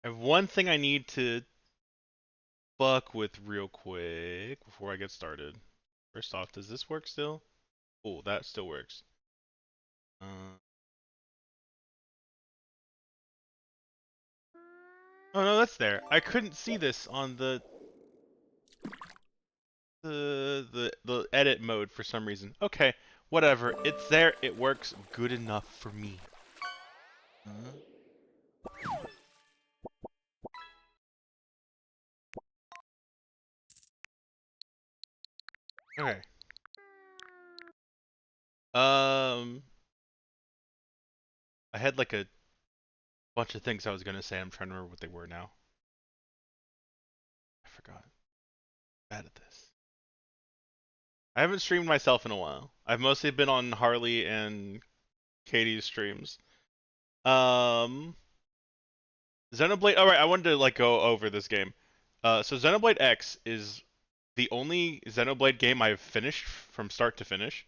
I have one thing I need to fuck with real quick before I get started. First off, does this work still? Oh, that still works. Oh no, that's there. I couldn't see this on the edit mode for some reason. Okay, whatever. It's there. It works good enough for me. Okay. Um, I had like a bunch of things I was gonna say. I'm trying to remember what they were now. I forgot. Bad at this. I haven't streamed myself in a while. I've mostly been on Harley and Katie's streams. Um, Xenoblade. All right, I wanted to like go over this game. So Xenoblade X is the only Xenoblade game I've finished from start to finish.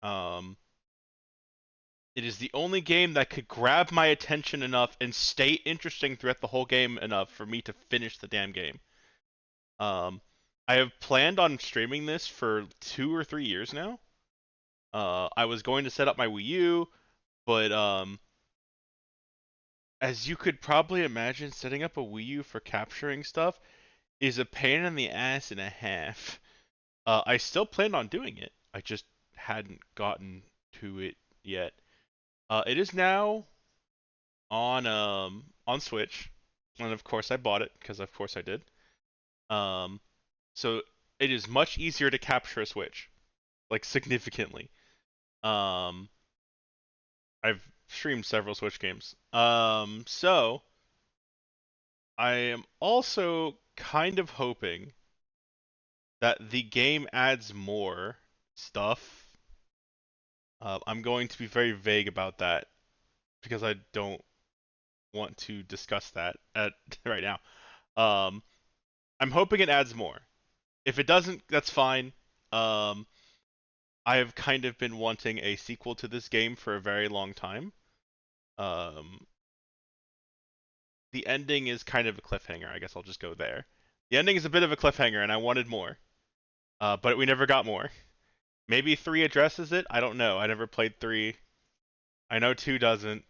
Um, it is the only game that could grab my attention enough and stay interesting throughout the whole game enough for me to finish the damn game. Um, I have planned on streaming this for 2 or 3 years now. I was going to set up my Wii U, but as you could probably imagine, setting up a Wii U for capturing stuff is a pain in the ass and a half. I still planned on doing it. I just hadn't gotten to it yet. It is now on Switch, and of course I bought it because of course I did. Um, so it is much easier to capture a Switch, like significantly. Um, I've streamed several Switch games. So I am also kind of hoping that the game adds more stuff. I'm going to be very vague about that because I don't want to discuss that at right now. Um, I'm hoping it adds more. If it doesn't, that's fine. Um, I have kind of been wanting a sequel to this game for a very long time. Um, the ending is kind of a cliffhanger. I guess I'll just go there. The ending is a bit of a cliffhanger, and I wanted more, but we never got more. Maybe 3 addresses it. I don't know. I never played 3. I know 2 doesn't.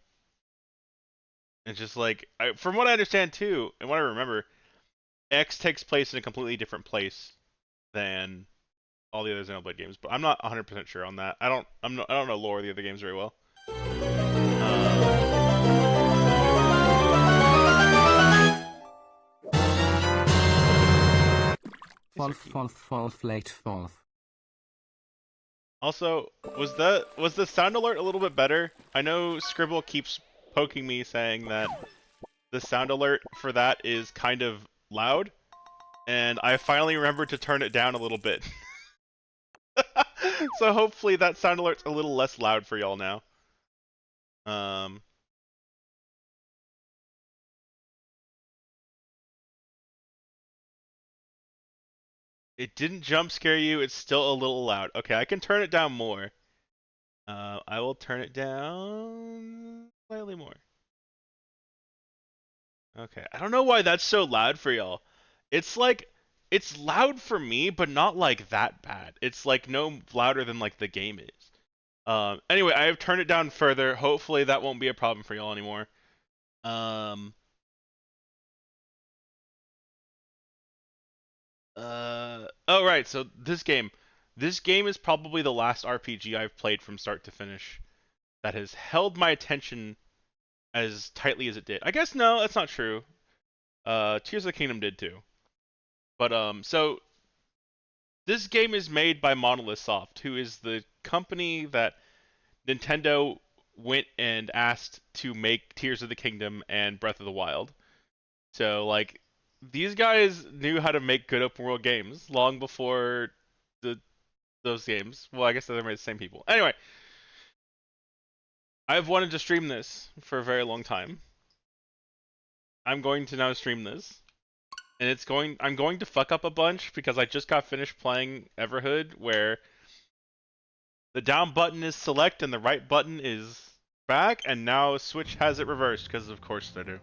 It's just like, from what I understand too, and what I remember, X takes place in a completely different place than all the other Xenoblade games, but I'm not 100% sure on that. I don't know lore of the other games very well. Fourth. Also, was the sound alert a little bit better? I know Scribble keeps poking me saying that the sound alert for that is kind of loud, and I finally remembered to turn it down a little bit. So hopefully that sound alert's a little less loud for y'all now. It didn't jump scare you. It's still a little loud. Okay, I can turn it down more. I will turn it down slightly more. Okay, I don't know why that's so loud for y'all. It's like, it's loud for me, but not like that bad. It's like no louder than like the game is. Anyway, I have turned it down further. Hopefully that won't be a problem for y'all anymore. Um, oh right, so this game is probably the last RPG I've played from start to finish that has held my attention as tightly as it did. I guess no, that's not true. Tears of the Kingdom did too. But so this game is made by Monolith Soft, who is the company that Nintendo went and asked to make Tears of the Kingdom and Breath of the Wild. So like these guys knew how to make good open world games long before the those games. Well, I guess they're made the same people. Anyway, I've wanted to stream this for a very long time. I'm going to now stream this. And I'm going to fuck up a bunch because I just got finished playing Everhood where the down button is select and the right button is back, and now Switch has it reversed because of course they do.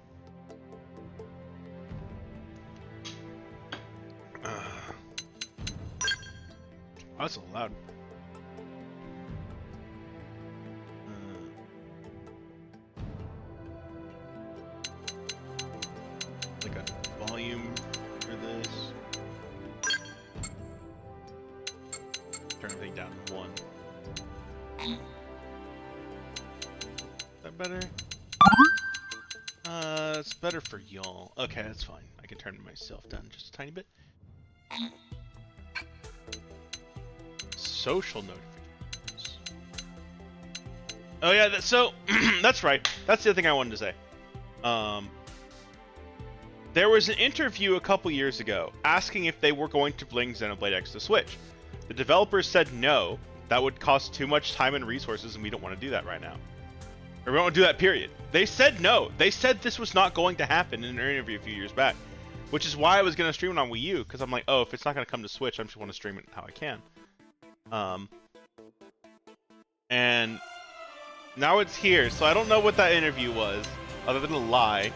That's so loud. Like a volume for this. Turn everything down to 1. Is that better? It's better for y'all. Okay, that's fine. I can turn myself down just a tiny bit. Social notifications. Oh yeah, so that's right. That's the other thing I wanted to say. There was an interview a couple years ago asking if they were going to bring Xenoblade X to Switch. The developers said no, that would cost too much time and resources, and we don't want to do that right now. Or we don't want to do that, period. They said no. They said this was not going to happen in an interview a few years back, which is why I was going to stream it on Wii U, because I'm like, oh, if it's not going to come to Switch, I just want to stream it how I can. And now it's here, so I don't know what that interview was, other than a lie.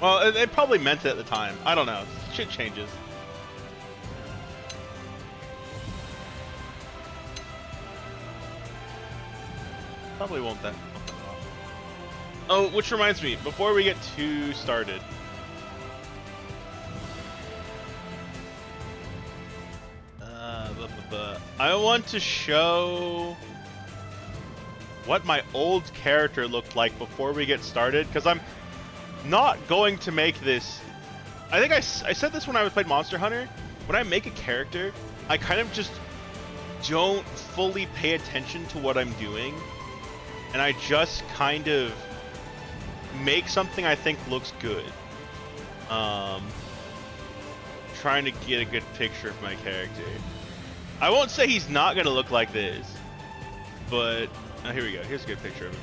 Well, they probably meant it at the time. I don't know. Shit changes. Probably won't that. Oh, which reminds me, before we get too started. I want to show what my old character looked like before we get started, because I'm not going to make this. I think I said this when I was playing Monster Hunter. When I make a character, I kind of just don't fully pay attention to what I'm doing, and I just kind of make something I think looks good. Trying to get a good picture of my character. I won't say he's not gonna look like this, but here we go. Here's a good picture of him.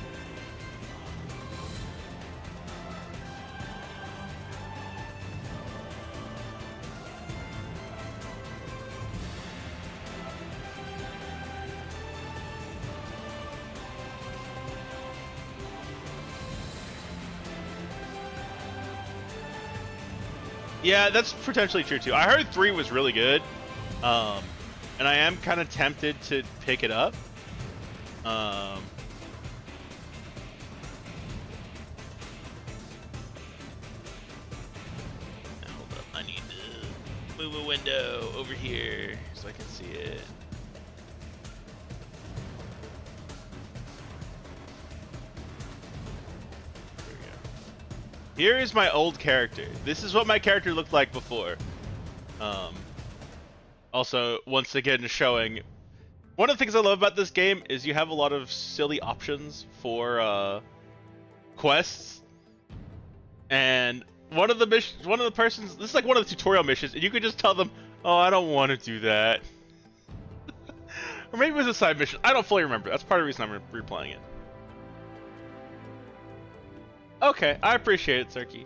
Yeah, that's potentially true too. I heard 3 was really good, and I am kind of tempted to pick it up. Hold up, I need to move a window over here so I can see it. Here is my old character. This is what my character looked like before. Also, once again, showing... One of the things I love about this game is you have a lot of silly options for quests. And one of the persons... This is like one of the tutorial missions, and you could just tell them, oh, I don't want to do that. Or maybe it was a side mission. I don't fully remember. That's part of the reason I'm replaying it. Okay, I appreciate it, Cirky.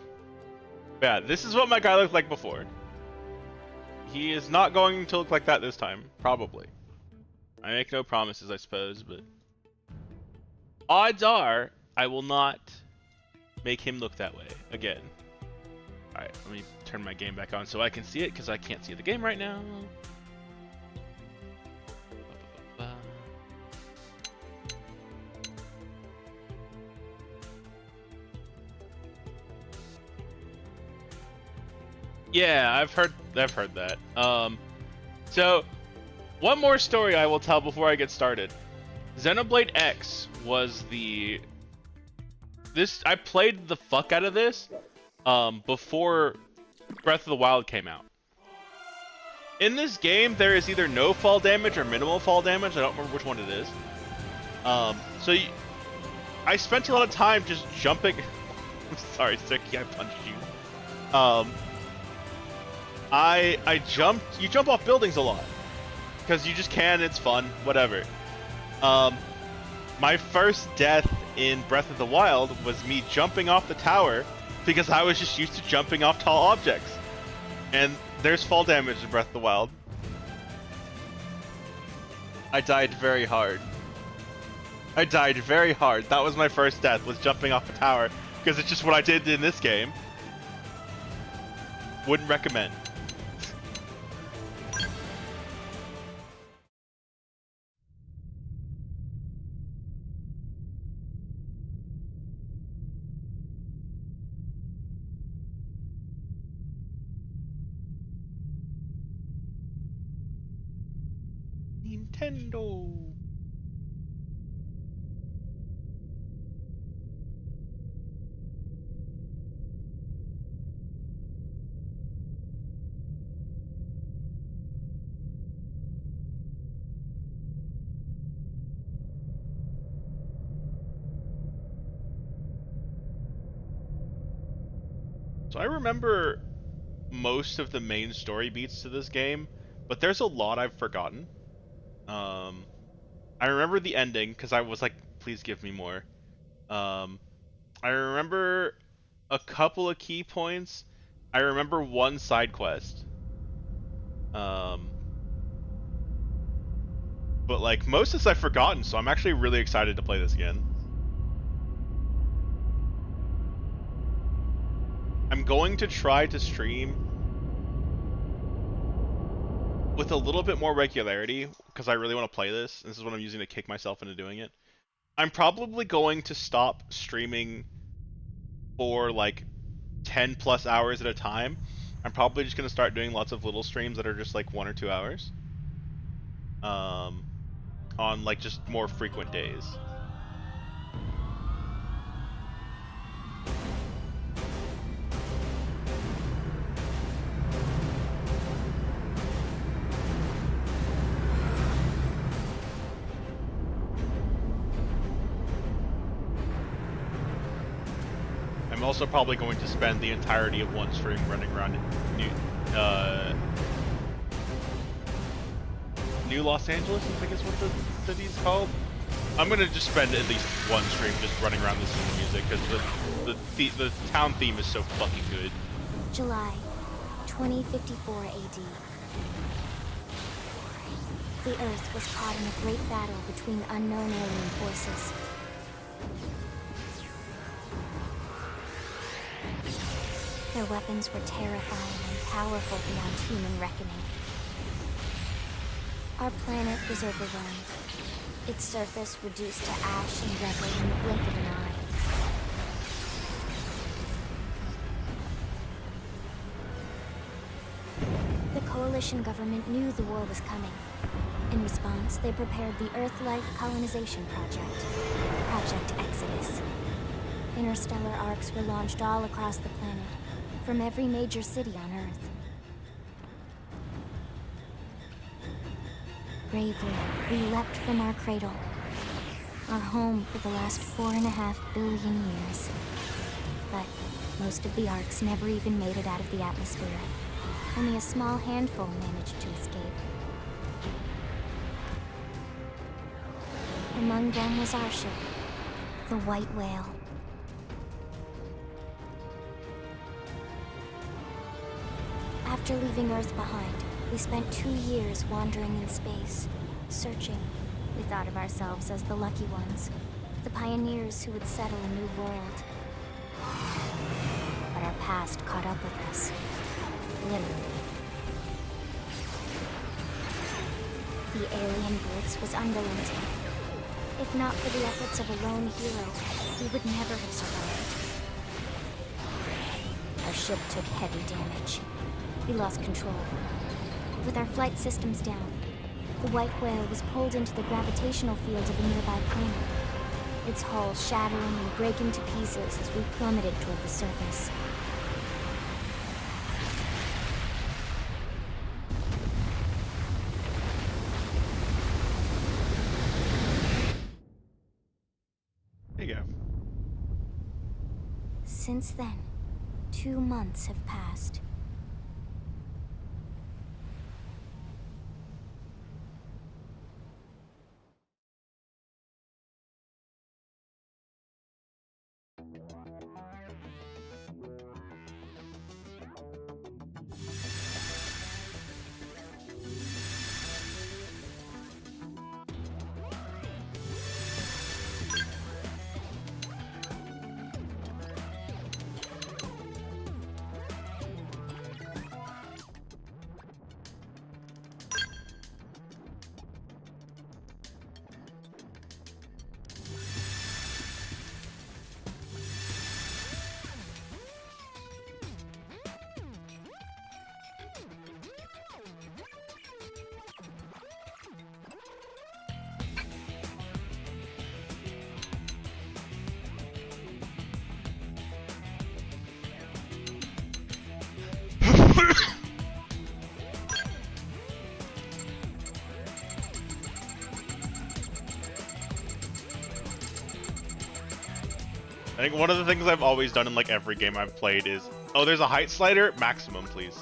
Yeah, this is what my guy looked like before. He is not going to look like that this time, probably. I make no promises, I suppose, but... Odds are, I will not make him look that way again. Alright, let me turn my game back on so I can see it, because I can't see the game right now. Yeah, I've heard that. So one more story I will tell before I get started. Xenoblade X was I played the fuck out of this before Breath of the Wild came out. In this game, there is either no fall damage or minimal fall damage. I don't remember which one it is. I spent a lot of time just jumping. I'm sorry, Sticky, I punched you. You jump off buildings a lot. Because you just can, it's fun, whatever. My first death in Breath of the Wild was me jumping off the tower because I was just used to jumping off tall objects. And there's fall damage in Breath of the Wild. I died very hard. That was my first death, was jumping off a tower, because it's just what I did in this game. Wouldn't recommend. Nintendo. So I remember most of the main story beats to this game, but there's a lot I've forgotten. Um, I remember the ending because I was like, please give me more. Um, I remember a couple of key points. I remember one side quest. Um, but like most of this I've forgotten, so I'm actually really excited to play this again. I'm going to try to stream with a little bit more regularity because I really want to play this. This is what I'm using to kick myself into doing it. I'm probably going to stop streaming for like 10 plus hours at a time. I'm probably just going to start doing lots of little streams that are just like 1 or 2 hours. Um, on like just more frequent days. I'm also probably going to spend the entirety of one stream running around New Los Angeles, I think is what the city's called. I'm gonna just spend at least one stream just running around listening to music because the town theme is so fucking good. July 2054 AD. The Earth was caught in a great battle between unknown alien forces. Their weapons were terrifying and powerful beyond human reckoning. Our planet was overwhelmed. Its surface reduced to ash and rubble in the blink of an eye. The coalition government knew the war was coming. In response, they prepared the Earth-like colonization project, Project Exodus. Interstellar arcs were launched all across the planet, from every major city on Earth. Bravely, we leapt from our cradle, our home for the last 4.5 billion years. But most of the arcs never even made it out of the atmosphere. Only a small handful managed to escape. Among them was our ship, the White Whale. After leaving Earth behind, we spent 2 years wandering in space, searching. We thought of ourselves as the lucky ones, the pioneers who would settle a new world. But our past caught up with us, literally. The alien blitz was unrelenting. If not for the efforts of a lone hero, we would never have survived. Our ship took heavy damage. We lost control. With our flight systems down, the White Whale was pulled into the gravitational field of a nearby planet, its hull shattering and breaking to pieces as we plummeted toward the surface. There you go. Since then, 2 months have passed. I think one of the things I've always done in like every game I've played is, oh, there's a height slider, maximum, please.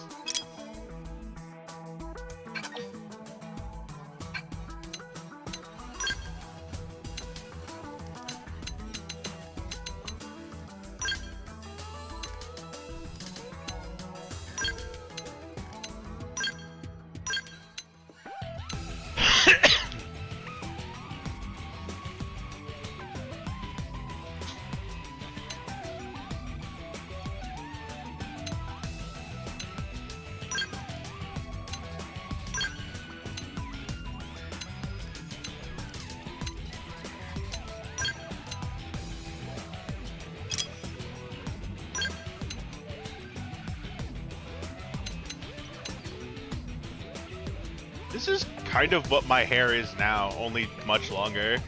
This is kind of what my hair is now, only much longer.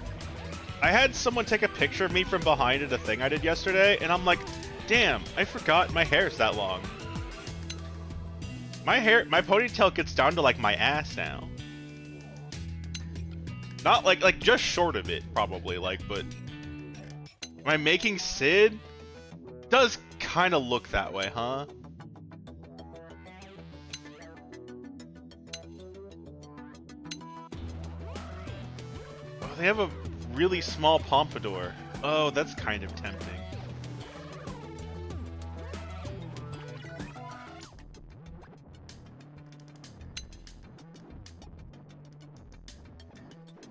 I had someone take a picture of me from behind at a thing I did yesterday, and I'm like, damn, I forgot my hair's that long. My ponytail gets down to like my ass now. Not like just short of it, probably, like, but am I making Sid? Does kind of look that way, huh? Oh, they have a really small pompadour. Oh, that's kind of tempting.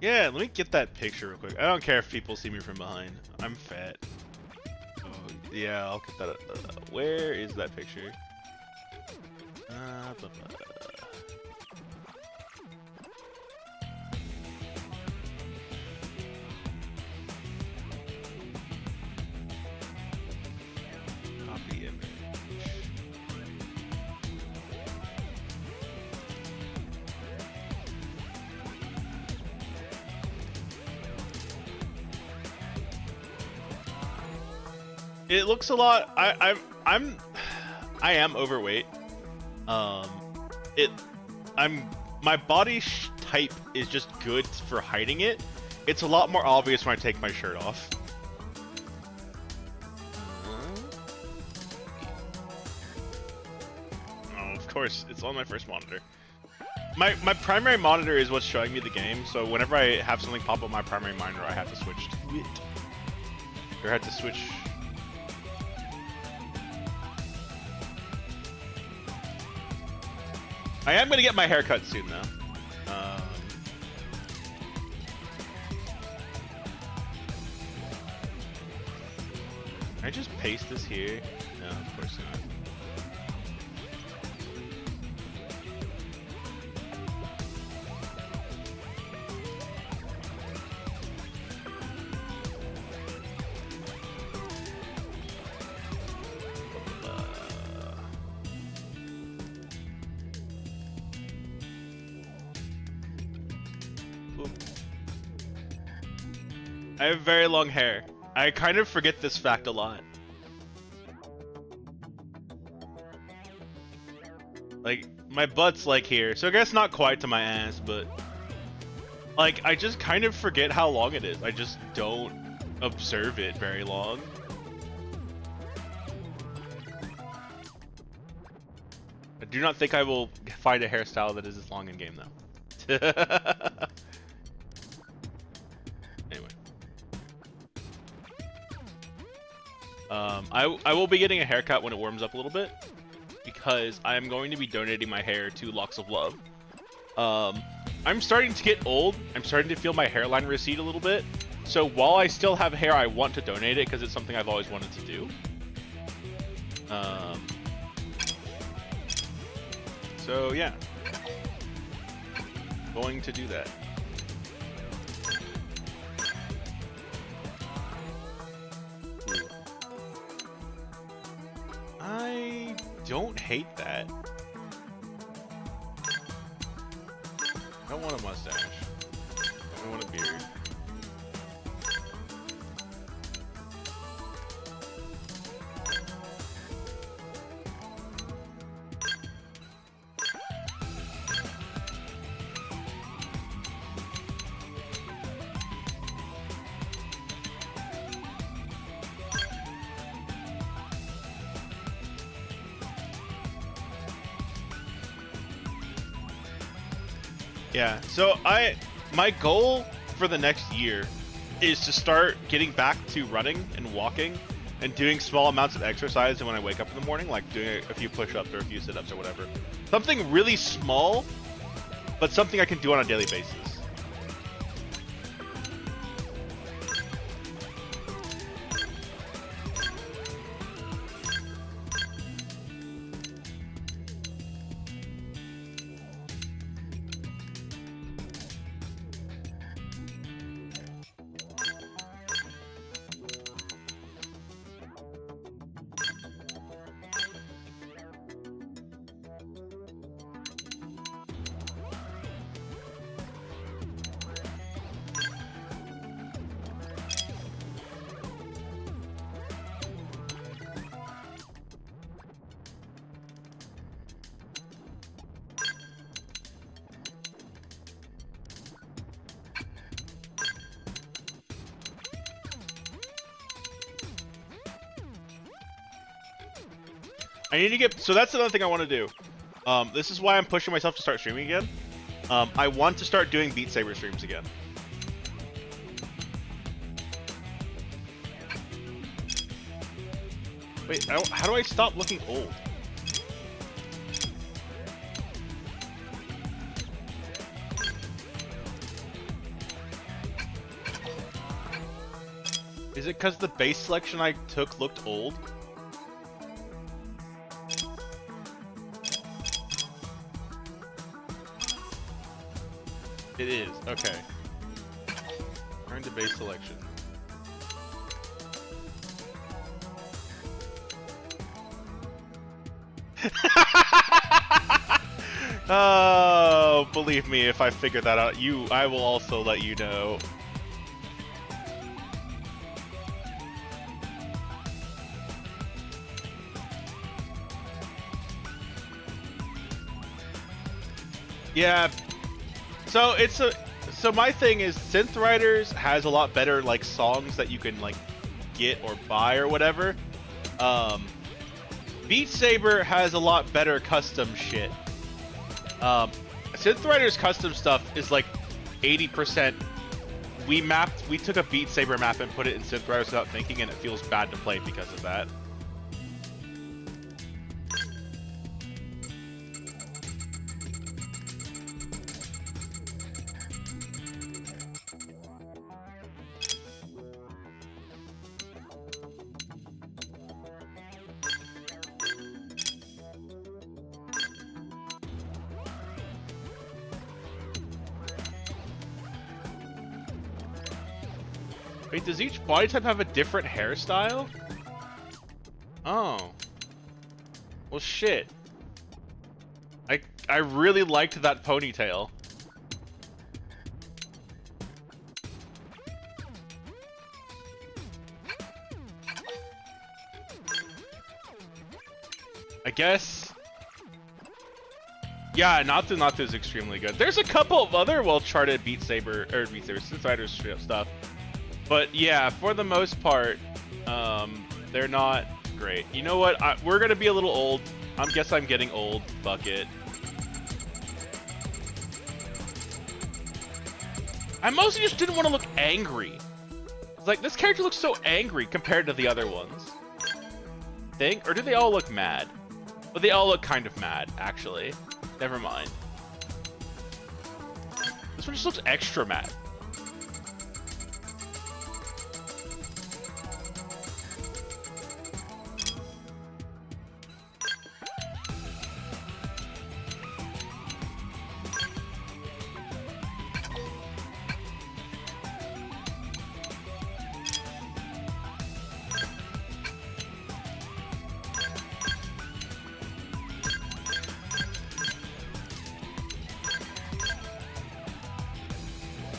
Yeah, let me get that picture real quick. I don't care if people see me from behind. I'm fat. Oh, yeah, I'll get that. Where is that picture? Copy image. It looks a lot. I am overweight. My body type is just good for hiding it. It's a lot more obvious when I take my shirt off. Oh, of course, it's on my first monitor. My primary monitor is what's showing me the game, so whenever I have something pop up on my primary monitor, I have to switch to it. Or I have to switch. I am gonna get my hair cut soon, though. Can I just paste this here? No, of course not. I have very long hair. I kind of forget this fact a lot. Like, my butt's like here, so I guess not quite to my ass, but like, I just kind of forget how long it is. I just don't observe it very long. I do not think I will find a hairstyle that is as long in game, though. Anyway. I will be getting a haircut when it warms up a little bit, because I'm going to be donating my hair to Locks of Love. I'm starting to get old. I'm starting to feel my hairline recede a little bit. So while I still have hair, I want to donate it because it's something I've always wanted to do. So yeah, going to do that. I don't hate that. I don't want a mustache. I want a beard. Yeah. So my goal for the next year is to start getting back to running and walking and doing small amounts of exercise when I wake up in the morning, like doing a few push-ups or a few sit-ups or whatever. Something really small, but something I can do on a daily basis. I need to get, so that's another thing I want to do. This is why I'm pushing myself to start streaming again. I want to start doing Beat Saber streams again. Wait, how do I stop looking old? Is it because the base selection I took looked old? It is, okay. Turn to base selection. Oh, believe me, if I figure that out, I will also let you know. Yeah. So my thing is Synth Riders has a lot better like songs that you can like get or buy or whatever. Beat Saber has a lot better custom shit. Synth Riders custom stuff is like 80%. We took a Beat Saber map and put it in Synth Riders without thinking, and it feels bad to play because of that. Wait, does each body type have a different hairstyle? Oh. Well, shit. I really liked that ponytail. I guess... Yeah, Natsu is extremely good. There's a couple of other well-charted Beat Saber Synth Riders stuff. But yeah, for the most part, they're not great. You know what? We're gonna be a little old. Guess I'm getting old. Fuck it. I mostly just didn't want to look angry. It's like, this character looks so angry compared to the other ones. Or do they all look mad? But they all look kind of mad, actually. Never mind. This one just looks extra mad.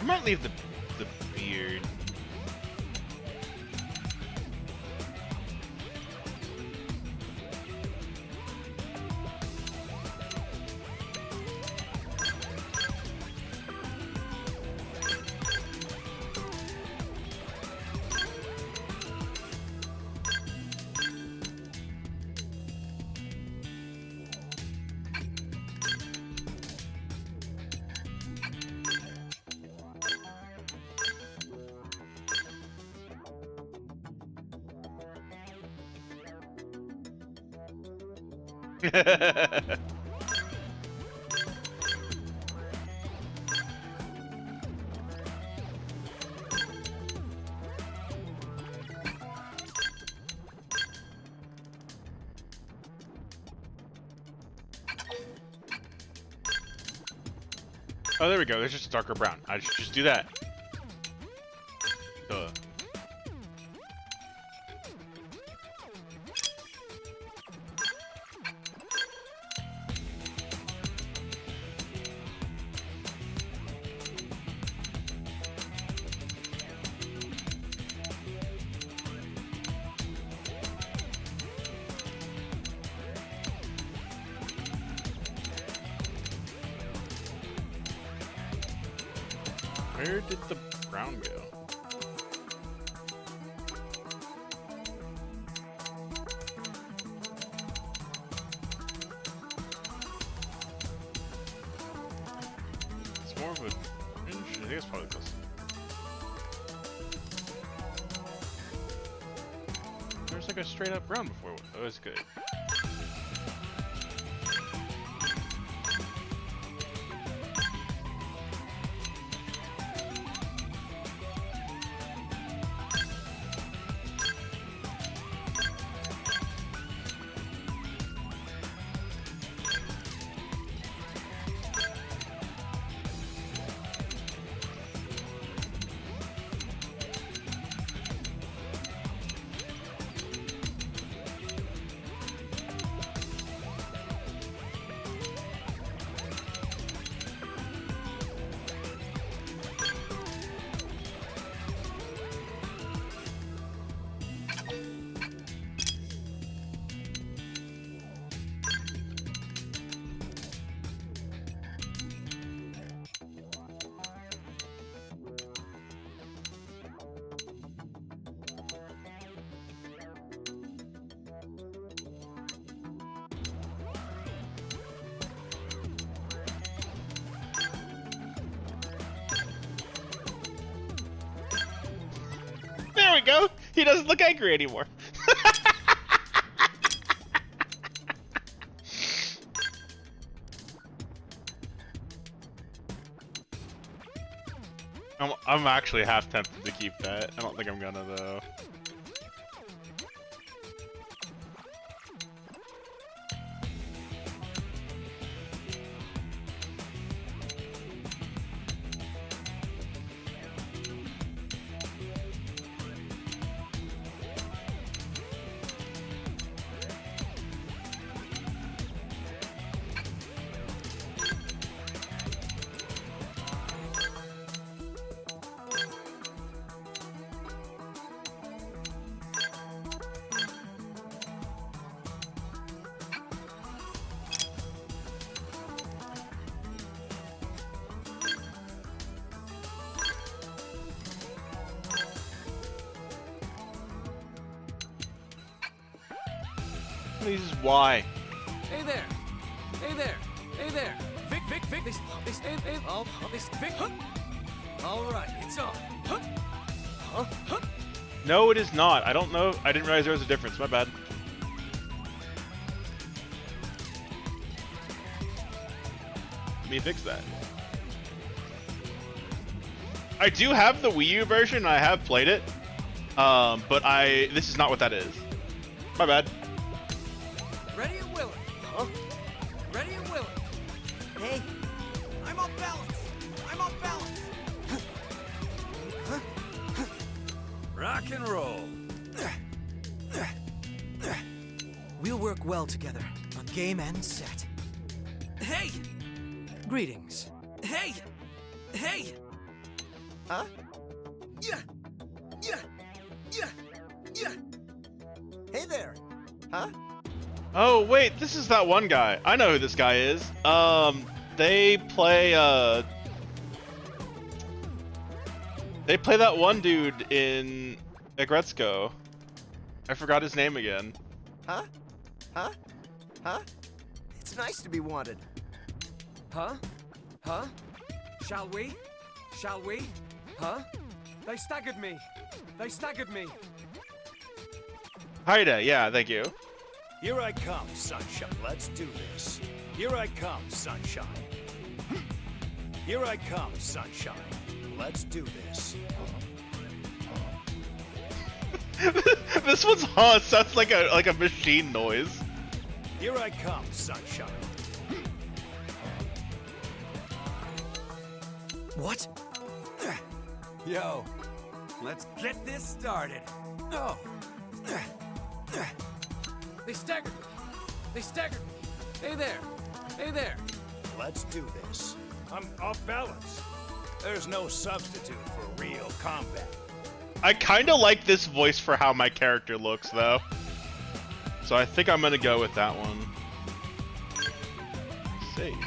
I might leave the beard. Oh, there we go. There's just darker brown. I should just do that. Duh. Where did the brown go? It's more of a orange. I think it's probably close. There's like a straight up brown before. That was good. There we go. He doesn't look angry anymore. I'm actually half tempted to keep that. I don't think I'm gonna though. This is why. Hey there! Hey there! Hey there! Vic! This Vic! Huh? All right, it's on. Huh? Huh? Huh? No, it is not. I don't know. I didn't realize there was a difference. My bad. Let me fix that. I do have the Wii U version. I have played it. But this is not what that is. My bad. Ready and willing. Huh? Ready and willing. Hey, I'm off balance. I'm off balance. Rock and roll. We'll work well together on game and set. Hey! Greetings. Hey! Hey! Huh? Yeah! Hey there! Huh? Oh wait, this is that one guy. I know who this guy is. They play that one dude in Agretzko. I forgot his name again. Huh? Huh? Huh? It's nice to be wanted. Huh? Huh? Shall we? Shall we? Huh? They staggered me. They staggered me. Haida, yeah, thank you. Here I come, sunshine. Let's do this. Here I come, sunshine. Here I come, sunshine. Let's do this. This one's huh sounds like a machine noise. Here I come, sunshine. What? Yo, let's get this started. Oh. They staggered me. They staggered me. Hey there. Hey there. Let's do this. I'm off balance. There's no substitute for real combat. I kind of like this voice for how my character looks, though. So I think I'm gonna go with that one. Save.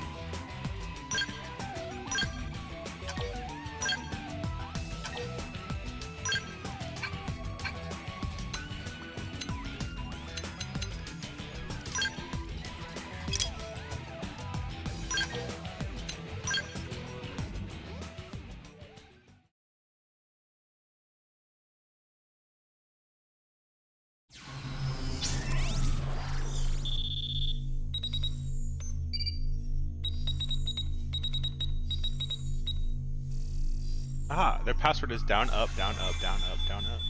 Ah, their password is down, up, down, up, down, up, down, up.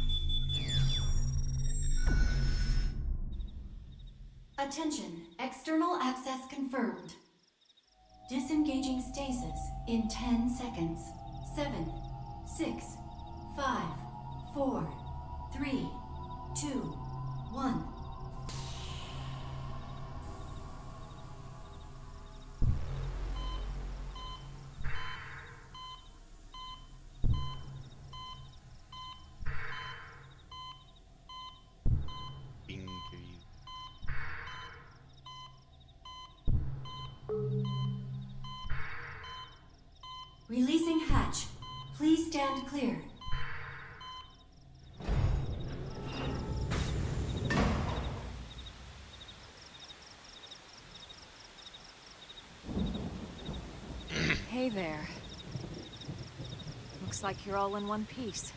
Attention, external access confirmed. Disengaging stasis in 10 seconds. 7, 6, 5, 4, 3, 2, 1. Bing, Releasing hatch. Please stand clear. Hey there. Looks like you're all in one piece.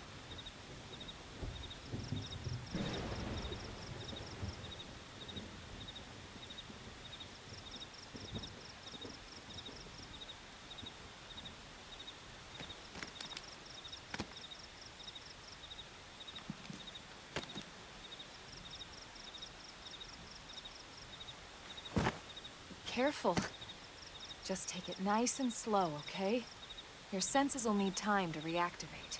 Careful. Just take it nice and slow, okay? Your senses will need time to reactivate.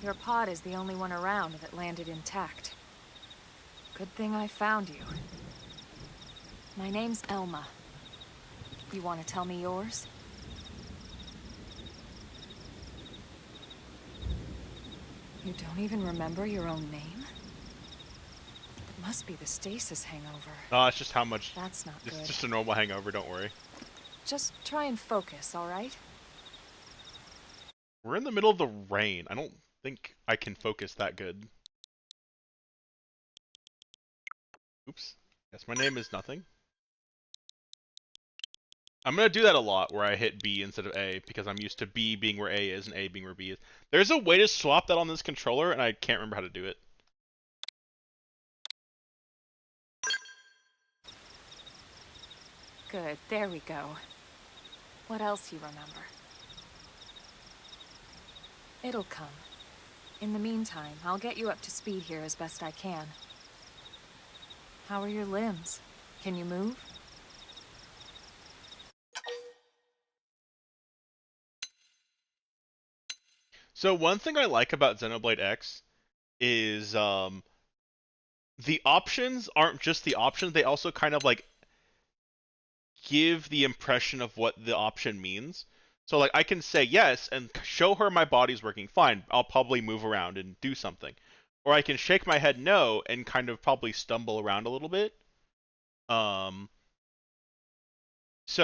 Your pod is the only one around that landed intact. Good thing I found you. My name's Elma. You want to tell me yours? You don't even remember your own name? It must be the stasis hangover. No, it's just how much. That's not It's good. just a normal hangover. Don't worry. Just try and focus, all right? We're in the middle of the rain. I don't think I can focus that good. Oops. Yes, my name is nothing. I'm gonna do that a lot, where I hit B instead of A, because I'm used to B being where A is and A being where B is. There's a way to swap that on this controller, and I can't remember how to do it. Good, there we go. What else you remember? It'll come. In the meantime, I'll get you up to speed here as best I can. How are your limbs? Can you move? So one thing I like about Xenoblade X is the options aren't just the options, they also kind of like give the impression of what the option means. So like I can say yes and show her my body's working fine. I'll probably move around and do something. Or I can shake my head no and kind of probably stumble around a little bit. So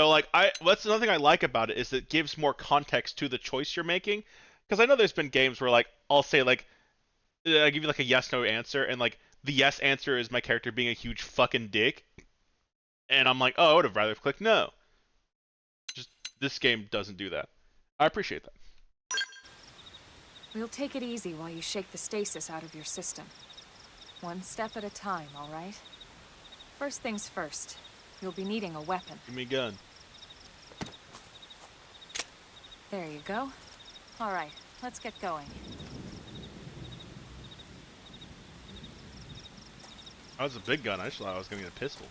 like that's another thing I like about it is it gives more context to the choice you're making. Because I know there's been games where like I'll say like I give you like a yes no answer and like the yes answer is my character being a huge fucking dick, and I'm like, oh, I would have rather clicked no. Just this game doesn't do that. I appreciate that. We'll take it easy while you shake the stasis out of your system. One step at a time, all right? First things first, you'll be needing a weapon. Give me a gun. There you go. All right, let's get going. That was a big gun. I just thought I was gonna get a pistol.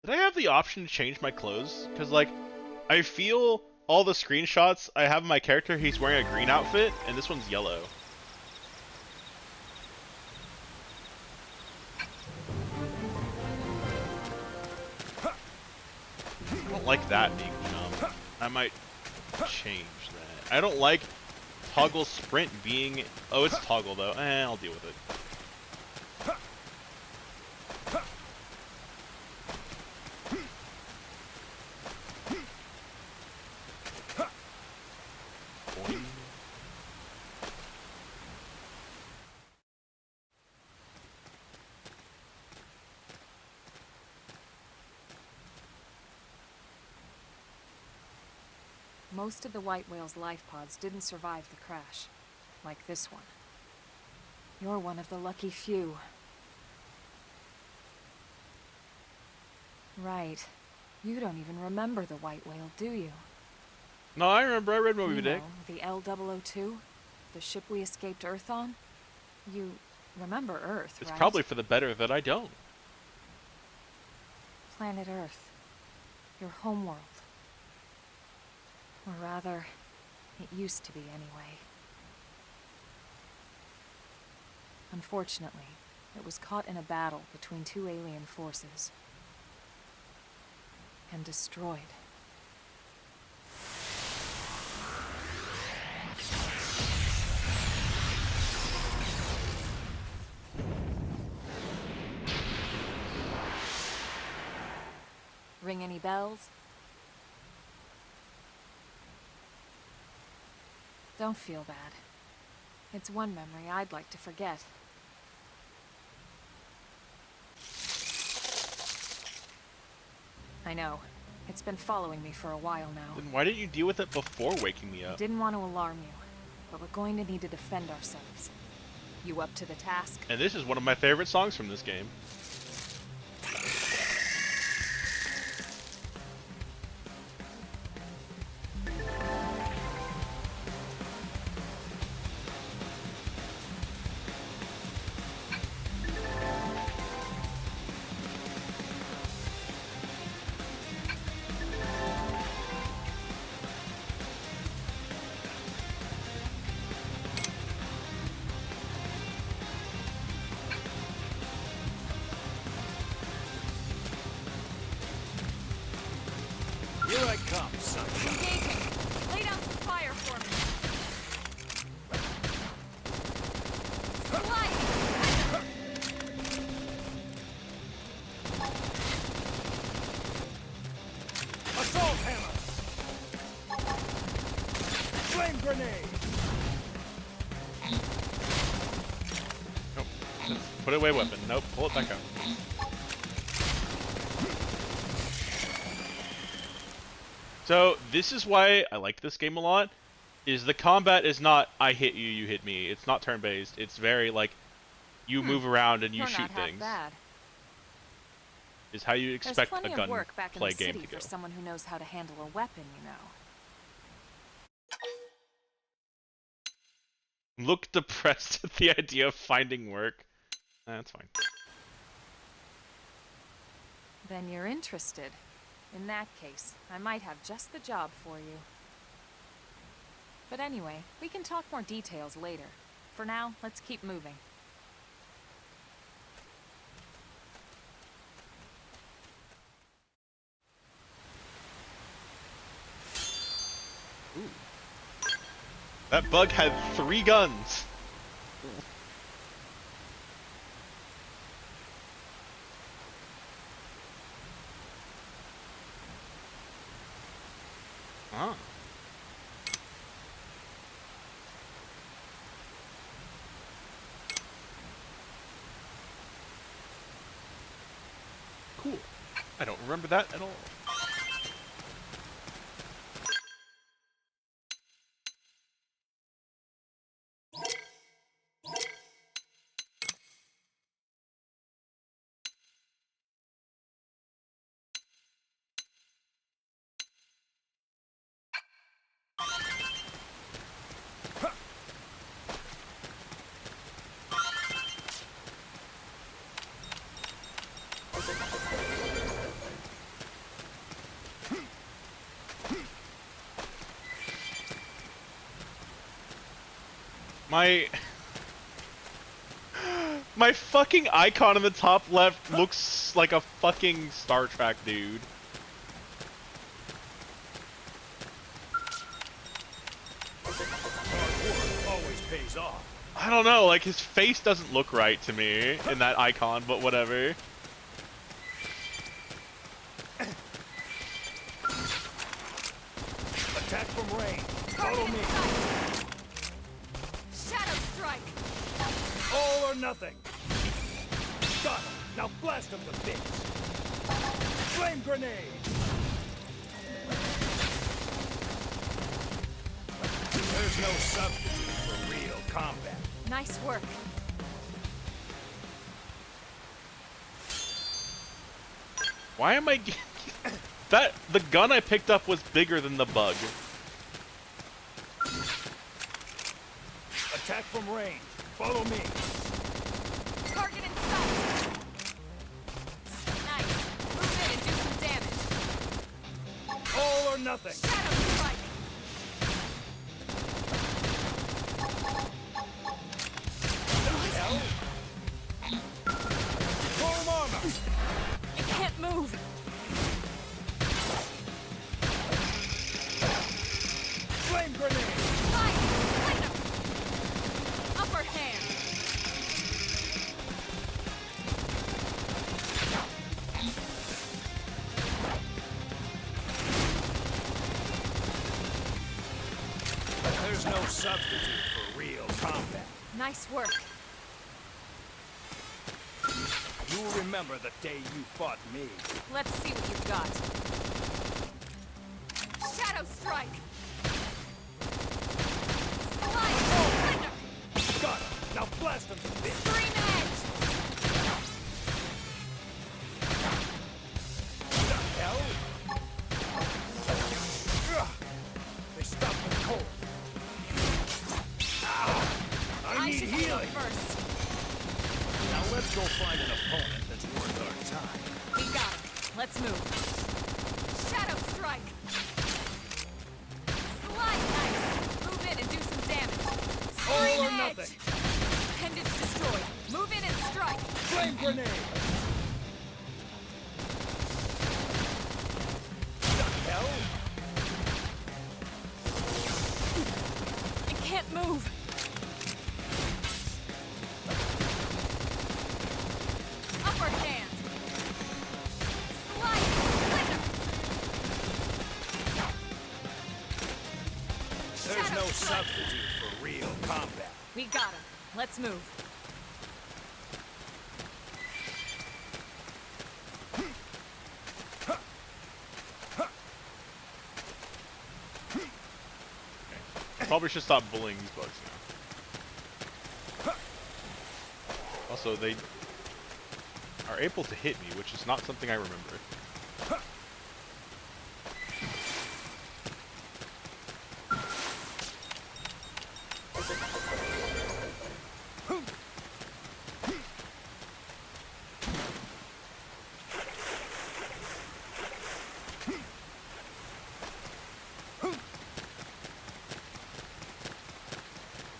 Did I have the option to change my clothes? Because, like, I feel all the screenshots I have of my character, he's wearing a green outfit, and this one's yellow. I don't like that being jumped. I might change that. I don't like toggle sprint being... Oh, it's toggle, though. I'll deal with it. Boing. Most of the white whale's life pods didn't survive the crash, like this one. You're one of the lucky few. Right. You don't even remember the white whale, do you? No, I remember. I read Moby You Dick. know, the L002? The ship we escaped Earth on? You remember Earth, It's right? probably for the better that I don't. Planet Earth. Your homeworld. Or rather, it used to be anyway. Unfortunately, it was caught in a battle between two alien forces. And destroyed. Ring any bells? Don't feel bad. It's one memory I'd like to forget. I know. It's been following me for a while now. Then why didn't you deal with it before waking me up? Didn't want to alarm you, but we're going to need to defend ourselves. You up to the task? And this is one of my favorite songs from this game. Here I come, son. Engaging! Lay down some fire for me! Slide! Assault hammer! Flame grenade! Nope. Put away weapon. Nope. Pull it back out. So this is why I like this game a lot. Is the combat is not I hit you, you hit me. It's not turn-based. It's very like you move around and you You're shoot not half things. bad. Is how you There's expect plenty a of gun work back in play the game city to go. for someone who knows how to handle a weapon, you know. Look depressed at the idea of finding work. That's fine. Then you're interested. In that case, I might have just the job for you. But anyway, we can talk more details later. For now, let's keep moving. Ooh. That bug had 3 guns. Ah. I don't remember that at all. My fucking icon in the top left looks like a fucking Star Trek dude. Always pays off. I don't know, like his face doesn't look right to me in that icon, but whatever. Attack from range. Follow me. Shadow strike. All or nothing. Got him. Now blast him to bits. Flame grenade. There's no substitute for real combat. Nice work. Why am I that the gun I picked up was bigger than the bug. Attack from range. Follow me. Target in sight. Nice. Move in and do some damage. All or nothing. Shadow strike. Hell? Full armor. It can't move. Flame grenade. Fire. Light him. Upper hand. There's no substitute for real combat. Nice work. You'll remember the day you fought me. Let's see what you've got. Shadow strike. Slide. Thunder. Got him. Now blast him to bits. Scream edge. The hell? Ugh. They stopped me cold. I need should go healing. first. Now let's go find an opponent that's worth our time. We got him. Let's move. Shadow strike. Slide nice. Move in and do some damage. All or Scream edge. nothing. Pendants destroyed. Move in and strike. Flame grenade. The hell? It can't move. Upper hand. Slide. Thunder. There's Shadow no strike. substitute for real combat. We got him. Let's move. Probably should stop bullying these bugs now. Also, they are able to hit me, which is not something I remember.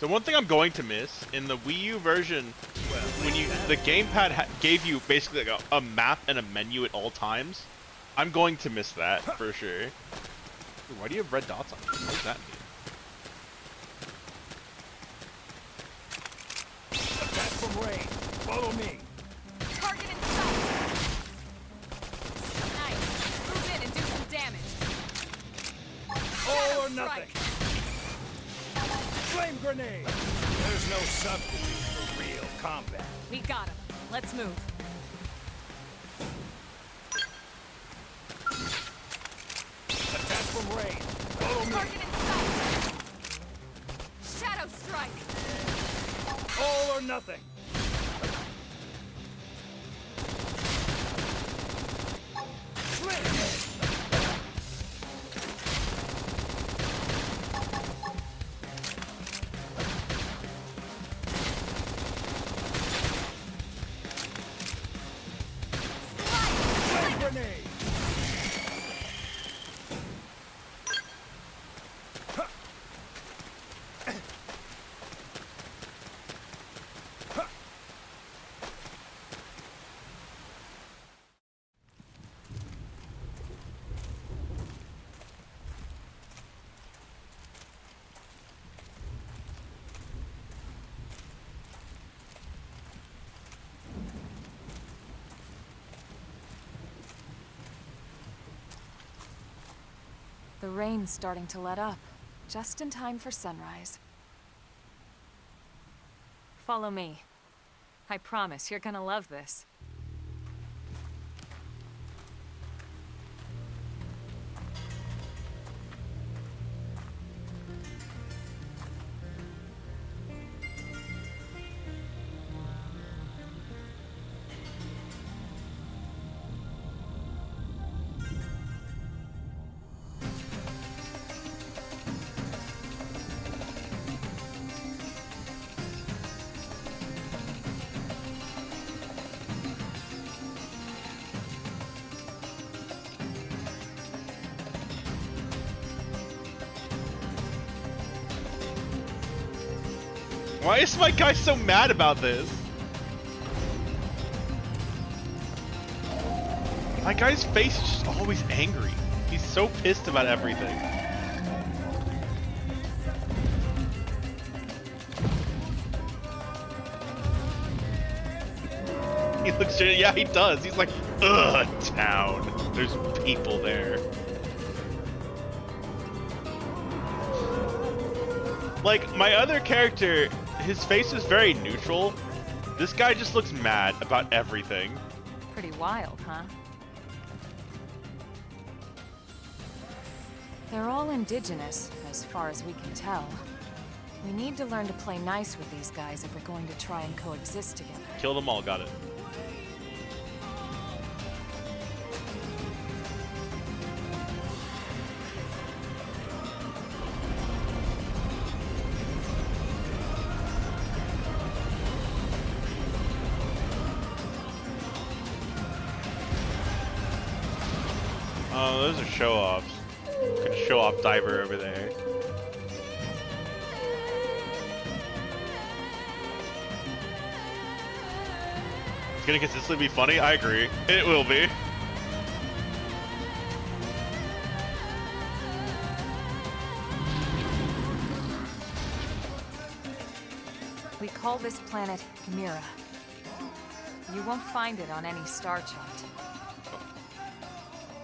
The one thing I'm going to miss in the Wii U version, when the gamepad gave you basically like a map and a menu at all times, I'm going to miss that for sure. Dude, why do you have red dots on you? What does that mean? Attack from range. Follow me. Target in sight. Nice. Move in and do some damage. All or Shadow nothing. strike. Flame grenade. There's no substitute for real combat. We got him. Let's move. from range. Follow me. Target in sight! Shadow strike! All or nothing. Grenade. The rain's starting to let up, just in time for sunrise. Follow me. I promise you're gonna love this. Why is my guy so mad about this? My guy's face is just always angry. He's so pissed about everything. He looks, yeah, he does. He's like, ugh, town. There's people there. Like, my other character, his face is very neutral. This guy just looks mad about everything. Pretty wild, huh? They're all indigenous, as far as we can tell. We need to learn to play nice with these guys if we're going to try and coexist together. Kill them all, got it. Oh, those are show-offs. Could a show-off diver over there. It's gonna consistently be funny? I agree. It will be. We call this planet Mira. You won't find it on any star chart,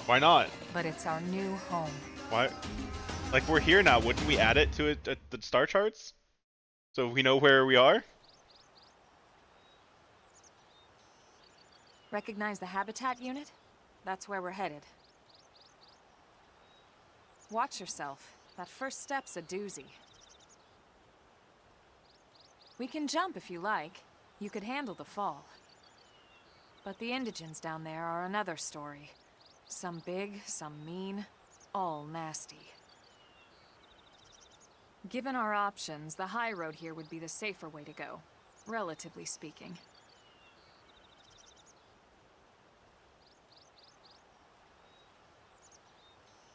Why not? but it's our new home. Why? Like, we're here now. Wouldn't we add it to it at the star charts? So we know where we are? Recognize the habitat unit? That's where we're headed. Watch yourself. That first step's a doozy. We can jump if you like. You could handle the fall. But the indigents down there are another story. Some big, some mean, all nasty. Given our options, the high road here would be the safer way to go, relatively speaking.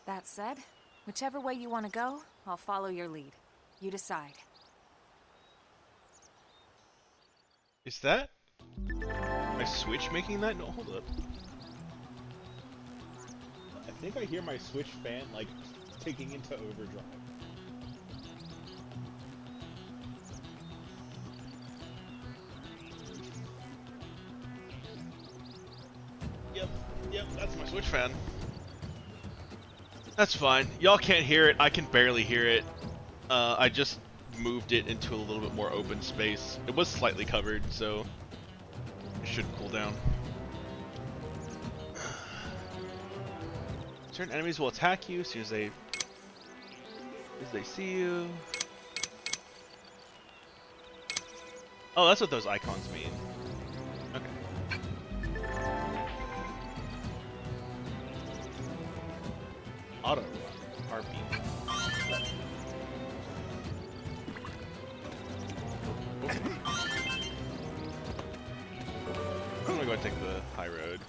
That said, whichever way you want to go, I'll follow your lead. You decide. Is that my Switch making that? No, hold up. I think I hear my Switch fan, like, taking into overdrive. Yep, that's my Switch fan. That's fine. Y'all can't hear it. I can barely hear it. I just moved it into a little bit more open space. It was slightly covered, so it should cool down. Certain enemies will attack you as soon as they As they see you. Oh, that's what those icons mean. Okay. Auto heartbeat. I'm gonna go and take the high road.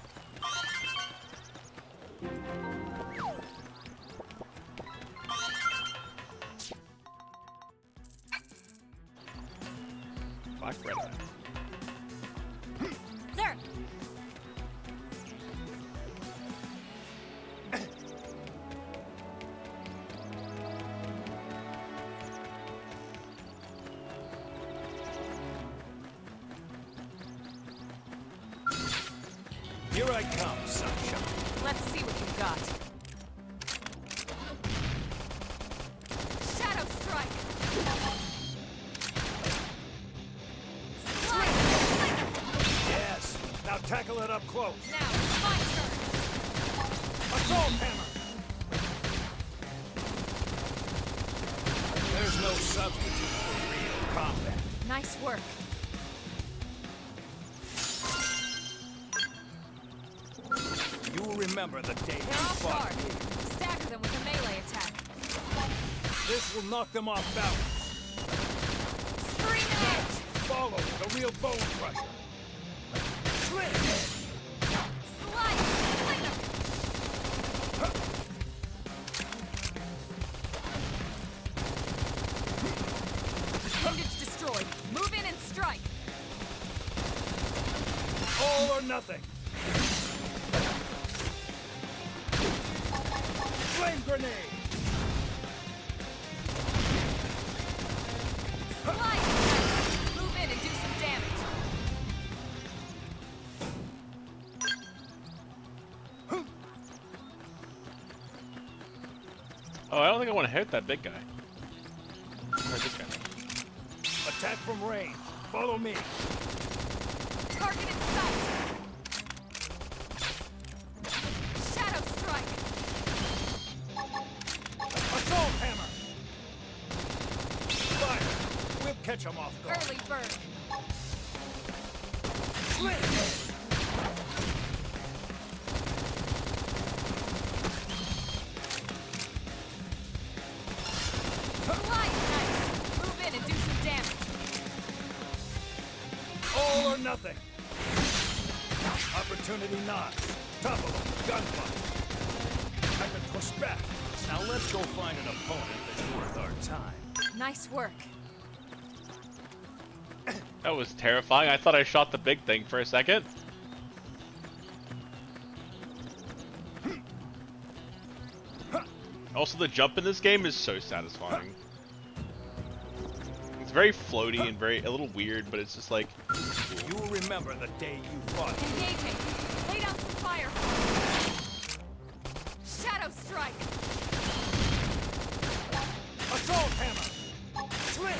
Black red eye. Sir! Here I come, sunshine. Let's see what you've got. Shadow strike! Yes. Now tackle it up close. Now, it's my turn! Assault hammer. There's no substitute for real combat. Nice work. You will remember the day They're you off fought guard. me. Stagger them with a melee attack. This will knock them off balance. Scream edge! Follow the real bone crusher. Slit! Slide! Sling 'em! Appendage destroyed. Move in and strike. All or nothing. Flame grenade! Slide! Move in and do some damage. Oh, I don't think I want to hit that big guy. Or this guy. Attack from range. Follow me. Target in sight. Shadow strike. Assault hammer! Fire! We'll catch them off guard. Early bird. Slit! Slide nice. Move in and do some damage. All or nothing. Opportunity knocks. Top of them. Gunfight. I can push back. Now let's go find an opponent that's worth our time. Nice work. That was terrifying. I thought I shot the big thing for a second. Also, the jump in this game is so satisfying. It's very floaty and a little weird, but it's just like... You will remember the day you fought. Engaging. Lay down some fire. Shadow strike. Assault hammer! Slit!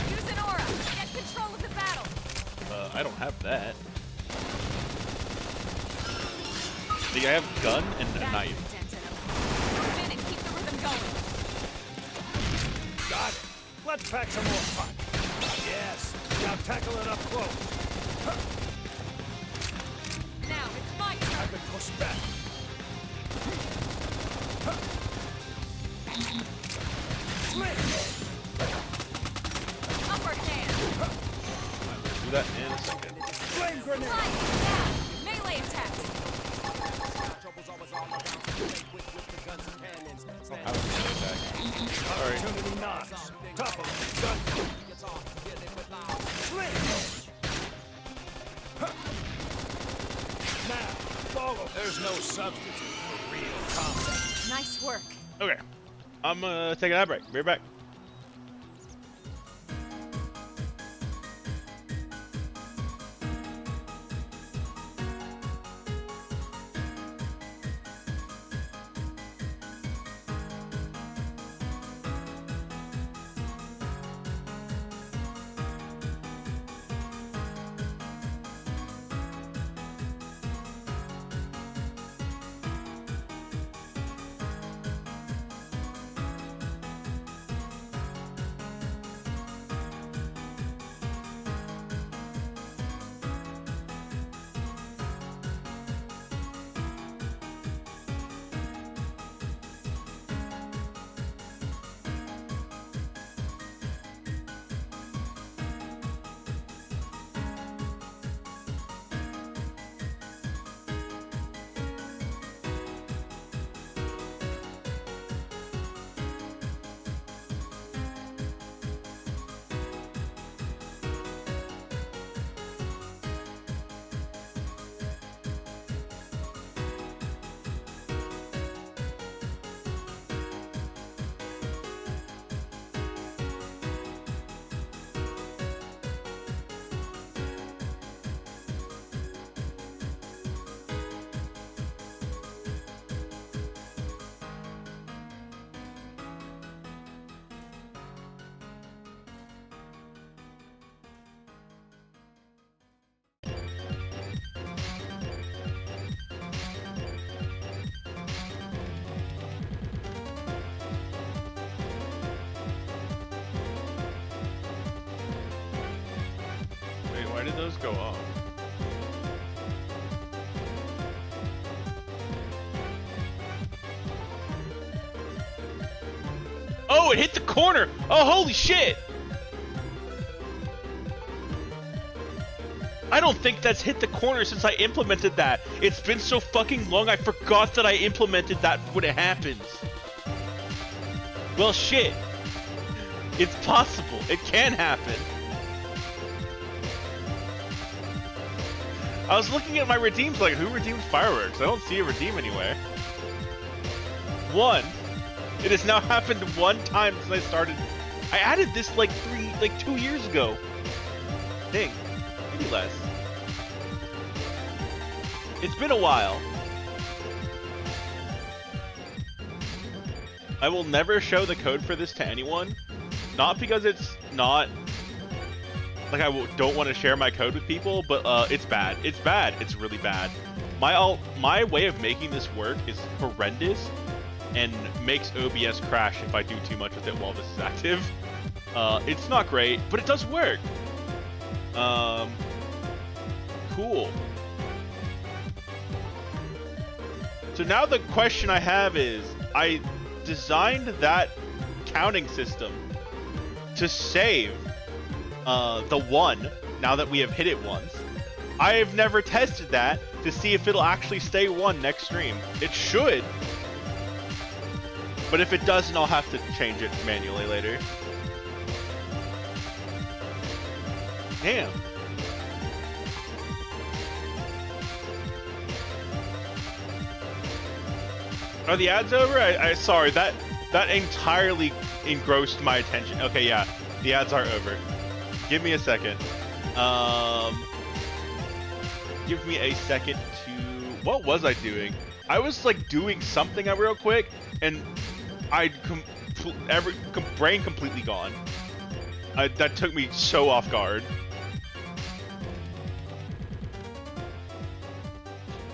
Use an aura. Get control of the battle. I don't have that. See, I have gun and a That knife. dented him. Move in and keep the rhythm going. Got it. Let's pack some more punch. Yes. Now tackle it up close. Now it's my I turn. can push back. Slit! Upper hand. Do that in a second. Flame grenade! Slide down. Melee attacks. I was gonna attack. Sorry. Opportunity knocks. Top of them. Gun. Slit! Now, follow. There's no substitute for real combat. Nice work. Okay. I'm gonna take an ad break. Be right back. Why did those go off? Oh, it hit the corner! Oh, holy shit! I don't think that's hit the corner since I implemented that. It's been so fucking long, I forgot that I implemented that when it happens. Well, shit. It's possible. It can happen. I was looking at my redeems like, who redeemed fireworks? I don't see a redeem anywhere. One. It has now happened one time since I started. I added this like 2 years ago. Dang. Maybe less. It's been a while. I will never show the code for this to anyone. Not because it's not like I don't want to share my code with people, but it's bad. It's bad. It's really bad. My way of making this work is horrendous and makes OBS crash if I do too much with it while this is active. It's not great, but it does work. Cool. So now the question I have is, I designed that counting system to save the 1 now that we have hit it once. I have never tested that to see if it'll actually stay 1 next stream. It should. But if it doesn't, I'll have to change it manually later. Damn. Are the ads over? Sorry, that entirely engrossed my attention. Okay, yeah, the ads are over. Give me a second. Give me a second to... What was I doing? I was like doing something real quick, and brain completely gone. That took me so off guard.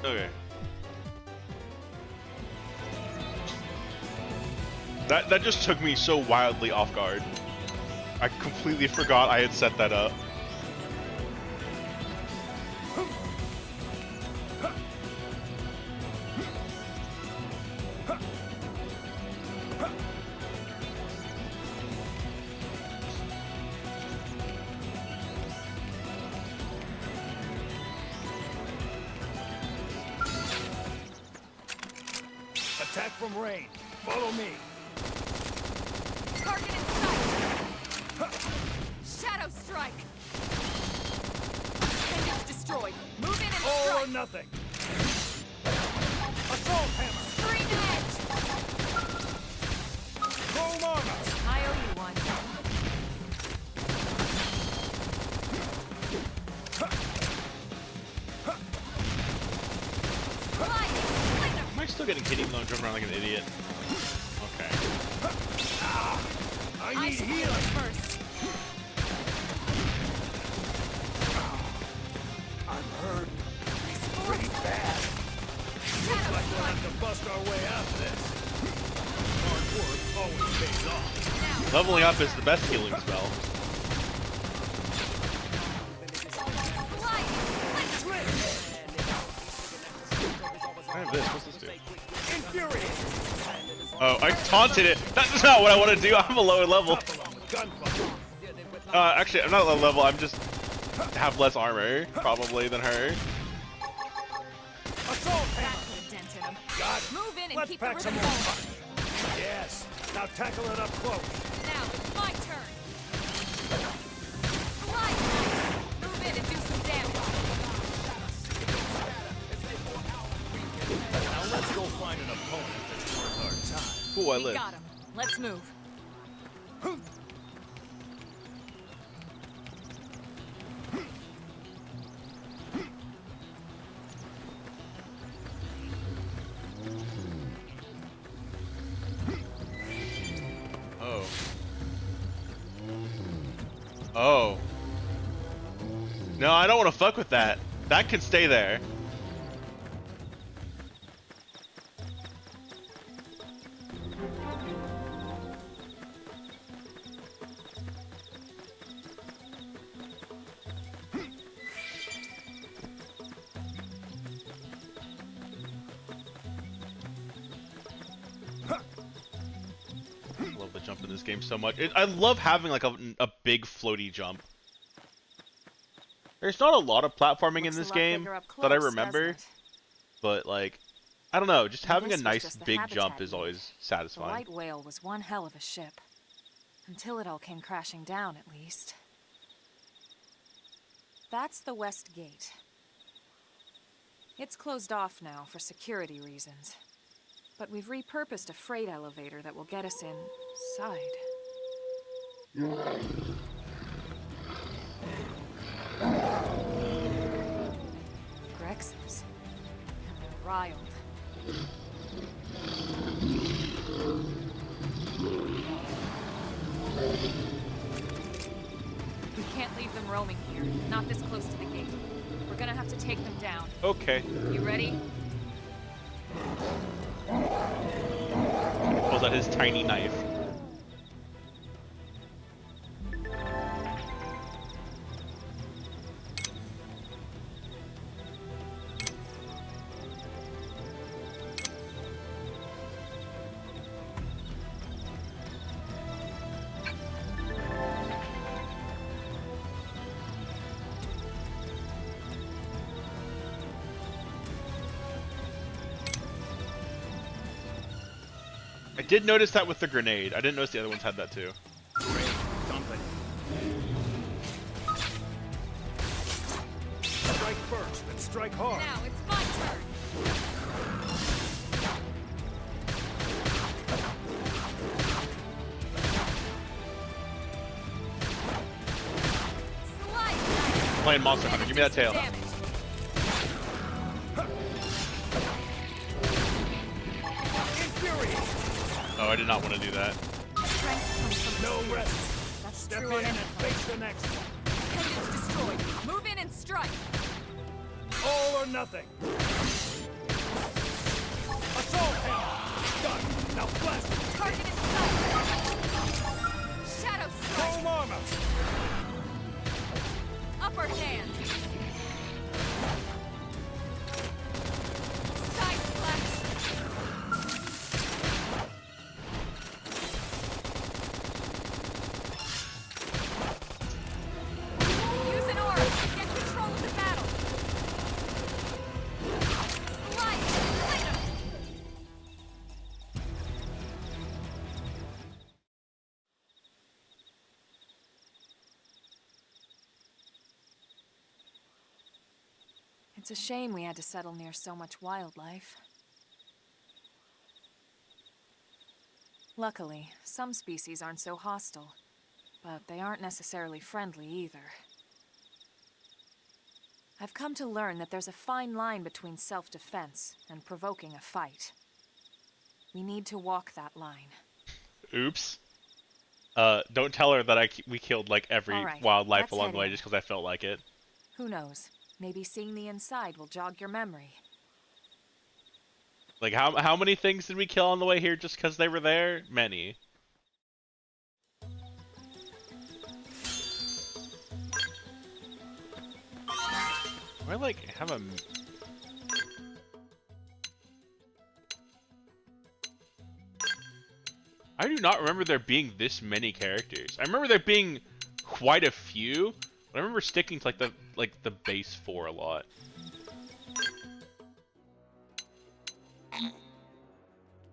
Okay. That just took me so wildly off guard. I completely forgot I had set that up. Attack from range. Follow me. Target in sight! Shadow strike! Appendage destroyed. Move in and All or strike! nothing. Assault hammer. Screen edge! Chrome armor. I owe you one. Sliding! Am I still getting hit even though I'm jumping around like an idiot? Okay. I need should healing. heal first. I'm hurt. Pretty Bad. Shadow Like we'll strike! have to bust our way out of this. Hard work always pays off. Now, Leveling up is the best healing spell. I have this. What's this do? Infuriate. Oh, I taunted it. That's not what I want to do. I'm a lower level. Gunfire. Actually, I'm not low level. I'm just have less armor, probably, than her. Assault that hammer. put a dent in him. Got it. Move in and Let's keep the pack some rhythm more going. punch. Yes. Now tackle it up close. Now it's my turn. Slide! Move in and do some damage. Now let's go find an opponent that's worth our time. Cool, I We live. got him. Let's move. Oh. Oh. No, I don't want to fuck with that. That can stay there. jump in this game so much. I love having like a big floaty jump. There's not a lot of platforming in Looks a this lot game bigger up that I close, doesn't remember, it? but like, I don't know, just And having a this was nice just the big jump habitat is you always The satisfying. white whale was one hell of a ship. Until it all came crashing down, at least. That's the west gate. It's closed off now for security reasons. But we've repurposed a freight elevator that will get us inside. Grexes. And they're riled. We can't leave them roaming here, not this close to the gate. We're gonna have to take them down. Okay. You ready? Pulls out his tiny knife. I did notice that with the grenade. I didn't notice the other ones had that too. Great. Dump it. Strike first, and strike hard. Now it's my turn. Slice! Playing Monster Hunter. Give me that tail. Damage. Infuriate. Oh, I did not want to do that. Strength comes from No the rest. spirit. That's Step true in on and anything. face the next one. Pendant's destroyed. Move in and strike. All or nothing. Assault hammer. Done. Now blast it. Target in sight. Shadow strike. Foam armor. Upper hand. Side slash. Use an aura to get control of the battle. Slice. Light 'em. It's a shame we had to settle near so much wildlife. Luckily, some species aren't so hostile, but they aren't necessarily friendly either. I've come to learn that there's a fine line between self-defense and provoking a fight. We need to walk that line. Oops. Don't tell her that we killed like every All right, wildlife let's along head the way in. just because I felt like it. Who knows? Maybe seeing the inside will jog your memory. Like how many things did we kill on the way here just because they were there? Many. Do I like have a? I do not remember there being this many characters. I remember there being quite a few, but I remember sticking to like the base 4 a lot.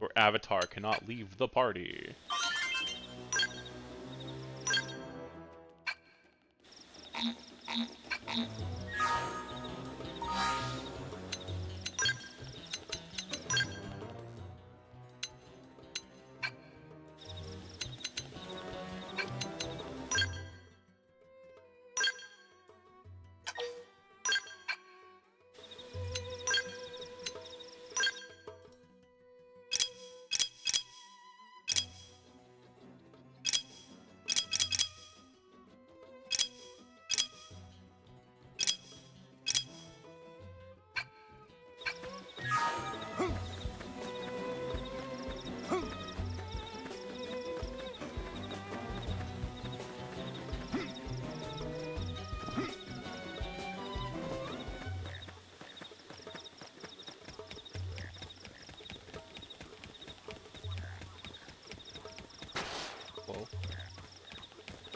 Your avatar cannot leave the party.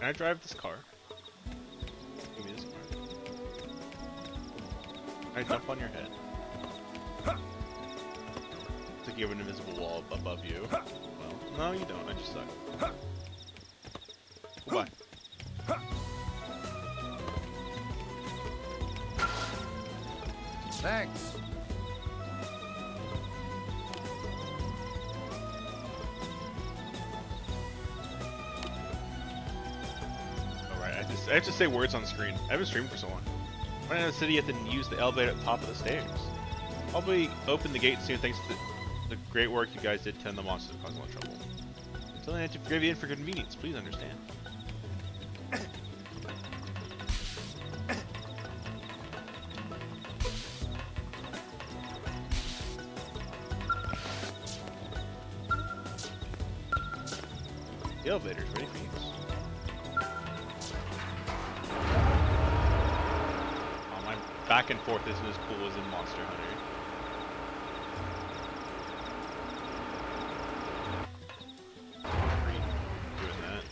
Can I drive this car? Give me this car. Can I jump on your head? It's like you have an invisible wall above you. Well, no, you don't. I just suck. Goodbye. Thanks. Alright, I have to say words on screen. I haven't streamed for so long. When in the city, you have to use the elevator at the top of the stairs. Probably open the gate soon thanks to the great work you guys did to end the monsters causing a lot of trouble. Until then, I have to forgive you for convenience. Please understand. The elevator's ready for use. Oh, my back and forth isn't as cool as in Monster Hunter. Doing that.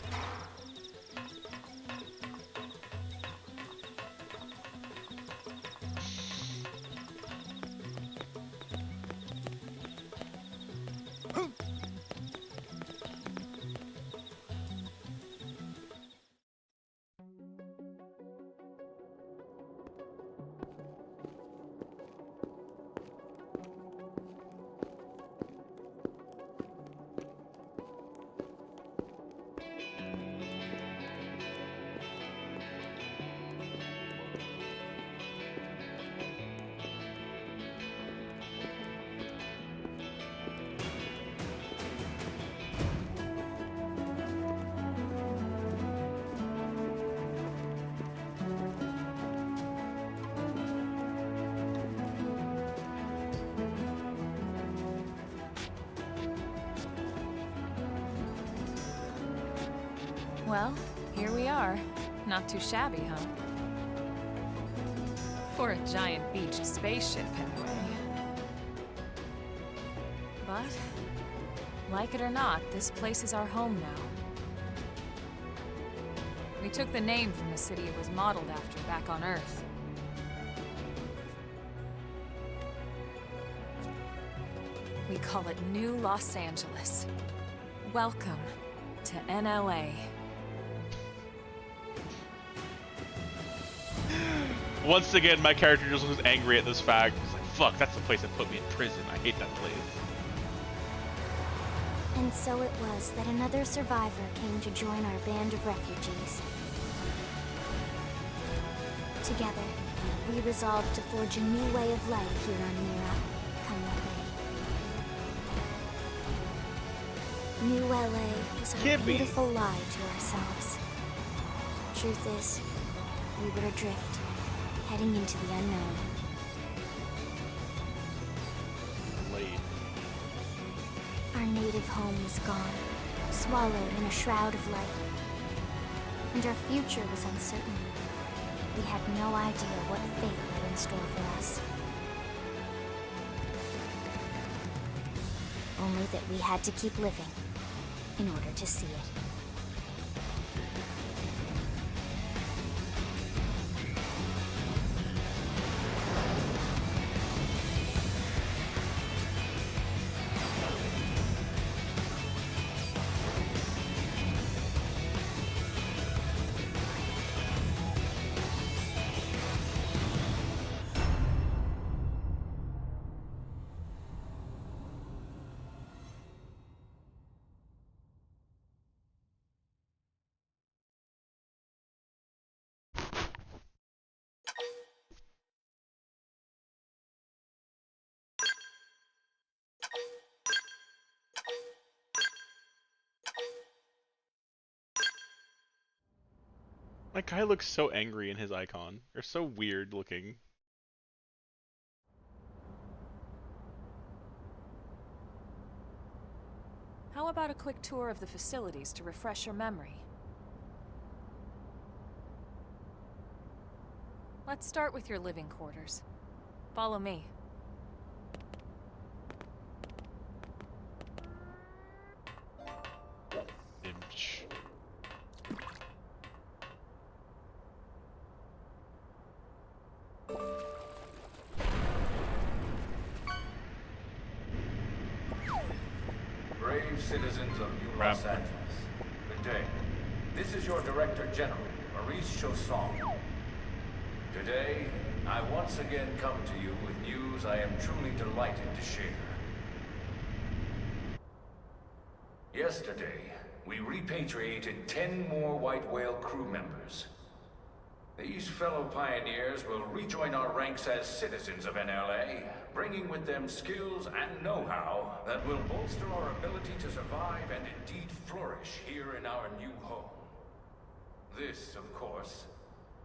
Well, here we are. Not too shabby, huh? For a giant beached spaceship, anyway. But, like it or not, this place is our home now. We took the name from the city it was modeled after back on Earth. We call it New Los Angeles. Welcome to NLA. Once again, my character just looks angry at this fact. He's like, fuck, that's the place that put me in prison. I hate that place. And so it was that another survivor came to join our band of refugees. Together, we resolved to forge a new way of life here on Mira. Come LA. New LA is our Can't be. beautiful lie to ourselves. Truth is, we were adrift, heading into the unknown. Blade. Our native home was gone, swallowed in a shroud of light. And our future was uncertain. We had no idea what fate lay in store for us. Only that we had to keep living in order to see it. That guy looks so angry in his icon. They're so weird looking. How about a quick tour of the facilities to refresh your memory? Let's start with your living quarters. Follow me. Imch. brave citizens of New Crap. Los Angeles. Good day. This is your Director General, Maurice Chausson. Today, I once again come to you with news I am truly delighted to share. Yesterday, we repatriated 10 more White Whale crew members. These fellow pioneers will rejoin our ranks as citizens of NLA, bringing with them skills and know-how that will bolster our ability to survive and indeed flourish here in our new home. This, of course,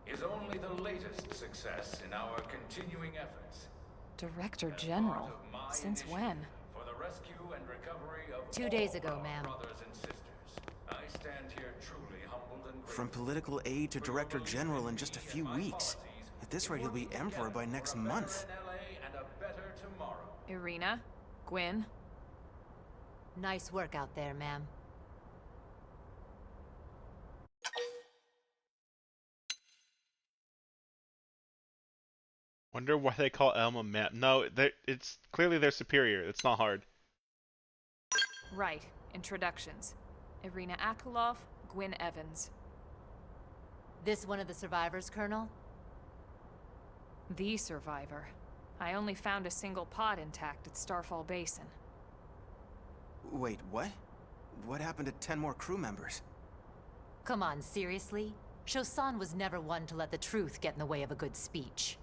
is only the latest success in our continuing efforts. Director As General? part of my Since initiative when? For the rescue and recovery of 2 days all ago, our ma'am. brothers and sisters, I stand here truly humbled and grateful. From political aide to director general in just a few weeks. At this rate, he'll be emperor by next month. And a better tomorrow. Irina? Gwyn? Nice work out there, ma'am. Wonder why they call Elma ma'am. No, it's clearly they're superior. It's not hard. Right. Introductions. Irina Akulov, Gwyn Evans. This one of the survivors, Colonel? The survivor. I only found a single pod intact at Starfall Basin. Wait, what? What happened to 10 more crew members? Come on, seriously? Chausson was never one to let the truth get in the way of a good speech.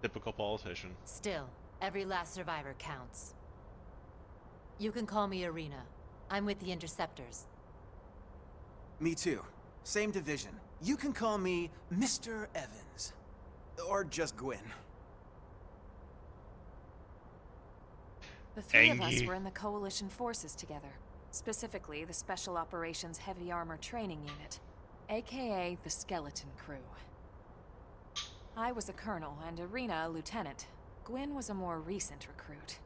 Typical politician. Still, every last survivor counts. You can call me Irina. I'm with the Interceptors. Me too. Same division. You can call me Mr. Evans. Or just Gwyn. The three of us Angie. were in the Coalition forces together. Specifically, the Special Operations Heavy Armor Training Unit, aka the Skeleton Crew. I was a colonel and Irina a lieutenant. Gwyn was a more recent recruit.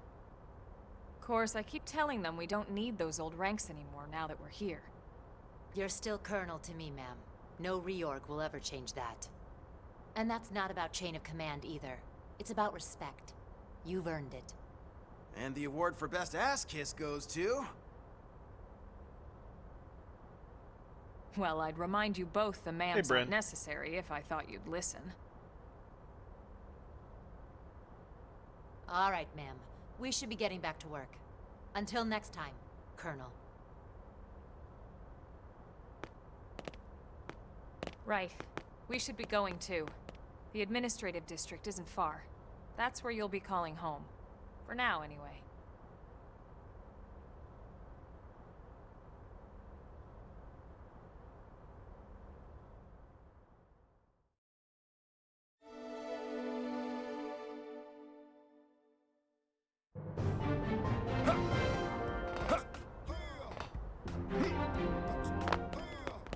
Of course, I keep telling them we don't need those old ranks anymore now that we're here. You're still Colonel to me, ma'am. No reorg will ever change that. And that's not about chain of command either. It's about respect. You've earned it. And the award for best ass kiss goes to... Well, I'd remind you both the Hey, ma'ams Bryn. aren't necessary if I thought you'd listen. All right, ma'am. We should be getting back to work. Until next time, Colonel. Right. We should be going too. The administrative district isn't far. That's where you'll be calling home. For now, anyway.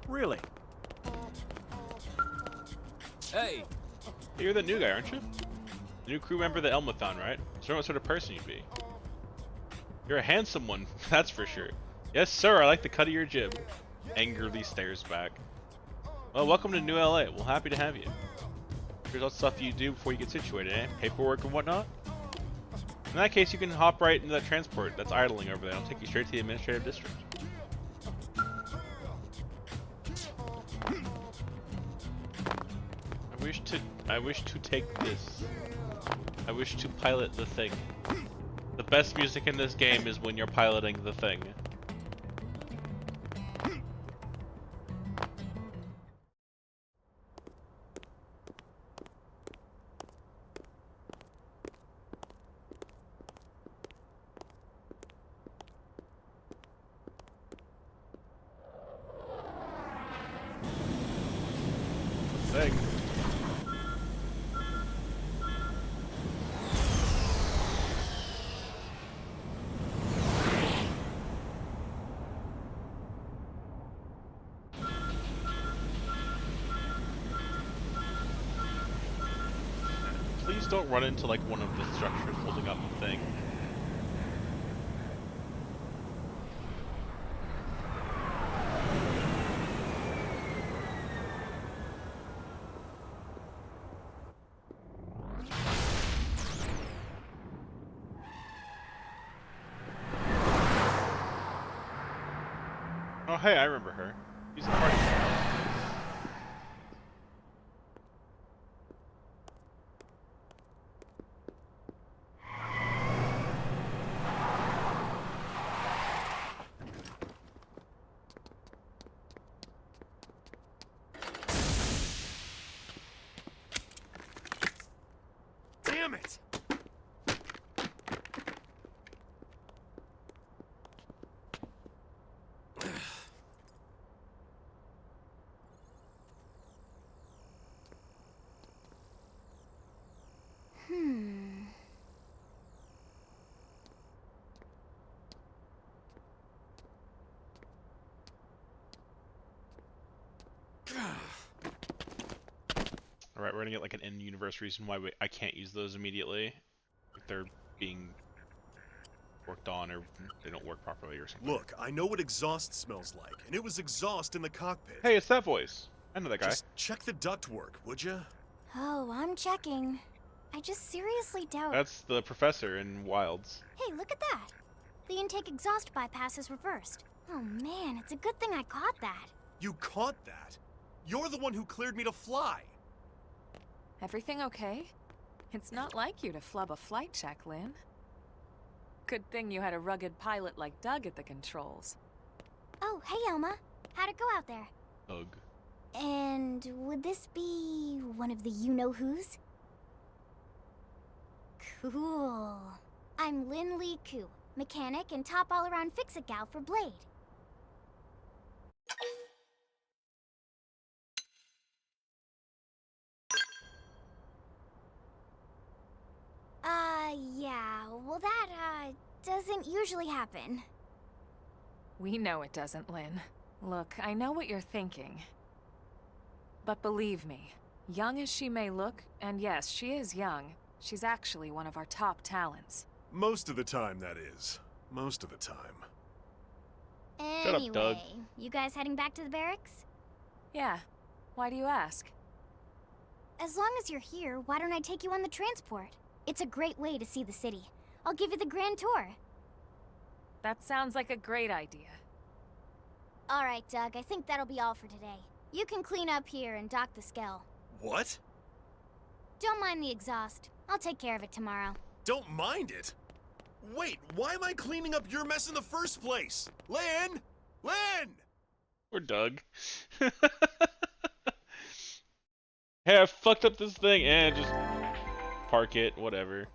Really? Hey, You're the new guy, aren't you? The new crew member that Elma found, right? So what sort of person you'd be. You're a handsome one, that's for sure. Yes, sir, I like the cut of your jib. Angrily stares back. Well, welcome to New LA. We're happy to have you. Here's all the stuff you do before you get situated, eh? Paperwork and whatnot? In that case, you can hop right into that transport that's idling over there. I'll take you straight to the administrative district. I wish to take this. I wish to pilot the thing. The best music in this game is when you're piloting the thing. Thing. Please don't run into like one of the structures holding up the thing. Oh, hey, I remember her. She's a party girl. Damn it! Alright, we're gonna get like an in-universe reason why I can't use those immediately. Like they're being worked on or they don't work properly or something. Look, I know what exhaust smells like, and it was exhaust in the cockpit. Hey, it's that voice. I know that guy. Just check the ductwork, would ya? Oh, I'm checking. I just seriously doubt. That's the professor in Wilds. Hey, look at that. The intake exhaust bypass is reversed. Oh man, it's a good thing I caught that. You caught that? You're the one who cleared me to fly. Everything okay? It's not like you to flub a flight check, Lynn. Good thing you had a rugged pilot like Doug at the controls. Oh, hey Elma. How'd it go out there? Ugh. And would this be one of the you-know-who's? Cool. I'm Lynn Lee Koo, mechanic and top all-around fix-it gal for Blade. Yeah, well that, doesn't usually happen. We know it doesn't, Lynn. Look, I know what you're thinking. But believe me, young as she may look, and yes, she is young, she's actually one of our top talents. Most of the time, that is. Most of the time. Shut up, Anyway, Doug. you guys heading back to the barracks? Yeah. Why do you ask? As long as you're here, why don't I take you on the transport? It's a great way to see the city. I'll give you the grand tour. That sounds like a great idea. All right, Doug, I think that'll be all for today. You can clean up here and dock the Skell. What? Don't mind the exhaust. I'll take care of it tomorrow. Don't mind it? Wait, why am I cleaning up your mess in the first place? Lynn! Lynn! Or Doug. Hey, I fucked up this thing and just park it, whatever.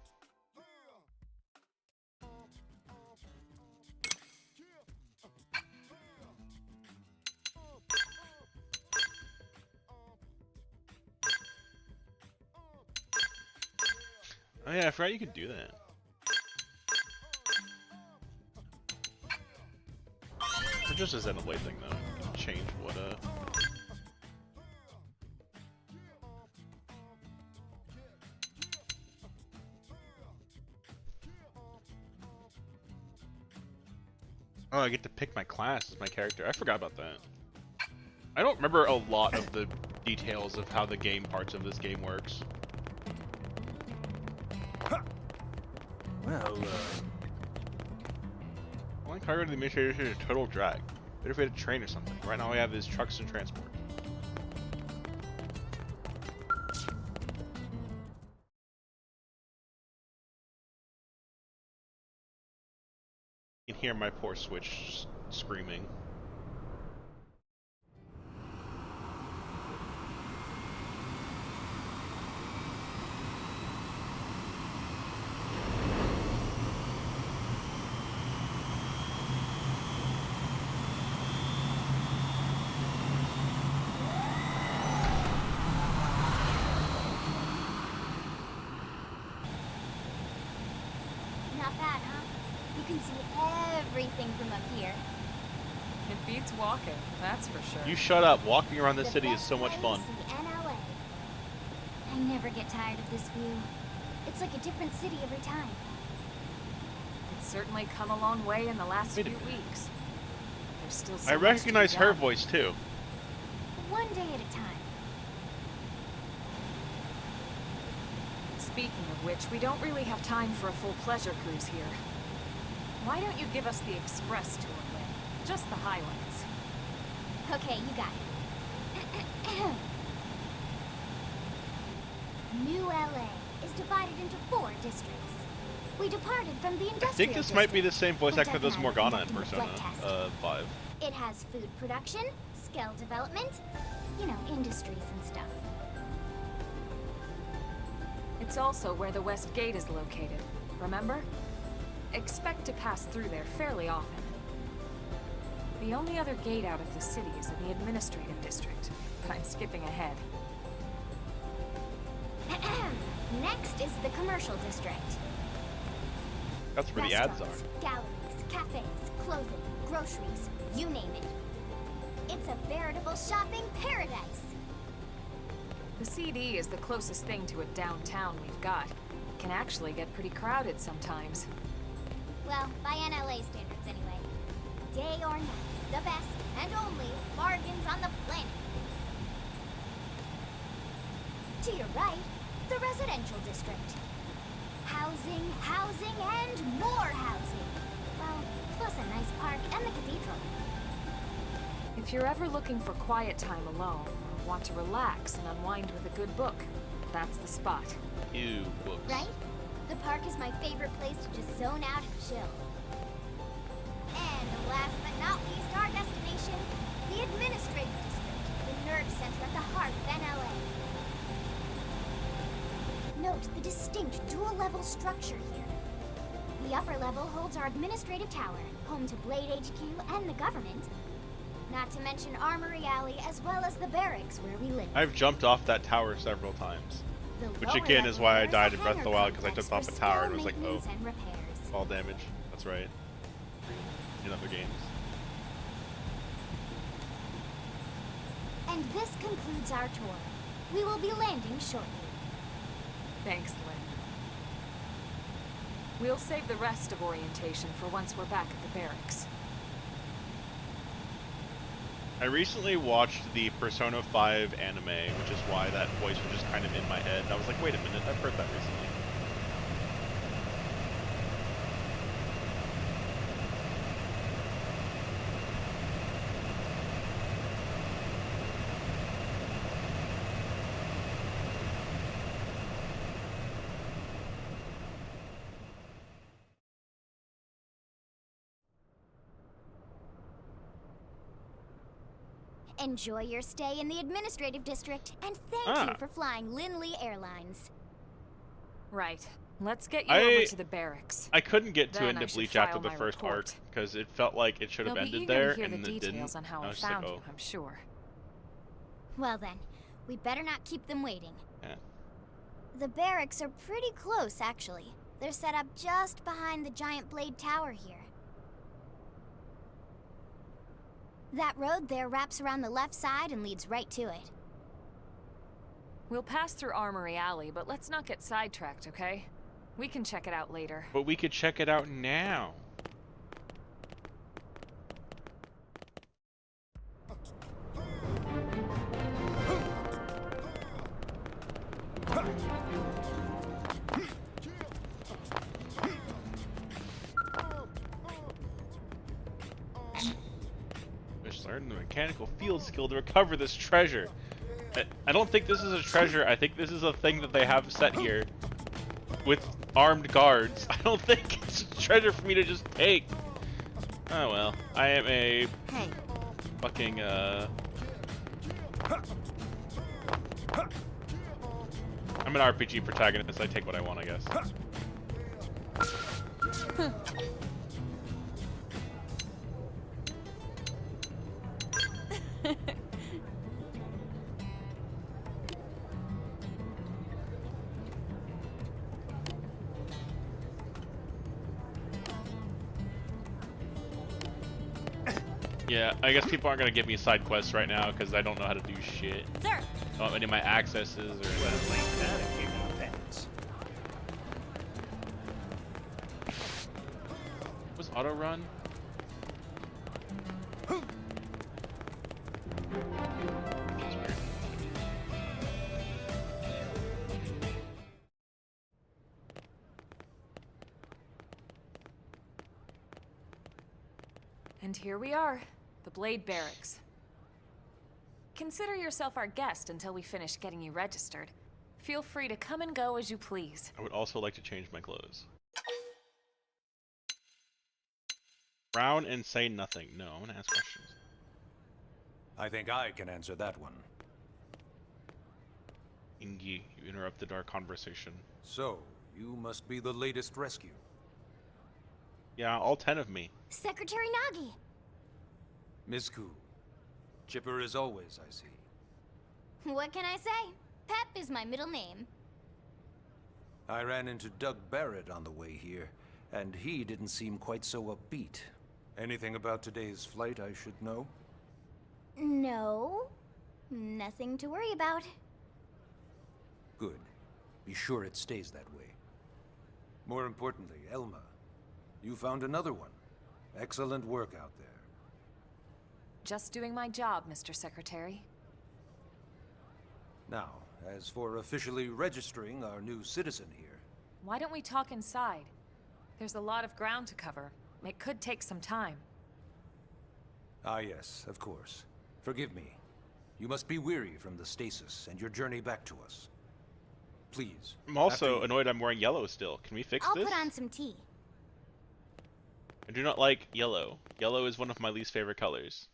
Oh yeah, I forgot you could do that. It just is an away thing though. You can change what Oh, I get to pick my class as my character. I forgot about that. I don't remember a lot of the details of how the game parts of this game works. Well, Flying cargo to the administration is a total drag. Better if we had a train or something. Right now all we have is trucks and transport. You can hear my poor Switch screaming. Not bad, huh? You can see everything from up here. It beats walking, that's for sure. You shut up. Walking around this The city is best so much place fun. in LA. I never get tired of this view. It's like a different city every time. It's certainly come a long way in the last Wait a few minute. weeks. There's still so I much to be recognize her done. voice too. One day at a time. Speaking of which, we don't really have time for a full pleasure cruise here. Why don't you give us the express tour, Lynn? Just the highlights. Okay, you got it. New LA is divided into 4 districts. We departed from the industrial I think this might be the district, same voice where actor Death as and I were Morgana in conducting the Persona blood test. 5. It has food production, skill development, you know, industries and stuff. It's also where the West Gate is located, remember? Expect to pass through there fairly often. The only other gate out of the city is in the administrative district, but I'm skipping ahead. Next is the commercial district. That's where the ads are. Restaurants, galleries, cafes, clothing, groceries, you name it. It's a veritable shopping paradise. The CD is the closest thing to a downtown we've got. It can actually get pretty crowded sometimes. Well, by NLA standards anyway. Day or night, the best and only bargains on the planet. To your right, the residential district. Housing, housing, and more housing. Well, plus a nice park and the cathedral. If you're ever looking for quiet time alone, or want to relax and unwind with a good book, that's the spot. Ew, books. Right? The park is my favorite place to just zone out and chill. And last but not least, our destination, the administrative district, the nerve center at the heart of NLA. Note the distinct dual-level structure here. The upper level holds our administrative tower, home to Blade HQ and the government. Not to mention Armory Alley, as well as the barracks where we live. I've jumped off that tower several times. The Which lower again is level why I there is died a in Breath of the hangar Wild, because I complex jumped off for a tower spell and was like, oh, maintenance and repairs. fall damage. That's right. In other games. And this concludes our tour. We will be landing shortly. Thanks, Lynn. We'll save the rest of orientation for once we're back at the barracks. I recently watched the Persona 5 anime, which is why that voice was just kind of in my head. And I was like, wait a minute, I've heard that recently. Enjoy your stay in the administrative district, and thank you for flying Linley Airlines. Right. Let's get you I- over to the barracks. I couldn't get too Then I into should Bleach after file the my first report. arc, because it felt like it should have They'll be ended eager there, to hear and the it details didn't. on how I I was like, found oh. you, I'm sure. Well then, we better not keep them waiting. Yeah. The barracks are pretty close, actually. They're set up just behind the giant blade tower here. That road there wraps around the left side and leads right to it. We'll pass through Armory Alley, but let's not get sidetracked, okay? We can check it out later. But we could check it out now. Just learn the mechanical field skill to recover this treasure. I don't think this is a treasure. I think this is a thing that they have set here with armed guards. I don't think it's a treasure for me to just take. Oh well. I am a Hey. fucking I'm an RPG protagonist. I take what I want, I guess. Yeah, I guess people aren't gonna give me side quests right now because I don't know how to do shit. Sir! I don't have any of my accesses or was auto run? And here we are, the Blade Barracks. Consider yourself our guest until we finish getting you registered. Feel free to come and go as you please. I would also like to change my clothes. Frown and say nothing. No, I'm gonna ask questions. I think I can answer that one. Ingi, you interrupted our conversation. So, you must be the latest rescue. Yeah, all 10 of me. Secretary Nagi! Ms. Koo. Chipper as always, I see. What can I say? Pep is my middle name. I ran into Doug Barrett on the way here, and he didn't seem quite so upbeat. Anything about today's flight I should know? No. Nothing to worry about. Good. Be sure it stays that way. More importantly, Elma, you found another one. Excellent work out there. Just doing my job, Mr. Secretary. Now, as for officially registering our new citizen here... Why don't we talk inside? There's a lot of ground to cover. It could take some time. Ah yes, of course. Forgive me. You must be weary from the stasis and your journey back to us. Please. I'm also annoyed I'm wearing yellow still. Can we fix I'll this? put on some tea. I do not like yellow. Yellow is one of my least favorite colors.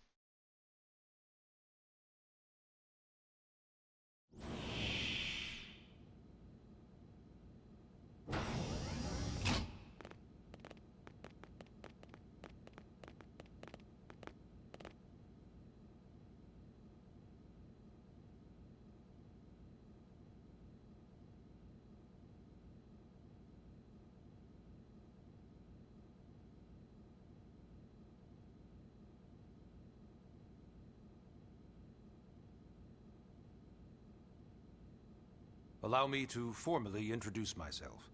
Allow me to formally introduce myself.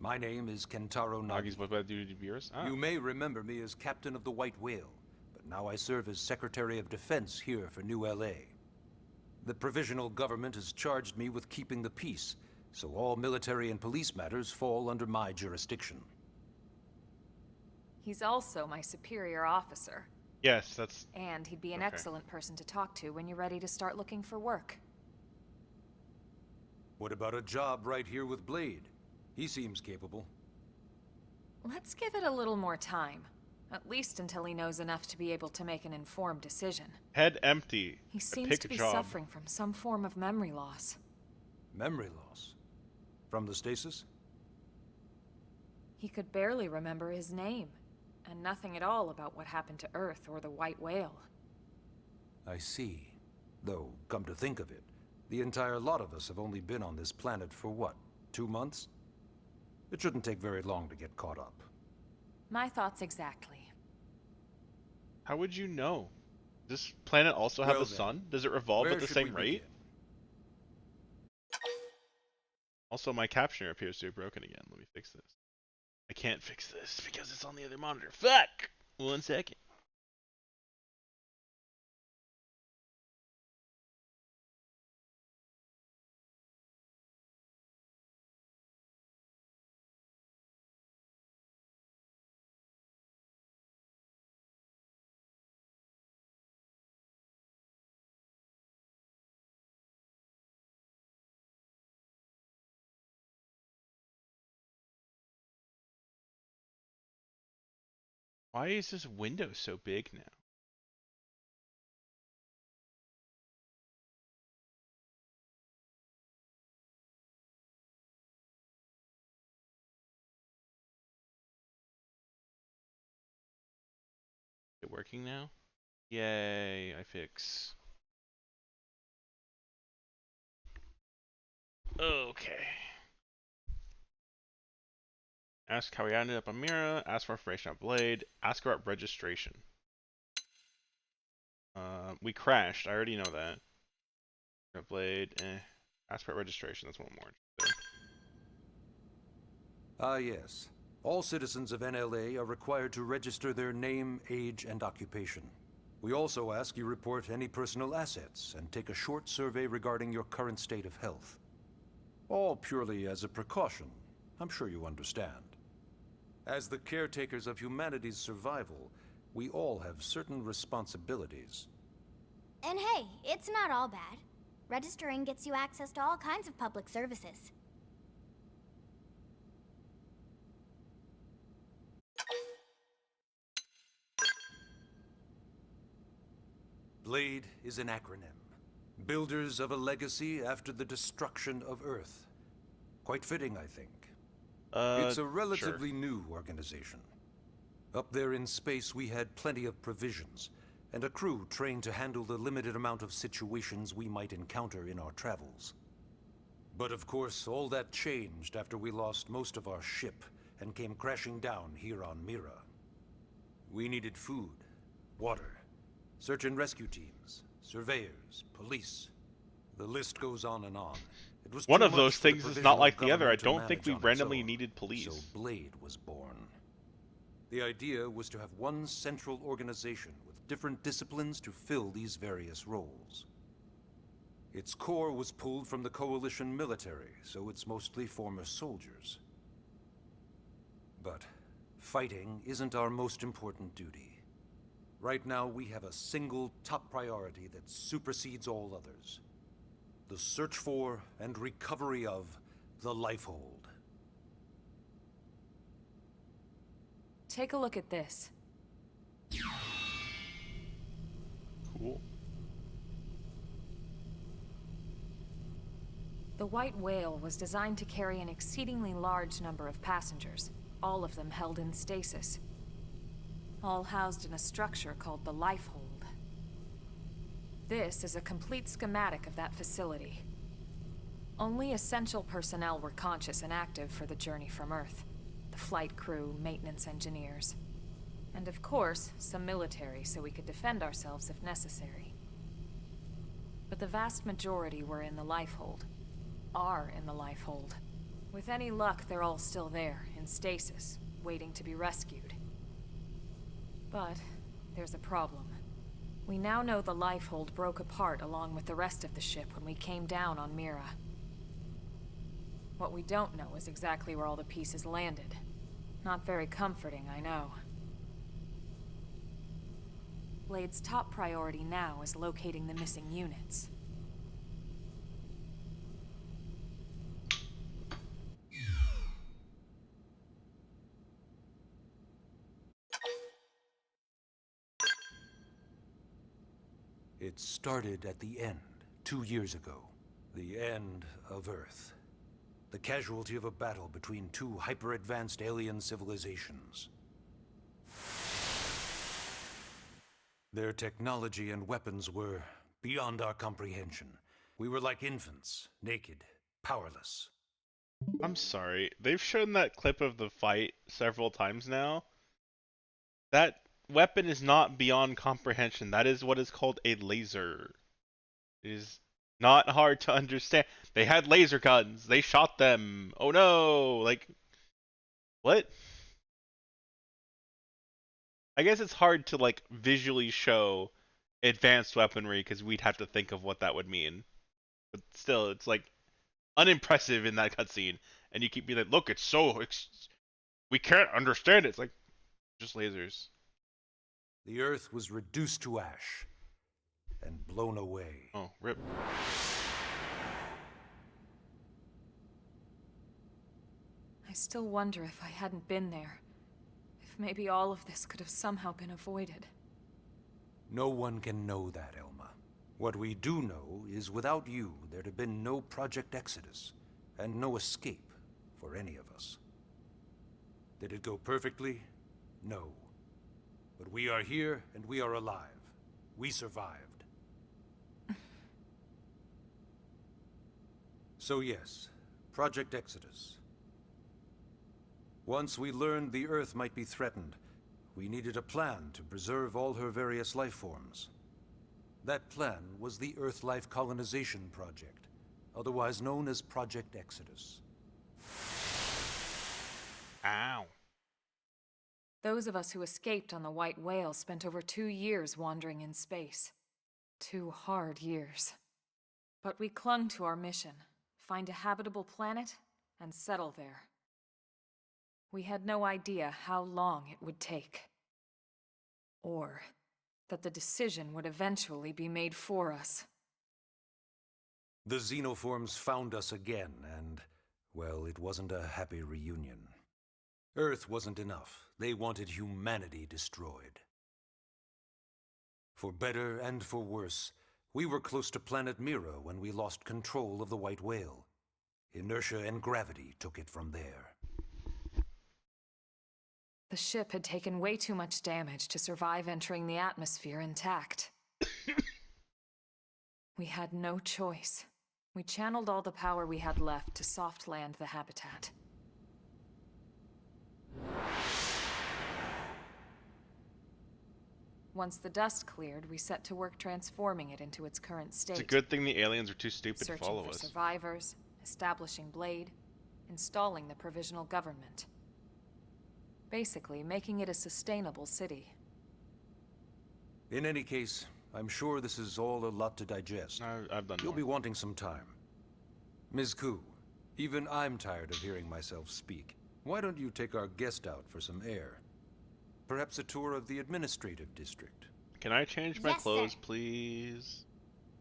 My name is Kentaro Nagi. Nagi's what I do to viewers? Ah. You may remember me as Captain of the White Whale, but now I serve as Secretary of Defense here for New LA. The provisional government has charged me with keeping the peace, so all military and police matters fall under my jurisdiction. He's also my superior officer. Yes, that's... And he'd be an Okay. excellent person to talk to when you're ready to start looking for work. What about a job right here with Blade? He seems capable. Let's give it a little more time. At least until he knows enough to be able to make an informed decision. Head empty. He seems Pick to a be job. suffering from some form of memory loss. Memory loss? From the stasis? He could barely remember his name, and nothing at all about what happened to Earth or the White Whale. I see. Though, come to think of it, the entire lot of us have only been on this planet for what, 2 months? It shouldn't take very long to get caught up. My thoughts exactly. How would you know? Does this planet also have Well a then, sun? Does it revolve Where at the should same we rate? begin? Also, my captioner appears to be broken again. Let me fix this. I can't fix this because it's on the other monitor. Fuck! 1 second. Why is this window so big now? Is it working now? Yay, I fix. Okay. Ask how we ended up on Mira, ask for information on Blade, ask about registration. We crashed, I already know that. Blade, ask about registration, that's one more. Ah, yes. All citizens of NLA are required to register their name, age, and occupation. We also ask you report any personal assets and take a short survey regarding your current state of health. All purely as a precaution. I'm sure you understand. As the caretakers of humanity's survival, we all have certain responsibilities. And hey, it's not all bad. Registering gets you access to all kinds of public services. BLADE is an acronym. Builders of a legacy after the destruction of Earth. Quite fitting, I think. It's a relatively new organization. Up there in space, we had plenty of provisions, and a crew trained to handle the limited amount of situations we might encounter in our travels. But of course, all that changed after we lost most of our ship and came crashing down here on Mira. We needed food, water, search and rescue teams, surveyors, police. The list goes on and on. It was One too of much those for the things is provisional not like the other. I government to don't think manage we on its randomly own, needed police. So BLADE was born. The idea was to have one central organization with different disciplines to fill these various roles. Its core was pulled from the Coalition military, so it's mostly former soldiers. But fighting isn't our most important duty. Right now, we have a single top priority that supersedes all others. The search for and recovery of the Lifehold. Take a look at this. Cool. The White Whale was designed to carry an exceedingly large number of passengers, all of them held in stasis. All housed in a structure called the Lifehold. This is a complete schematic of that facility. Only essential personnel were conscious and active for the journey from Earth. The flight crew, maintenance engineers. And of course, some military so we could defend ourselves if necessary. But the vast majority were in the Lifehold. Are in the Lifehold. With any luck, they're all still there, in stasis, waiting to be rescued. But there's a problem. We now know the Lifehold broke apart along with the rest of the ship when we came down on Mira. What we don't know is exactly where all the pieces landed. Not very comforting, I know. Blade's top priority now is locating the missing units. It started at the end, 2 years ago. The end of Earth. The casualty of a battle between two hyper-advanced alien civilizations. Their technology and weapons were beyond our comprehension. We were like infants, naked, powerless. I'm sorry. They've shown that clip of the fight several times now. That weapon is not beyond comprehension. That is what is called a laser. It is not hard to understand. They had laser guns. They shot them. Oh no! Like, what? I guess it's hard to like visually show advanced weaponry because we'd have to think of what that would mean. But still, it's like unimpressive in that cutscene, and you keep being like, "Look, we can't understand it." It's like just lasers. The Earth was reduced to ash and blown away. Oh, rip. I still wonder if I hadn't been there. If maybe all of this could have somehow been avoided. No one can know that, Elma. What we do know is without you, there'd have been no Project Exodus, and no escape for any of us. Did it go perfectly? No. But we are here, and we are alive. We survived. So yes, Project Exodus. Once we learned the Earth might be threatened, we needed a plan to preserve all her various life forms. That plan was the Earth Life Colonization Project, otherwise known as Project Exodus. Ow. Those of us who escaped on the White Whale spent over 2 years wandering in space. 2 hard years. But we clung to our mission, find a habitable planet, and settle there. We had no idea how long it would take. Or that the decision would eventually be made for us. The xenoforms found us again, and, well, it wasn't a happy reunion. Earth wasn't enough. They wanted humanity destroyed. For better and for worse, we were close to planet Mira when we lost control of the White Whale. Inertia and gravity took it from there. The ship had taken way too much damage to survive entering the atmosphere intact. We had no choice. We channeled all the power we had left to soft land the habitat. Once the dust cleared, we set to work transforming it into its current state. It's a good thing the aliens are too stupid to Searching follow for us. survivors, establishing Blade, installing the provisional government. Basically, making it a sustainable city. In any case, I'm sure this is all a lot to digest. I've done You'll more. be wanting some time. Ms. Koo, even I'm tired of hearing myself speak. Why don't you take our guest out for some air? Perhaps a tour of the administrative district. Can I change my Yes, clothes, sir. please?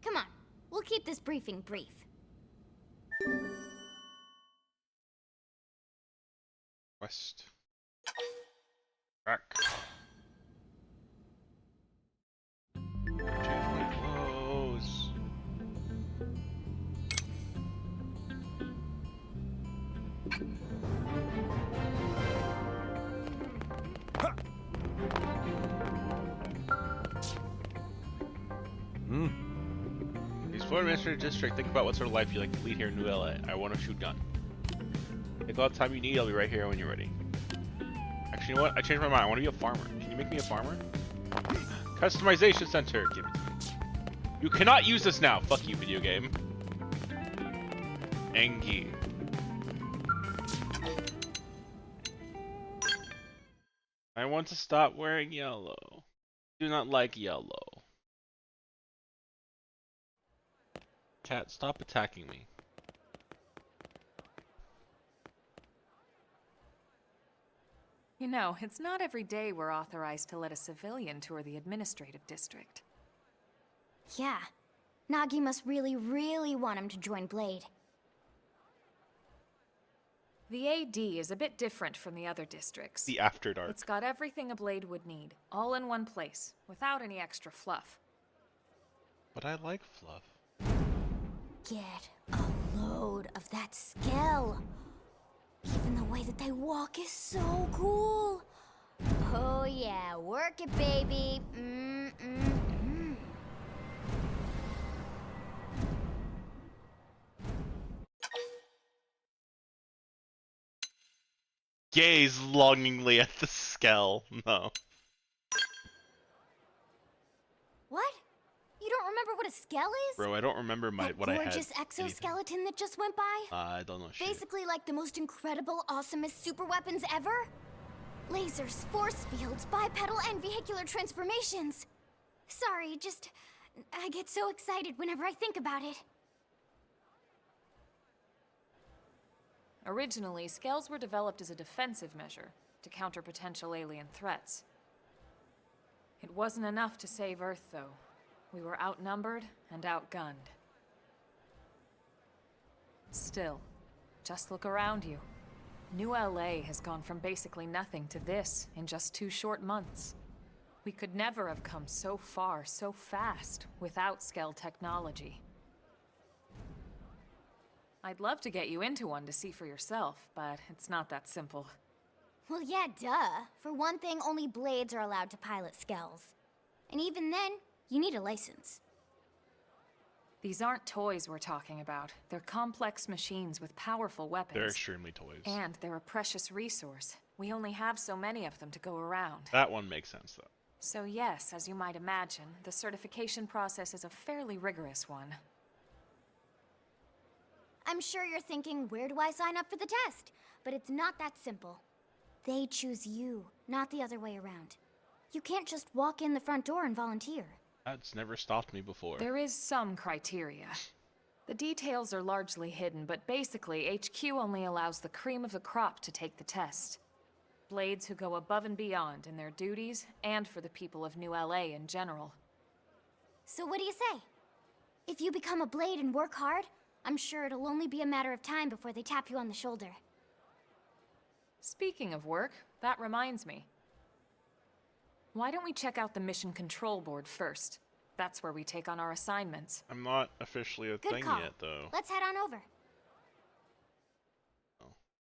Come on, we'll keep this briefing brief. West. Back. Change my clothes. These Florida Administrative District, think about what sort of life you like to lead here in New LA. I want to shoot gun. Take all the time you need, I'll be right here when you're ready. Actually, you know what? I changed my mind. I want to be a farmer. Can you make me a farmer? Customization center. Give it to me. You cannot use this now. Fuck you, video game. Engi. I want to stop wearing yellow. Do not like yellow. Cat, stop attacking me. You know, it's not every day we're authorized to let a civilian tour the administrative district. Yeah, Nagi must really, really want him to join Blade. The AD is a bit different from the other districts. The After Dark. It's got everything a Blade would need, all in one place, without any extra fluff. But I like fluff. Get a load of that skill. Even the way that they walk is so cool. Oh yeah, work it, baby. Gaze longingly at the skull. No. What? You don't remember what a skell is? Bro, I don't remember what I had. Gorgeous exoskeleton that just went by? I don't know shit. Basically like the most incredible, awesomest super weapons ever? Lasers, force fields, bipedal and vehicular transformations. Sorry, I get so excited whenever I think about it. Originally, scales were developed as a defensive measure to counter potential alien threats. It wasn't enough to save Earth, though. We were outnumbered and outgunned. Still, just look around you. New LA has gone from basically nothing to this in just 2 short months. We could never have come so far so fast without Skell technology. I'd love to get you into one to see for yourself, but it's not that simple. Well, yeah, duh. For one thing, only Blades are allowed to pilot skells. And even then, you need a license. These aren't toys we're talking about. They're complex machines with powerful weapons. They're extremely toys. And they're a precious resource. We only have so many of them to go around. That one makes sense, though. So yes, as you might imagine, the certification process is a fairly rigorous one. I'm sure you're thinking, where do I sign up for the test? But it's not that simple. They choose you, not the other way around. You can't just walk in the front door and volunteer. That's never stopped me before. There is some criteria. The details are largely hidden, but basically, HQ only allows the cream of the crop to take the test. Blades who go above and beyond in their duties and for the people of New LA in general. So what do you say? If you become a Blade and work hard, I'm sure it'll only be a matter of time before they tap you on the shoulder. Speaking of work, that reminds me. Why don't we check out the Mission Control Board first? That's where we take on our assignments. I'm not officially a Good thing call. yet, though. Let's head on over.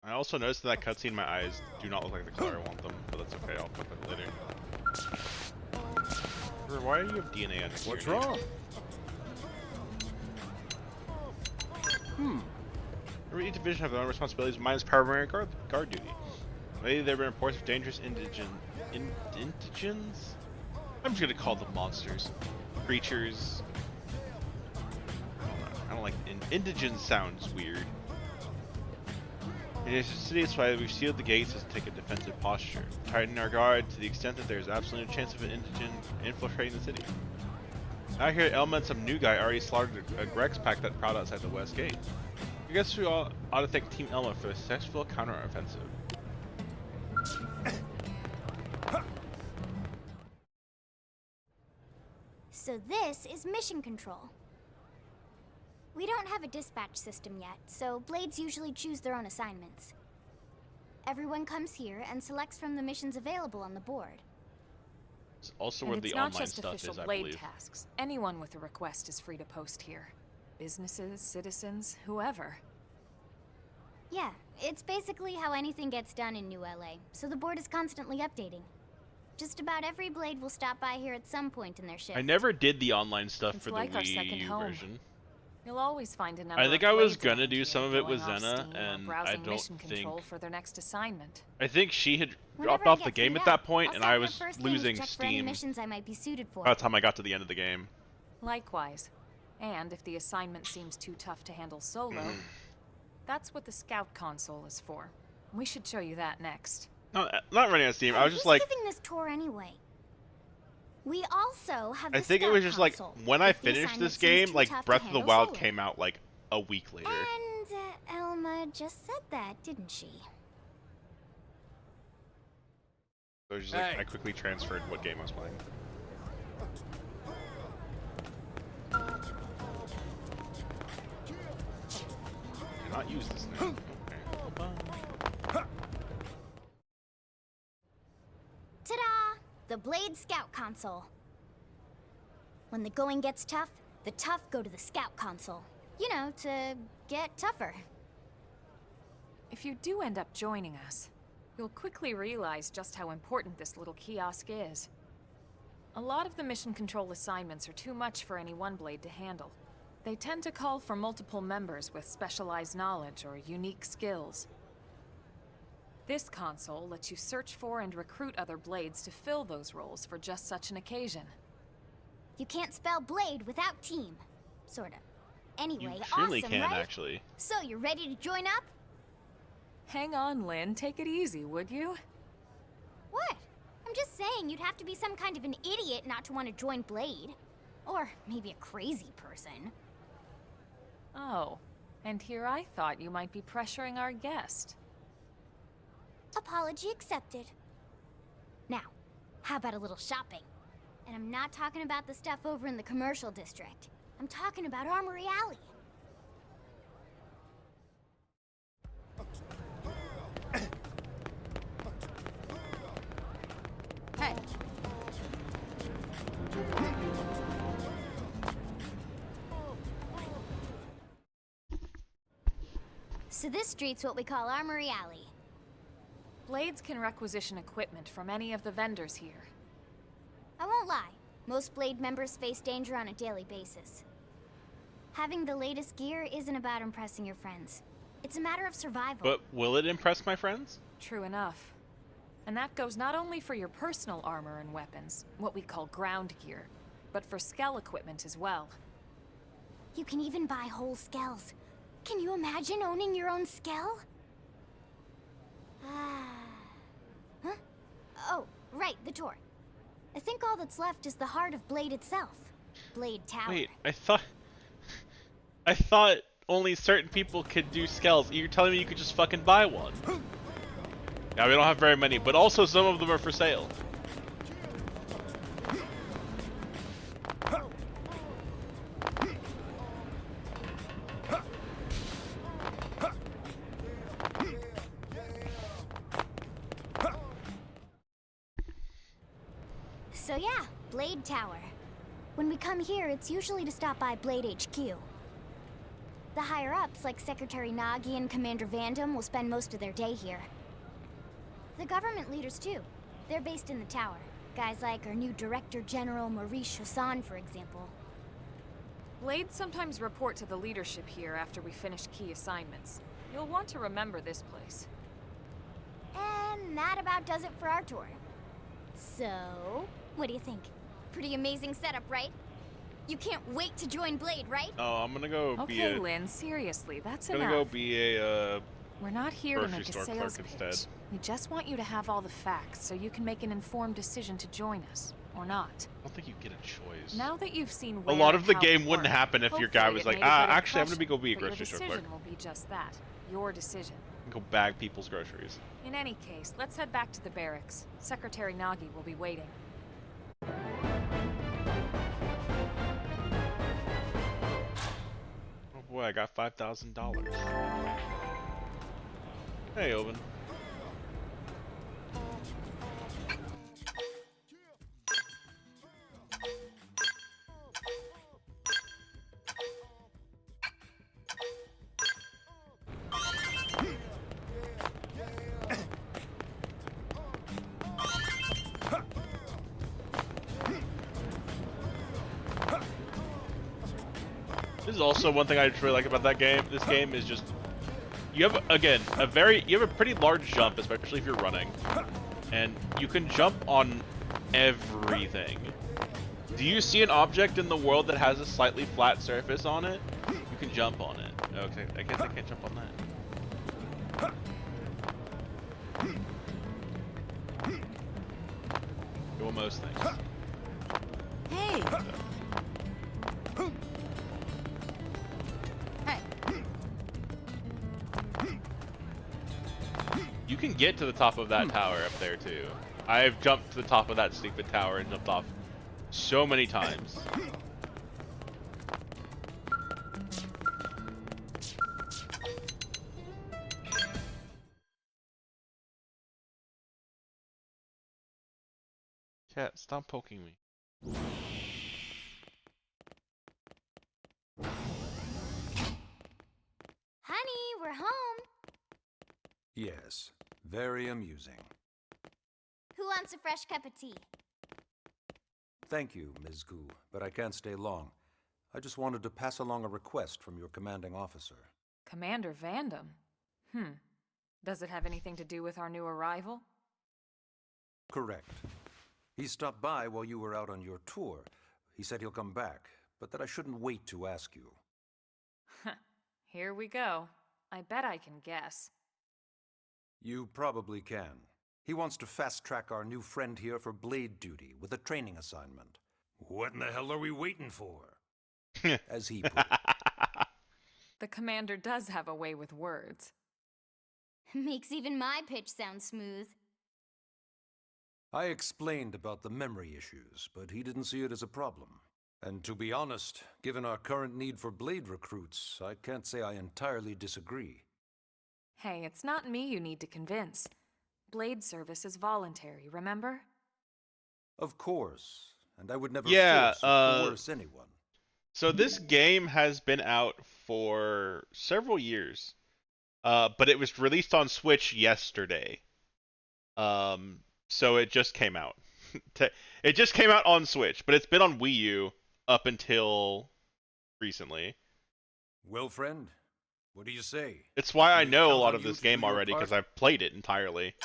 I also noticed in that cutscene my eyes do not look like the color I want them, but that's okay, I'll put that later. Why do you have DNA on your What's name? wrong? Every division have their own responsibilities, mine is primary guard duty. Lately there have been reports of dangerous indigents? I'm just gonna call them monsters. Creatures. I don't like indigent sounds weird. It is a city, that's why we've sealed the gates to take a defensive posture. Tighten our guard to the extent that there is absolutely no chance of an indigent infiltrating the city. Out here, Elma and some new guy already slaughtered a Grex pack that prowled outside the west gate. I guess we all ought to thank Team Elma for a successful counter-offensive. So this is Mission Control. We don't have a dispatch system yet, so Blades usually choose their own assignments. Everyone comes here and selects from the missions available on the board. It's also And where it's the not online just stuff official is, I Blade believe. tasks. Anyone with a request is free to post here. Businesses, citizens, whoever. Yeah, it's basically how anything gets done in New LA, so the board is constantly updating. Just about every Blade will stop by here at some point in their shift. I never did the online stuff It's for like the our Wii second U home. version. You'll always find a number I think of I was Blades gonna around do here some of it with blowing off Xena, steam or and I browsing don't mission control think... for their next assignment. I think she had Whenever dropped I off get the game freed at that up, point, I'll and stop I here was first thing to losing check for any steam missions I might be suited for. by the time I got to the end of the game. Likewise. And if the assignment seems too tough to handle solo, that's what the Scout console is for. We should show you that next. No, not running out of steam. I was just Who's like, giving this tour anyway? We also have I the think it Scout was just like console. when I If the finished assignment this seems game, too like tough to Breath of the handle Wild solo. came out like a week later. And Elma just said that, didn't she? So it was just like Hey. I quickly transferred what game I was playing. Do not use this now. Okay. Ta-da! The Blade Scout console. When the going gets tough, the tough go to the Scout console. You know, to get tougher. If you do end up joining us, you'll quickly realize just how important this little kiosk is. A lot of the mission control assignments are too much for any one Blade to handle. They tend to call for multiple members with specialized knowledge or unique skills. This console lets you search for and recruit other Blades to fill those roles for just such an occasion. You can't spell Blade without team. Sorta. Anyway, You surely awesome, can, right? actually. So, you ready to join up? Hang on, Lynn. Take it easy, would you? What? I'm just saying you'd have to be some kind of an idiot not to want to join Blade. Or maybe a crazy person. Oh, and here I thought you might be pressuring our guest. Apology accepted. Now, how about a little shopping? And I'm not talking about the stuff over in the commercial district. I'm talking about Armory Alley. Hey, So this street's what we call Armory Alley. Blades can requisition equipment from any of the vendors here. I won't lie, most Blade members face danger on a daily basis. Having the latest gear isn't about impressing your friends. It's a matter of survival. But will it impress my friends? True enough. And that goes not only for your personal armor and weapons, what we call ground gear, but for Skell equipment as well. You can even buy whole skells. Can you imagine owning your own skell? Huh? Oh, right, the tour. I think all that's left is the heart of Blade itself. Blade Tower. Wait, I thought only certain people could do skells. You're telling me you could just fucking buy one? Now we don't have very many, but also some of them are for sale. So yeah, Blade Tower. When we come here, it's usually to stop by Blade HQ. The higher-ups, like Secretary Nagi and Commander Vandam, will spend most of their day here. The government leaders, too. They're based in the tower. Guys like our new Director General Maurice Hassan, for example. Blades sometimes report to the leadership here after we finish key assignments. You'll want to remember this place. And that about does it for our tour. So, what do you think? Pretty amazing setup, right? You can't wait to join Blade, right? Oh, I'm gonna go be Okay, a. Lynn, seriously, that's I'm enough. gonna go be a. We're not here to grocery make a store sales clerk pitch. instead. We just want you to have all the facts so you can make an informed decision to join us, or not. I don't think you get a choice. Now that you've seen A where lot and of the how game we wouldn't work, happen if your guy hopefully was it like, made a good actually, I'm gonna impression, go be a but your grocery store clerk. decision will be just that, your decision. Go bag people's groceries. In any case, let's head back to the barracks. Secretary Nagi will be waiting. Oh boy, I got $5,000. Hey, Owen. This is also one thing I just really like about that game. This game is just you have again you have a pretty large jump, especially if you're running, and you can jump on everything. Do you see an object in the world that has a slightly flat surface on it? You can jump on it. Okay, I guess I can't jump on that. Go on most things. Hey! Hey! You can get to the top of that tower up there too. I've jumped to the top of that stupid tower and jumped off so many times. Cat, stop poking me. Honey, we're home. Yes, very amusing. Who wants a fresh cup of tea? Thank you, Ms. Gu, but I can't stay long. I just wanted to pass along a request from your commanding officer. Commander Vandam? Does it have anything to do with our new arrival? Correct. He stopped by while you were out on your tour. He said he'll come back, but that I shouldn't wait to ask you. Here we go. I bet I can guess. You probably can. He wants to fast-track our new friend here for blade duty with a training assignment. What in the hell are we waiting for? As he put it. The commander does have a way with words. Makes even my pitch sound smooth. I explained about the memory issues, but he didn't see it as a problem. And to be honest, given our current need for blade recruits, I can't say I entirely disagree. Hey, it's not me you need to convince. Blade service is voluntary, remember? Of course, and I would never Yeah, force or coerce anyone. So this game has been out for several years, but it was released on Switch yesterday. So it just came out. It just came out on Switch, but it's been on Wii U up until recently. Well, friend, what do you say? It's why I Can we know a count lot on of you this to do game your already because part? I've played it entirely.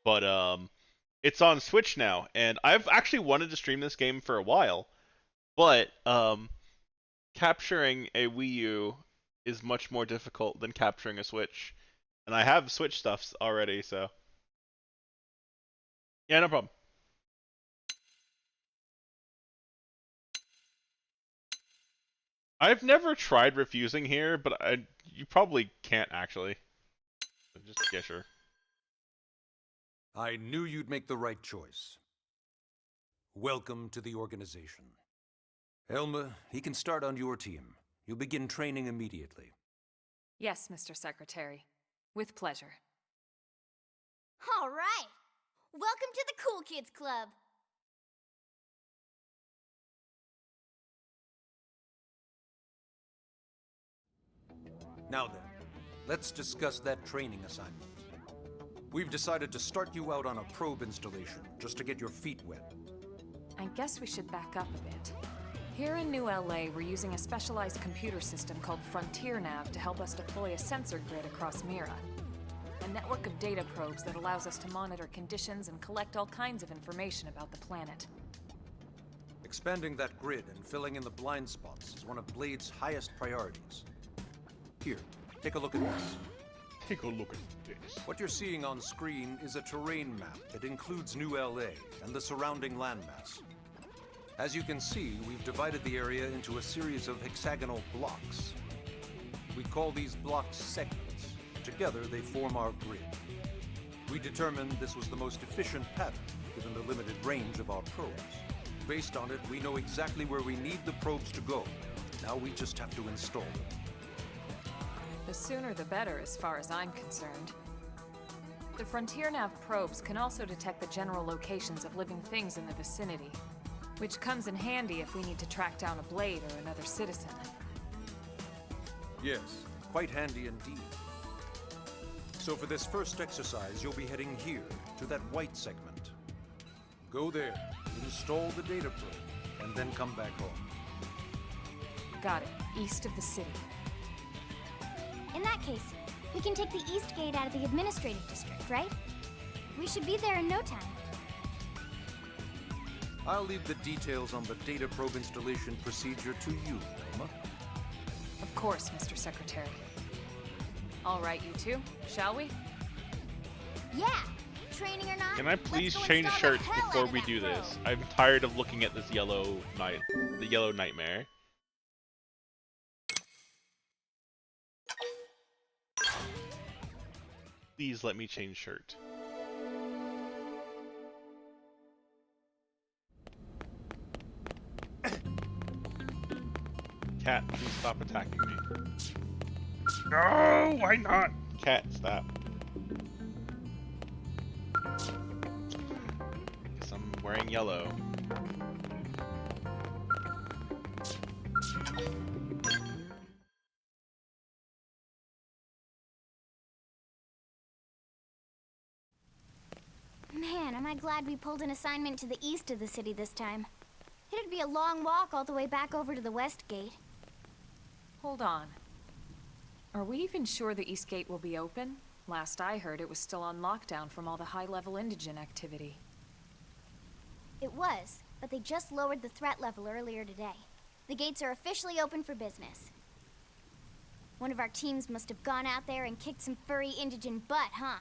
But it's on Switch now, and I've actually wanted to stream this game for a while, but capturing a Wii U is much more difficult than capturing a Switch, and I have Switch stuffs already, so yeah, no problem. I've never tried refusing here, but you probably can't actually. So just yeah, sure. I knew you'd make the right choice. Welcome to the organization. Elma, he can start on your team. You'll begin training immediately. Yes, Mr. Secretary. With pleasure. All right! Welcome to the Cool Kids Club! Now then, let's discuss that training assignment. We've decided to start you out on a probe installation, just to get your feet wet. I guess we should back up a bit. Here in New LA, we're using a specialized computer system called Frontier Nav to help us deploy a sensor grid across Mira. A network of data probes that allows us to monitor conditions and collect all kinds of information about the planet. Expanding that grid and filling in the blind spots is one of Blade's highest priorities. Here, take a look at this. Take a look at this. What you're seeing on screen is a terrain map that includes New LA and the surrounding landmass. As you can see, we've divided the area into a series of hexagonal blocks. We call these blocks segments. Together, they form our grid. We determined this was the most efficient pattern, given the limited range of our probes. Based on it, we know exactly where we need the probes to go. Now we just have to install them. The sooner the better, as far as I'm concerned. The Frontier Nav probes can also detect the general locations of living things in the vicinity, which comes in handy if we need to track down a Blade or another citizen. Yes, quite handy indeed. So for this first exercise, you'll be heading here, to that white segment. Go there, install the data probe, and then come back home. Got it. East of the city. In that case, we can take the East Gate out of the administrative district, right? We should be there in no time. I'll leave the details on the data probe installation procedure to you, Elma. Of course, Mr. Secretary. All right, you two, shall we? Yeah! Training or not, Can I please let's go change install the shirts hell before out of we that do probe. this? I'm tired of looking at this yellow nightmare. Please let me change shirt. Cat, please stop attacking me. No, why not? Cat, stop. Guess I'm wearing yellow. Man, am I glad we pulled an assignment to the east of the city this time. It'd be a long walk all the way back over to the West Gate. Hold on. Are we even sure the East Gate will be open? Last I heard, it was still on lockdown from all the high-level indigent activity. It was, but they just lowered the threat level earlier today. The gates are officially open for business. One of our teams must have gone out there and kicked some furry indigent butt, huh?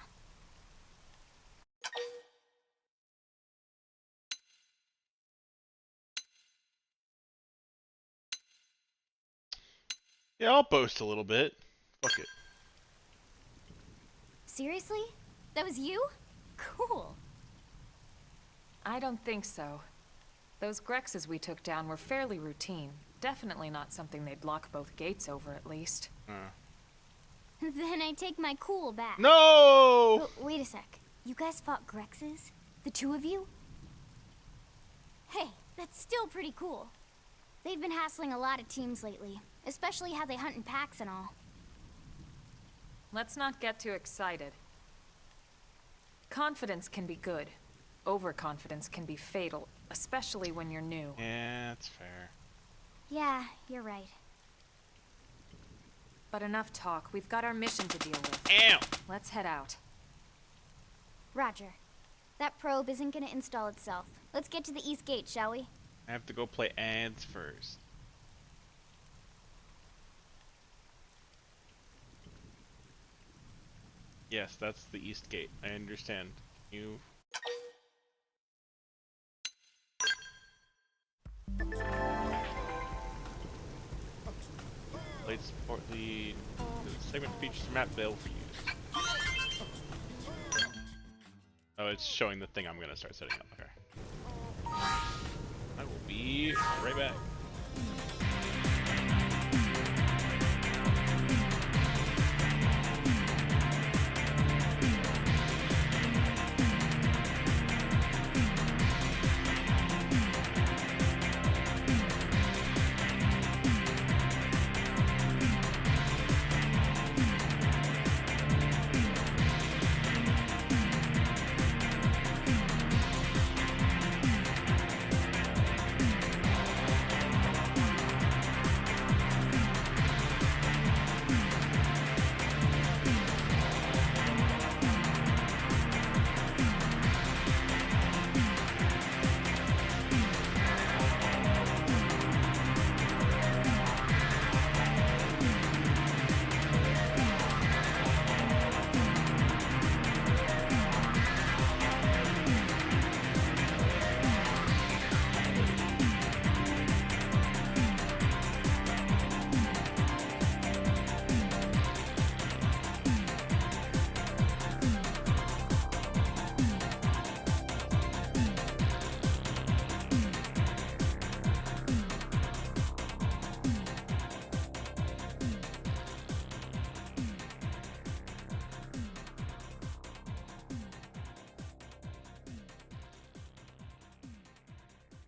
Yeah, I'll boast a little bit. Fuck it. Seriously? That was you? Cool. I don't think so. Those Grexes we took down were fairly routine. Definitely not something they'd lock both gates over, at least. Then I take my cool back. No! Oh, wait a sec. You guys fought Grexes? The two of you? Hey, that's still pretty cool. They've been hassling a lot of teams lately, especially how they hunt in packs and all. Let's not get too excited. Confidence can be good. Overconfidence can be fatal, especially when you're new. Yeah, that's fair. Yeah, you're right. But enough talk. We've got our mission to deal with. Ow! Let's head out. Roger. That probe isn't gonna install itself. Let's get to the East Gate, shall we? I have to go play ads first. Yes, that's the East Gate. I understand. You... Blade support the segment features map available for use. Oh, it's showing the thing I'm gonna start setting up. Okay. I will be right back.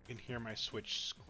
You can hear my Switch scream.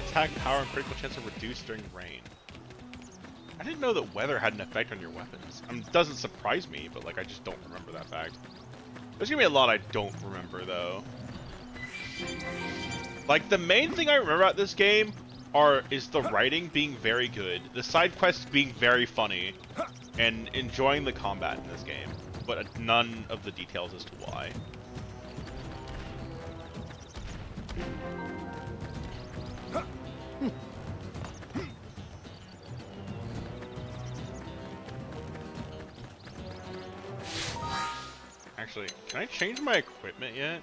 Attack power and critical chance are reduced during rain. I didn't know that weather had an effect on your weapons. It doesn't surprise me, but like I just don't remember that fact. There's gonna be a lot I don't remember though. Like the main thing I remember about this game is the writing being very good, the side quests being very funny, and enjoying the combat in this game, but none of the details as to why. Actually, can I change my equipment yet?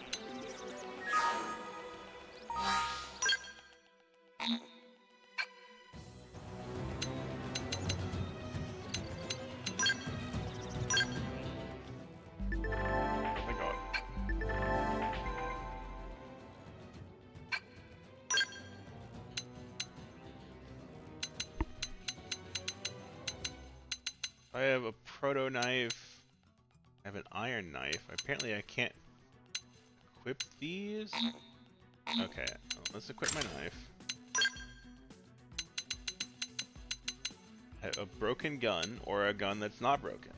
have a proto knife. I have an iron knife. Apparently I can't equip these. Okay, well, let's equip my knife. I have a broken gun, or a gun that's not broken.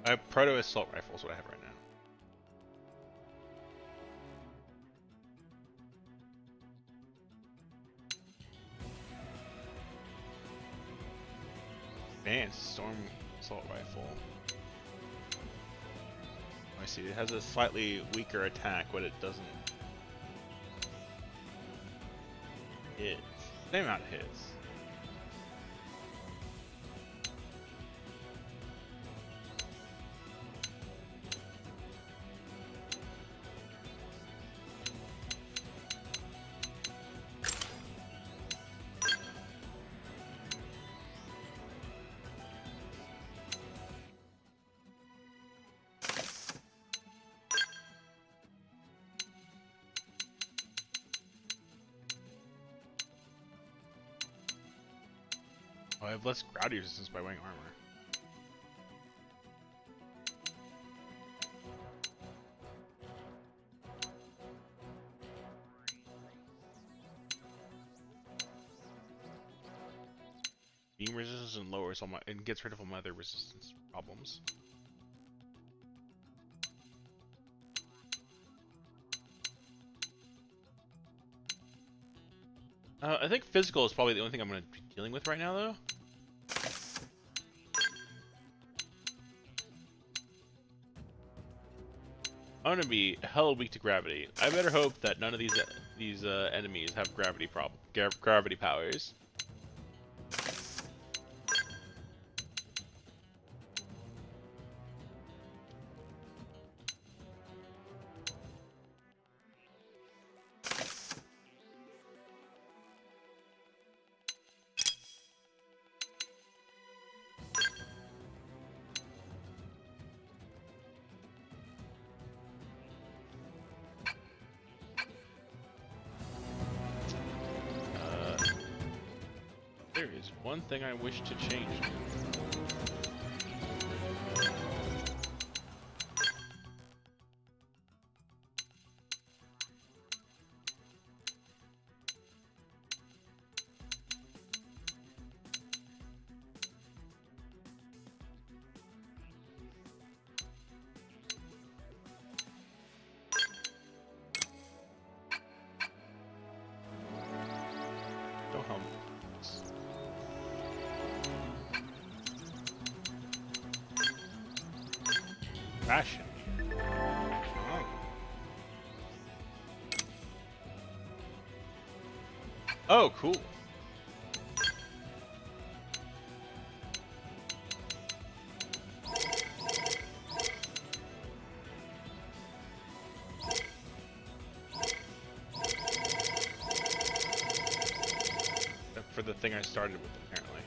I have proto assault rifle is what I have right now. Advanced storm assault rifle. I see, it has a slightly weaker attack, but it doesn't hit. Same amount of hits. Oh, I have less gravity resistance by wearing armor. Beam resistance and lowers all my and gets rid of all my other resistance problems. I think physical is probably the only thing I'm going to be dealing with right now, though. I'm going to be hella weak to gravity. I better hope that none of these enemies have gravity powers. There is one thing I wish to change. Don't help me. Ration. Oh, cool. For the thing I started with, apparently.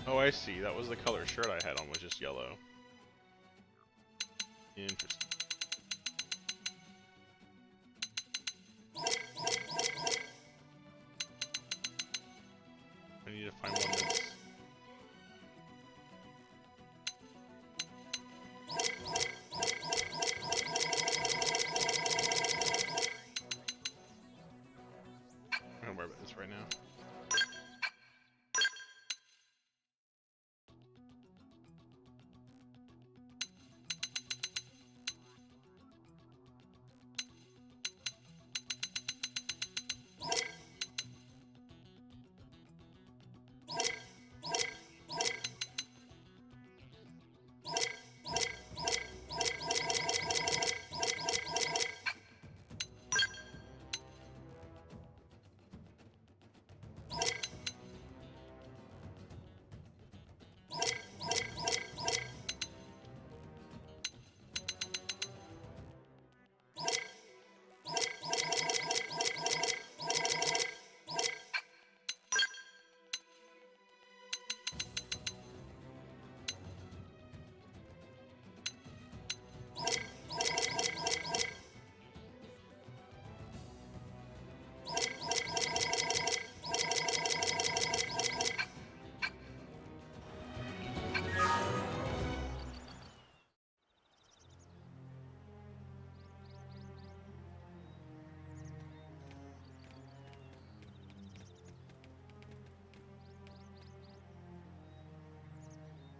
Oh, I see. That was the color shirt I had on, was just yellow. Interesting. I need to find one that's... I don't worry about this right now.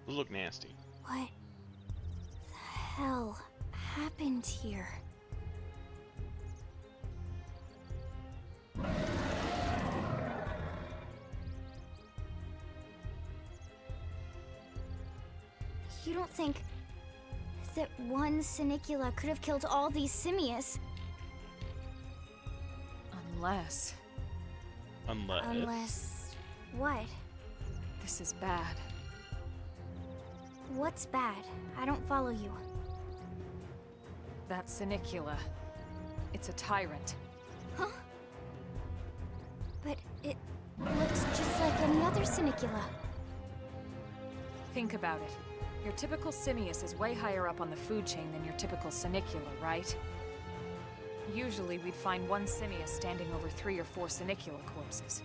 Those look nasty. What the hell happened here? You don't think that one Sinicula could have killed all these simius? Unless... Unless... what? This is bad. What's bad? I don't follow you. That Sinicula. It's a tyrant. Huh? But it looks just like any other Sinicula. Think about it. Your typical simius is way higher up on the food chain than your typical Sinicula, right? Usually we'd find one simius standing over 3 or 4 Sinicula corpses.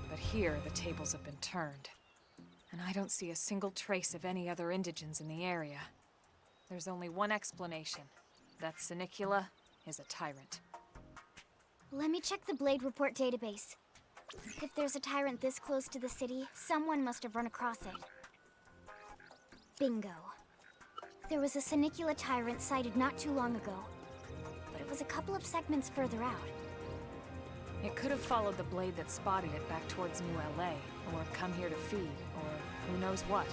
But here, the tables have been turned. And I don't see a single trace of any other indigents in the area. There's only one explanation. That Sinicula is a tyrant. Let me check the Blade Report database. If there's a tyrant this close to the city, someone must have run across it. Bingo. There was a Sinicula tyrant sighted not too long ago, but it was a couple of segments further out. It could have followed the blade that spotted it back towards New LA, or come here to feed, or who knows what.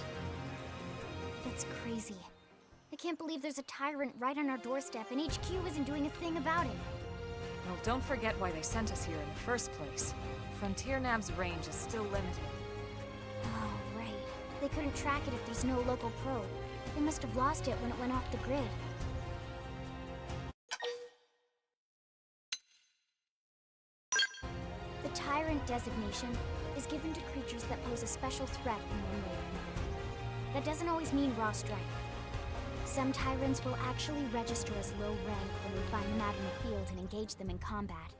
That's crazy. I can't believe there's a tyrant right on our doorstep and HQ isn't doing a thing about it. Well, don't forget why they sent us here in the first place. Frontier Nav's range is still limited. Oh, right. They couldn't track it if there's no local probe. They must have lost it when it went off the grid. The Tyrant designation is given to creatures that pose a special threat in one way or another. That doesn't always mean raw strength. Some Tyrants will actually register as low rank when we find them out in the field and engage them in combat.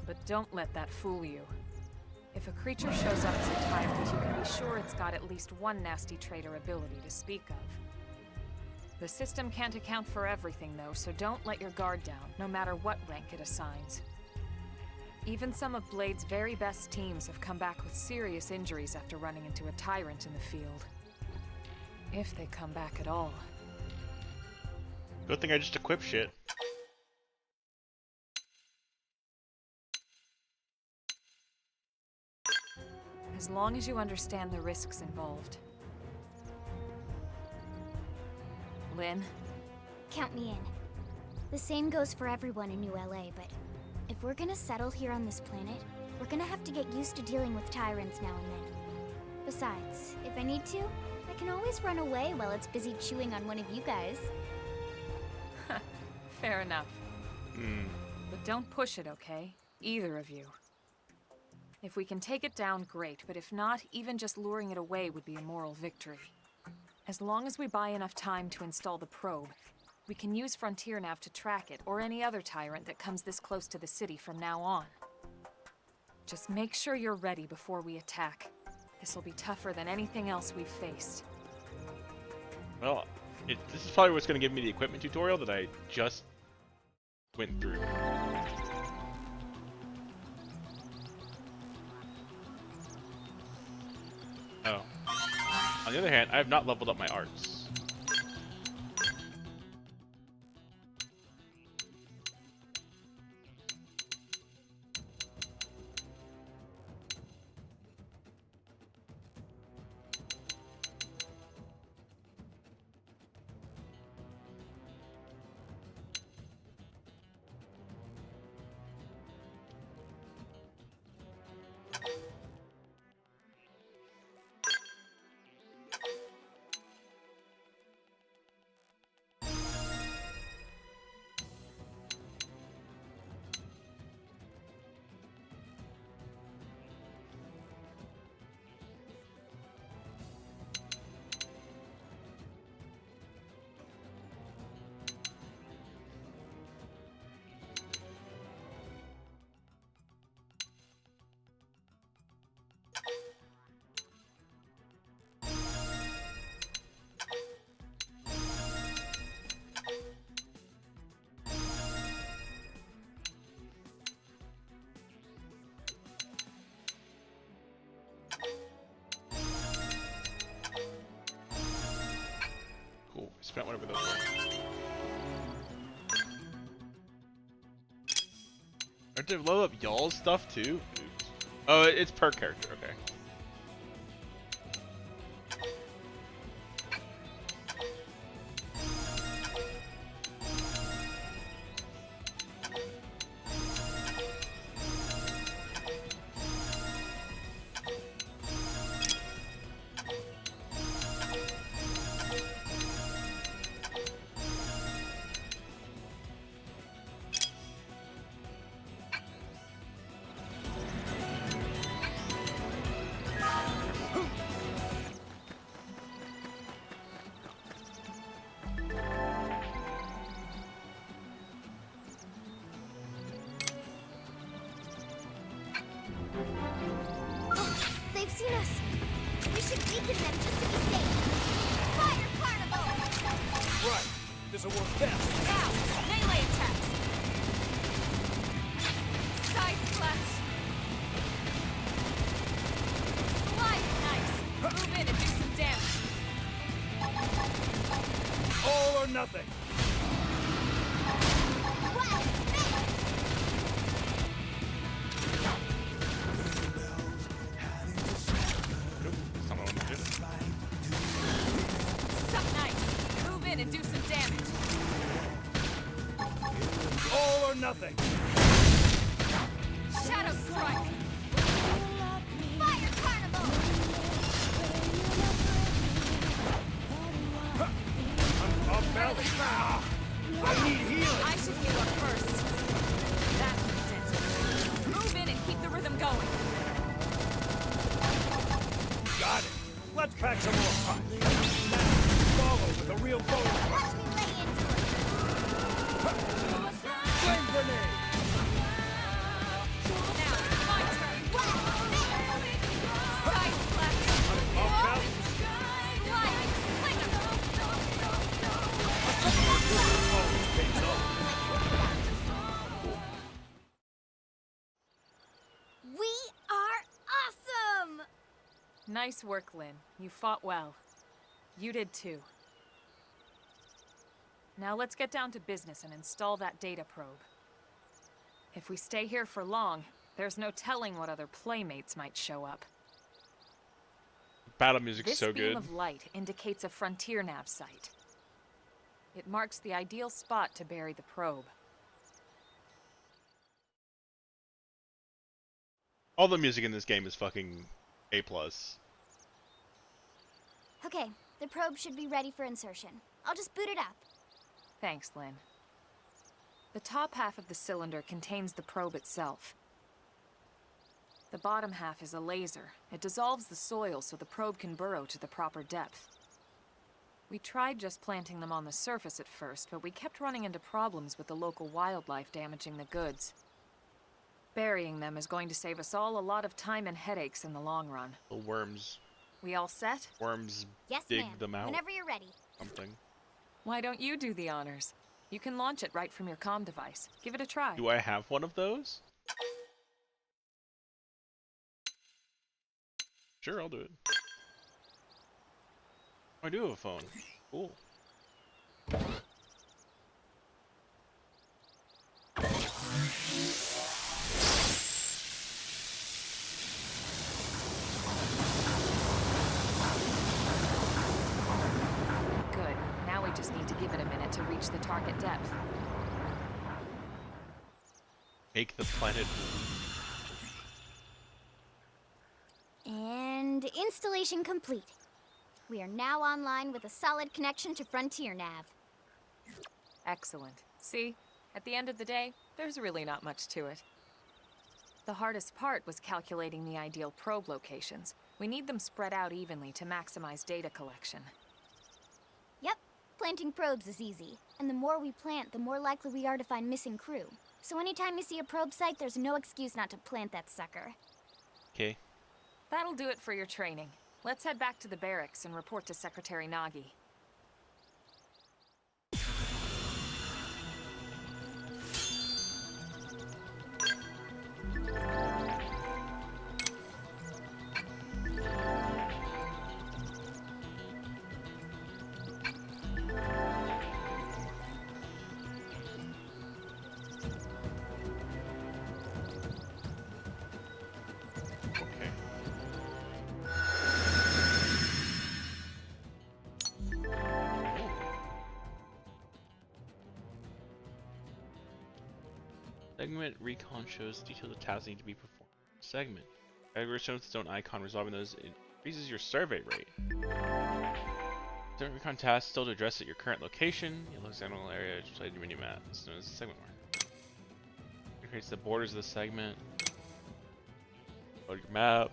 But don't let that fool you. If a creature shows up as a tyrant, you can be sure it's got at least one nasty trait or ability to speak of. The system can't account for everything, though, so don't let your guard down, no matter what rank it assigns. Even some of Blade's very best teams have come back with serious injuries after running into a tyrant in the field. If they come back at all. Good thing I just equipped shit. As long as you understand the risks involved. Lynn? Count me in. The same goes for everyone in New LA, but if we're gonna settle here on this planet, we're gonna have to get used to dealing with tyrants now and then. Besides, if I need to, I can always run away while it's busy chewing on one of you guys. Fair enough. But don't push it, okay? Either of you. If we can take it down, great, but if not, even just luring it away would be a moral victory. As long as we buy enough time to install the probe, we can use Frontier Nav to track it, or any other tyrant that comes this close to the city from now on. Just make sure you're ready before we attack. This will be tougher than anything else we've faced. Well, this is probably what's going to give me the equipment tutorial that I just went through. Oh. On the other hand, I have not leveled up my arts. Or to load up y'all's stuff too? Oops. Oh, it's per character, okay. They've seen us. We should weaken them just to be safe. Fire Carnival! Right. This'll work best. Now, melee attacks. Side slash. Slide nice. Move in and do some damage. All or nothing. Wow, spin! That's not what I wanted to do. Suck nice. Move in and do some damage. All or nothing. Shadow strike. Fire Carnival! I'm off balance. Ah, I need healing. I should heal up first. That's it. Move in and keep the rhythm going. Got it. Let's pack some more punch. Now, follow with a real bonus. Watch me lay into it! Flame grenade. Now, my turn. Side slash. Off balance. Slide. Slinger. Always pays off. We are awesome! Nice work, Lynn. You fought well. You did too. Now let's get down to business and install that data probe. If we stay here for long, there's no telling what other playmates might show up. Battle music's This so beam good. of light indicates a frontier nav site. It marks the ideal spot to bury the probe. All the music in this game is fucking A+. Okay, the probe should be ready for insertion. I'll just boot it up. Thanks, Lynn. The top half of the cylinder contains the probe itself. The bottom half is a laser. It dissolves the soil so the probe can burrow to the proper depth. We tried just planting them on the surface at first, but we kept running into problems with the local wildlife damaging the goods. Burying them is going to save us all a lot of time and headaches in the long run. The worms We all set? Yes, dig ma'am. them out. Whenever you're ready. Something. Why don't you do the honors? You can launch it right from your comm device. Give it a try. Do I have one of those? Sure, I'll do it. I do have a phone. Cool. Good. Now we just need to give it a minute to reach the target depth. Make the planet. And installation complete. We are now online with a solid connection to Frontier Nav. Excellent. See? At the end of the day, there's really not much to it. The hardest part was calculating the ideal probe locations. We need them spread out evenly to maximize data collection. Yep, planting probes is easy. And the more we plant, the more likely we are to find missing crew. So anytime you see a probe site, there's no excuse not to plant that sucker. Okay. That'll do it for your training. Let's head back to the barracks and report to Secretary Nagi. Segment recon shows the details of tasks need to be performed. Segment. Category shows its own icon. Resolving those increases your survey rate. Segment recon tasks still to address at your current location. Yellow hexagonal area displayed your mini map. This is known as the segment mark. It creates the borders of the segment. Load your map.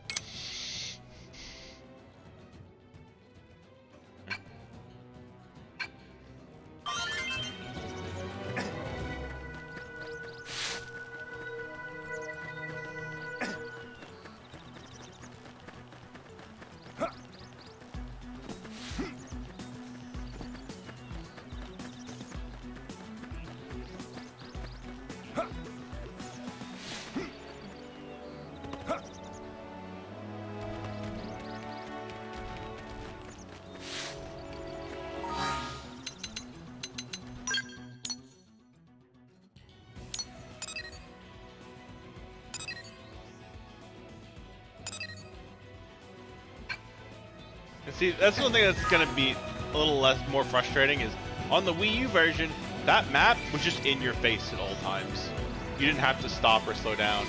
See, that's one thing that's gonna be a little more frustrating is on the Wii U version, that map was just in your face at all times. You didn't have to stop or slow down.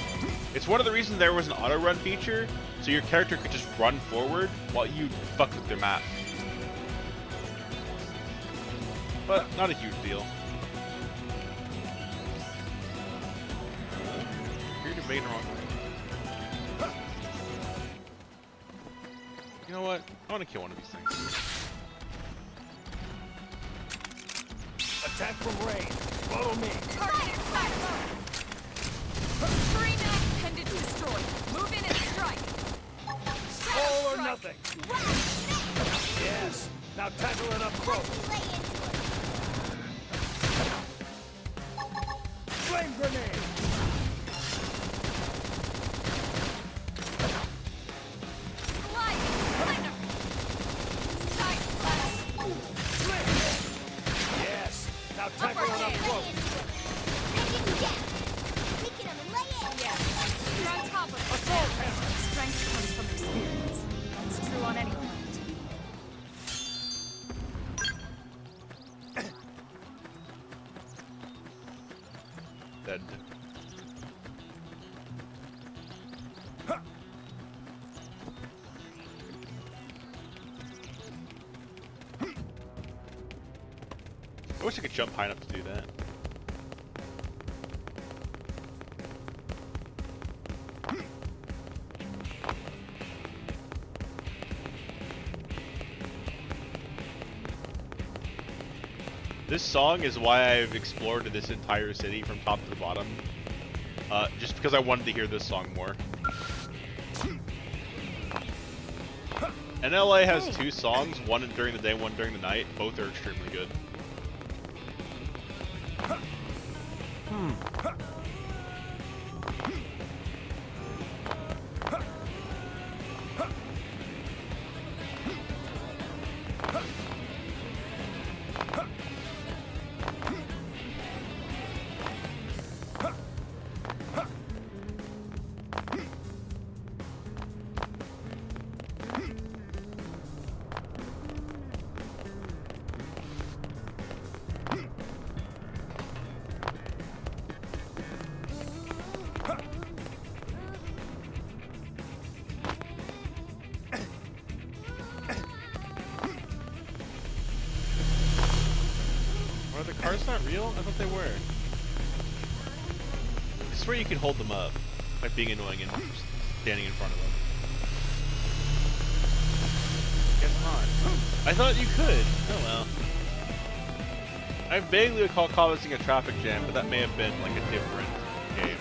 It's one of the reasons there was an auto run feature, so your character could just run forward while you fucked with their map. But not a huge deal. You're debating wrong. You know what? I want to kill one of these things. Attack from range. Follow me. Screen intended to destroy. Move in and strike. All or nothing. Yes. Now tackle it up close. Flame grenade. Tackle it up close. You're on top of it. Assault hammer. Strength comes from experience. That's true on any planet. Dead. I wish I could jump high enough to do that. This song is why I've explored this entire city from top to the bottom. Just because I wanted to hear this song more. And LA has two songs, one during the day, one during the night. Both are extremely good. Are the cars not real? I thought they were. I swear you can hold them up by being annoying and standing in front of them. Guess not. I thought you could. Oh well. I vaguely recall causing a traffic jam, but that may have been like a different game.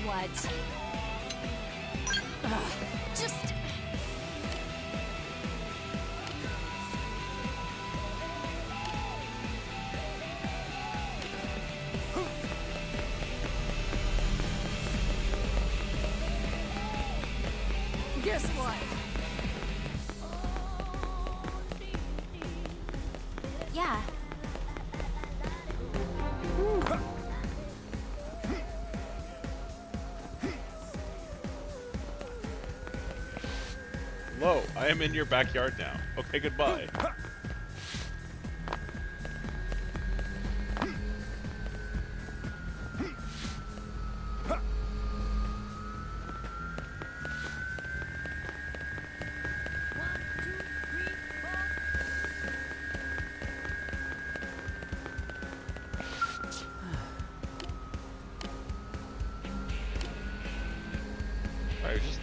What? Just... Guess what? Yeah. Hello, I am in your backyard now. Okay, goodbye.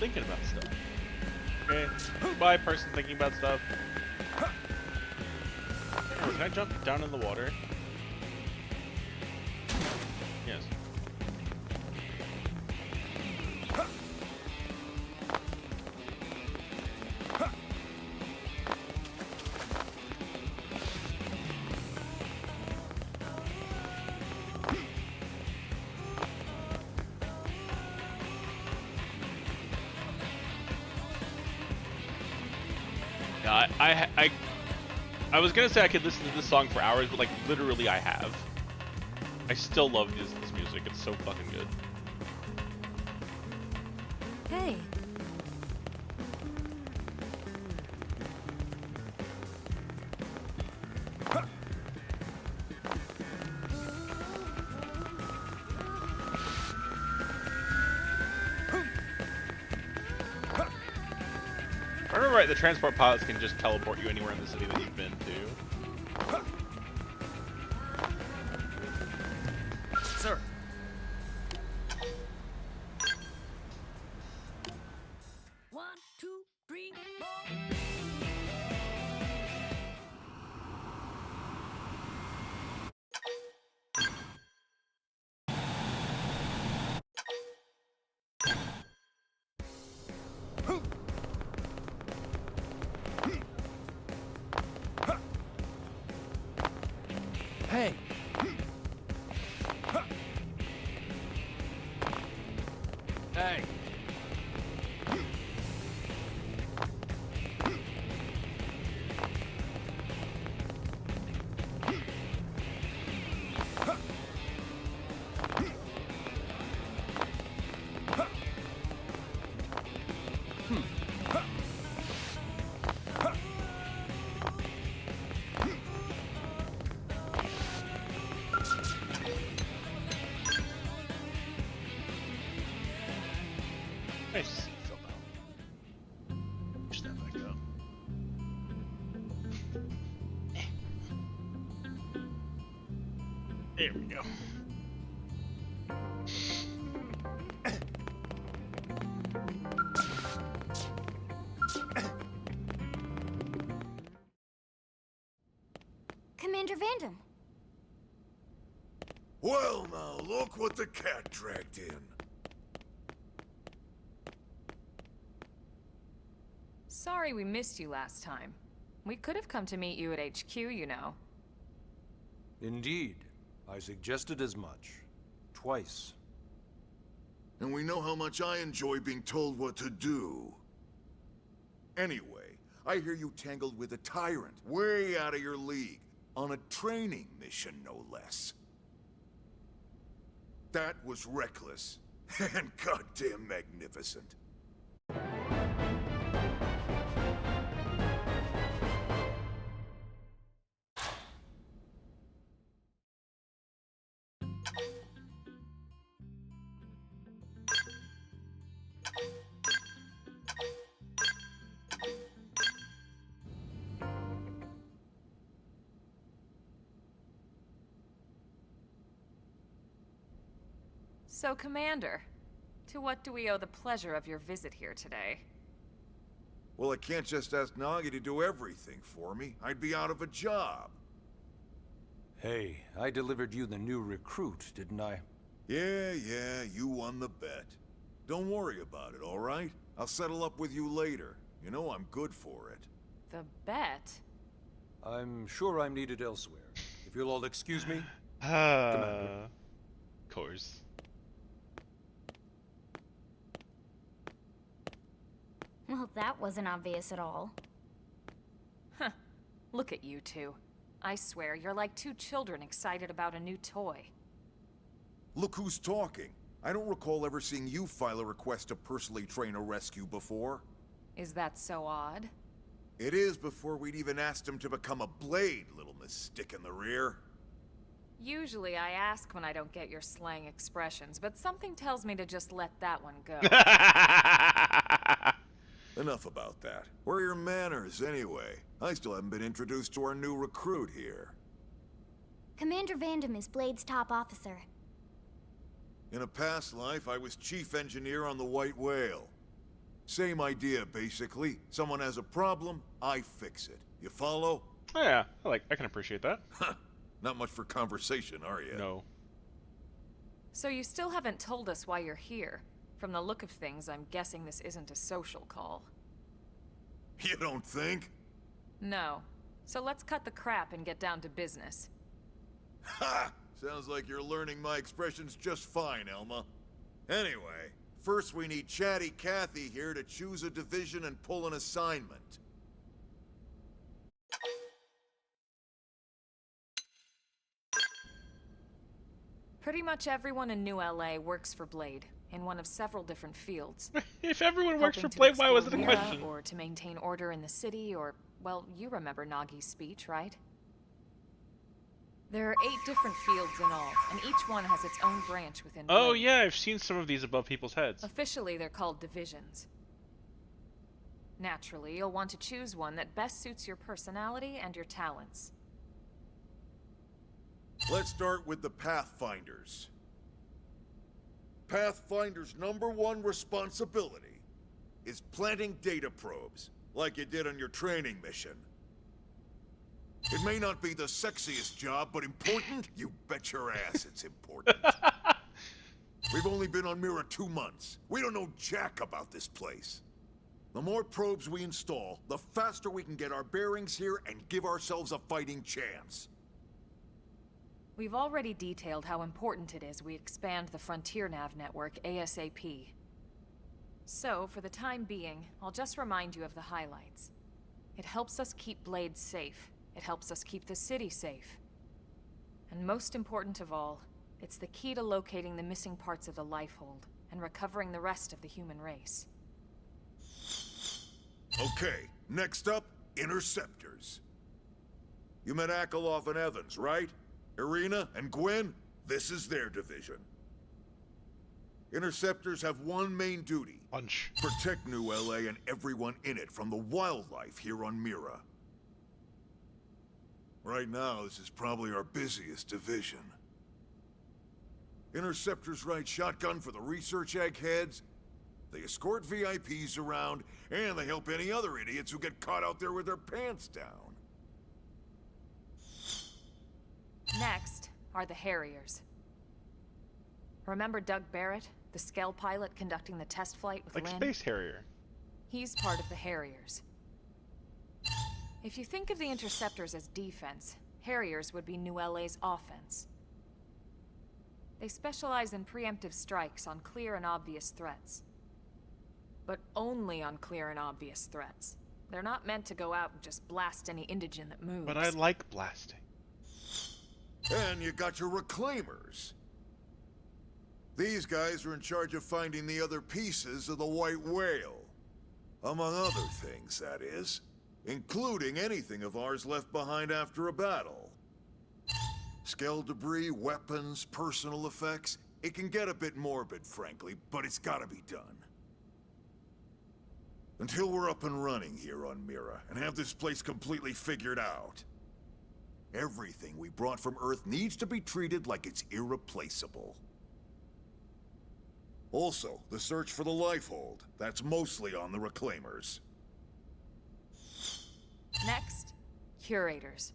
thinking about stuff. Okay? Goodbye, person thinking about stuff. Oh, can I jump down in the water? Yes. Yeah, I was gonna say I could listen to this song for hours, but like literally I have. I still love this music. It's so fucking good. Hey. If I remember right, the transport pilots can just teleport you anywhere in the city that you've been to. Sir. One, two, three, four. Hey. Hey. Nice. Fell down. Just that back up. There we go. Commander Vandam. Well, now, look what the cat dragged in. Sorry we missed you last time. We could have come to meet you at HQ, you know. Indeed. I suggested as much. Twice. And we know how much I enjoy being told what to do. Anyway, I hear you tangled with a tyrant, way out of your league, on a training mission, no less. That was reckless, and goddamn magnificent. So, Commander, to what do we owe the pleasure of your visit here today? Well, I can't just ask Nagi to do everything for me. I'd be out of a job. Hey, I delivered you the new recruit, didn't I? Yeah, you won the bet. Don't worry about it, all right? I'll settle up with you later. You know I'm good for it. The bet? I'm sure I'm needed elsewhere. If you'll all excuse me. Of course. Well, that wasn't obvious at all. Huh. Look at you two. I swear, you're like two children excited about a new toy. Look who's talking. I don't recall ever seeing you file a request to personally train a rescue before. Is that so odd? It is before we'd even asked him to become a blade, little miss stick in the rear. Usually I ask when I don't get your slang expressions, but something tells me to just let that one go. Enough about that. Where are your manners, anyway? I still haven't been introduced to our new recruit here. Commander Vandam is Blade's top officer. In a past life, I was chief engineer on the White Whale. Same idea, basically. Someone has a problem, I fix it. You follow? Oh, yeah, I can appreciate that. Not much for conversation, are you? No. So you still haven't told us why you're here. From the look of things, I'm guessing this isn't a social call. You don't think? No. So let's cut the crap and get down to business. Ha! Sounds like you're learning my expressions just fine, Elma. Anyway, first we need Chatty Cathy here to choose a division and pull an assignment. Pretty much everyone in New LA works for Blade, in one of several different fields. If everyone works for Helping to Blade, why was it a explore question? Mira, or to maintain order in the city, or, well, you remember Nagi's speech, right? There are 8 different fields in all, and each one has its own branch within Blade. Oh yeah, I've seen some of these above people's heads. Officially, they're called divisions. Naturally, you'll want to choose one that best suits your personality and your talents. Let's start with the Pathfinders. Pathfinder's #1 responsibility is planting data probes, like you did on your training mission. It may not be the sexiest job, but important? You bet your ass it's important. We've only been on Mira 2 months. We don't know jack about this place. The more probes we install, the faster we can get our bearings here and give ourselves a fighting chance. We've already detailed how important it is we expand the Frontier Nav network ASAP. So, for the time being, I'll just remind you of the highlights. It helps us keep Blade safe. It helps us keep the city safe. And most important of all, it's the key to locating the missing parts of the Lifehold and recovering the rest of the human race. Okay, next up, Interceptors. You met Akalov and Evans, right? Irina and Gwen? This is their division. Interceptors have one main duty. Lunch. Protect New LA and everyone in it from the wildlife here on Mira. Right now, this is probably our busiest division. Interceptors ride shotgun for the research eggheads, they escort VIPs around, and they help any other idiots who get caught out there with their pants down. Next are the Harriers. Remember Doug Barrett, the Skell pilot conducting the test flight with Like Lynn? Space Harrier. He's part of the Harriers. If you think of the Interceptors as defense, Harriers would be New LA's offense. They specialize in preemptive strikes on clear and obvious threats. But only on clear and obvious threats. They're not meant to go out and just blast any indigene that moves. But I like blasting. And you got your Reclaimers. These guys are in charge of finding the other pieces of the White Whale. Among other things, that is. Including anything of ours left behind after a battle. Skell debris, weapons, personal effects. It can get a bit morbid, frankly, but it's gotta be done. Until we're up and running here on Mira, and have this place completely figured out. Everything we brought from Earth needs to be treated like it's irreplaceable. Also, the search for the Lifehold. That's mostly on the Reclaimers. Next, Curators.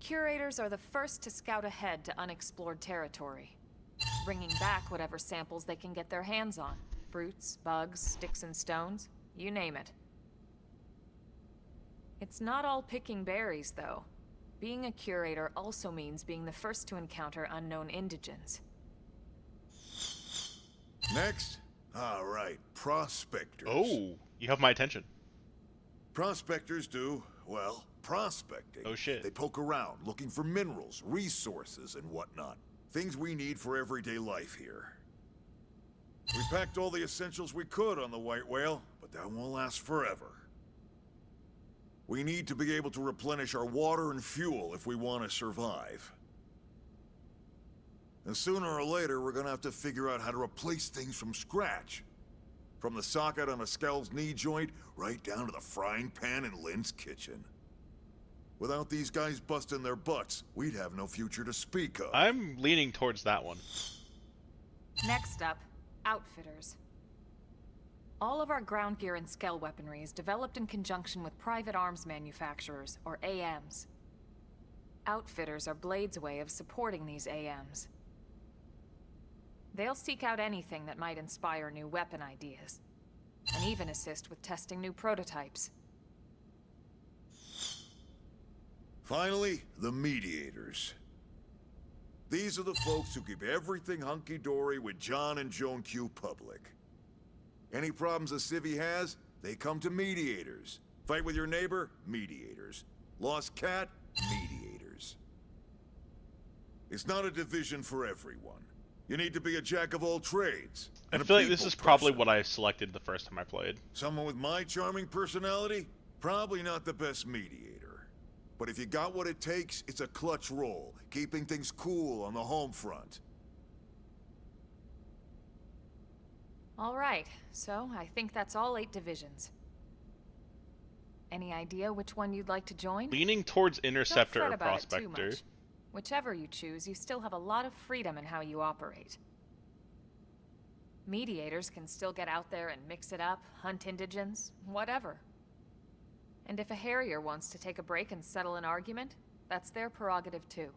Curators are the first to scout ahead to unexplored territory, bringing back whatever samples they can get their hands on. Fruits, bugs, sticks and stones, you name it. It's not all picking berries, though. Being a curator also means being the first to encounter unknown indigens. Next? All right, Prospectors. Oh, you have my attention. Prospectors do, well, prospecting. Oh shit. They poke around, looking for minerals, resources, and whatnot. Things we need for everyday life here. We packed all the essentials we could on the White Whale, but that won't last forever. We need to be able to replenish our water and fuel if we want to survive. And sooner or later, we're gonna have to figure out how to replace things from scratch. From the socket on a Skell's knee joint, right down to the frying pan in Lynn's kitchen. Without these guys busting their butts, we'd have no future to speak of. I'm leaning towards that one. Next up, Outfitters. All of our ground gear and skell weaponry is developed in conjunction with private arms manufacturers, or AMs. Outfitters are Blade's way of supporting these AMs. They'll seek out anything that might inspire new weapon ideas, and even assist with testing new prototypes. Finally, the mediators. These are the folks who keep everything hunky-dory with John and Joan Q public. Any problems a civvy has, they come to mediators. Fight with your neighbor? Mediators. Lost cat? Mediators. It's not a division for everyone. You need to be a jack of all trades. I And a feel like this people is probably person. what I selected the first time I played. Someone with my charming personality? Probably not the best mediator. But if you got what it takes, it's a clutch role, keeping things cool on the home front. All right, so I think that's all 8 divisions. Any idea which one you'd like to join? Leaning towards Interceptor Don't or fret about it too Prospector. much. Whichever you choose, you still have a lot of freedom in how you operate. Mediators can still get out there and mix it up, hunt indigents, whatever. And if a Harrier wants to take a break and settle an argument, that's their prerogative too.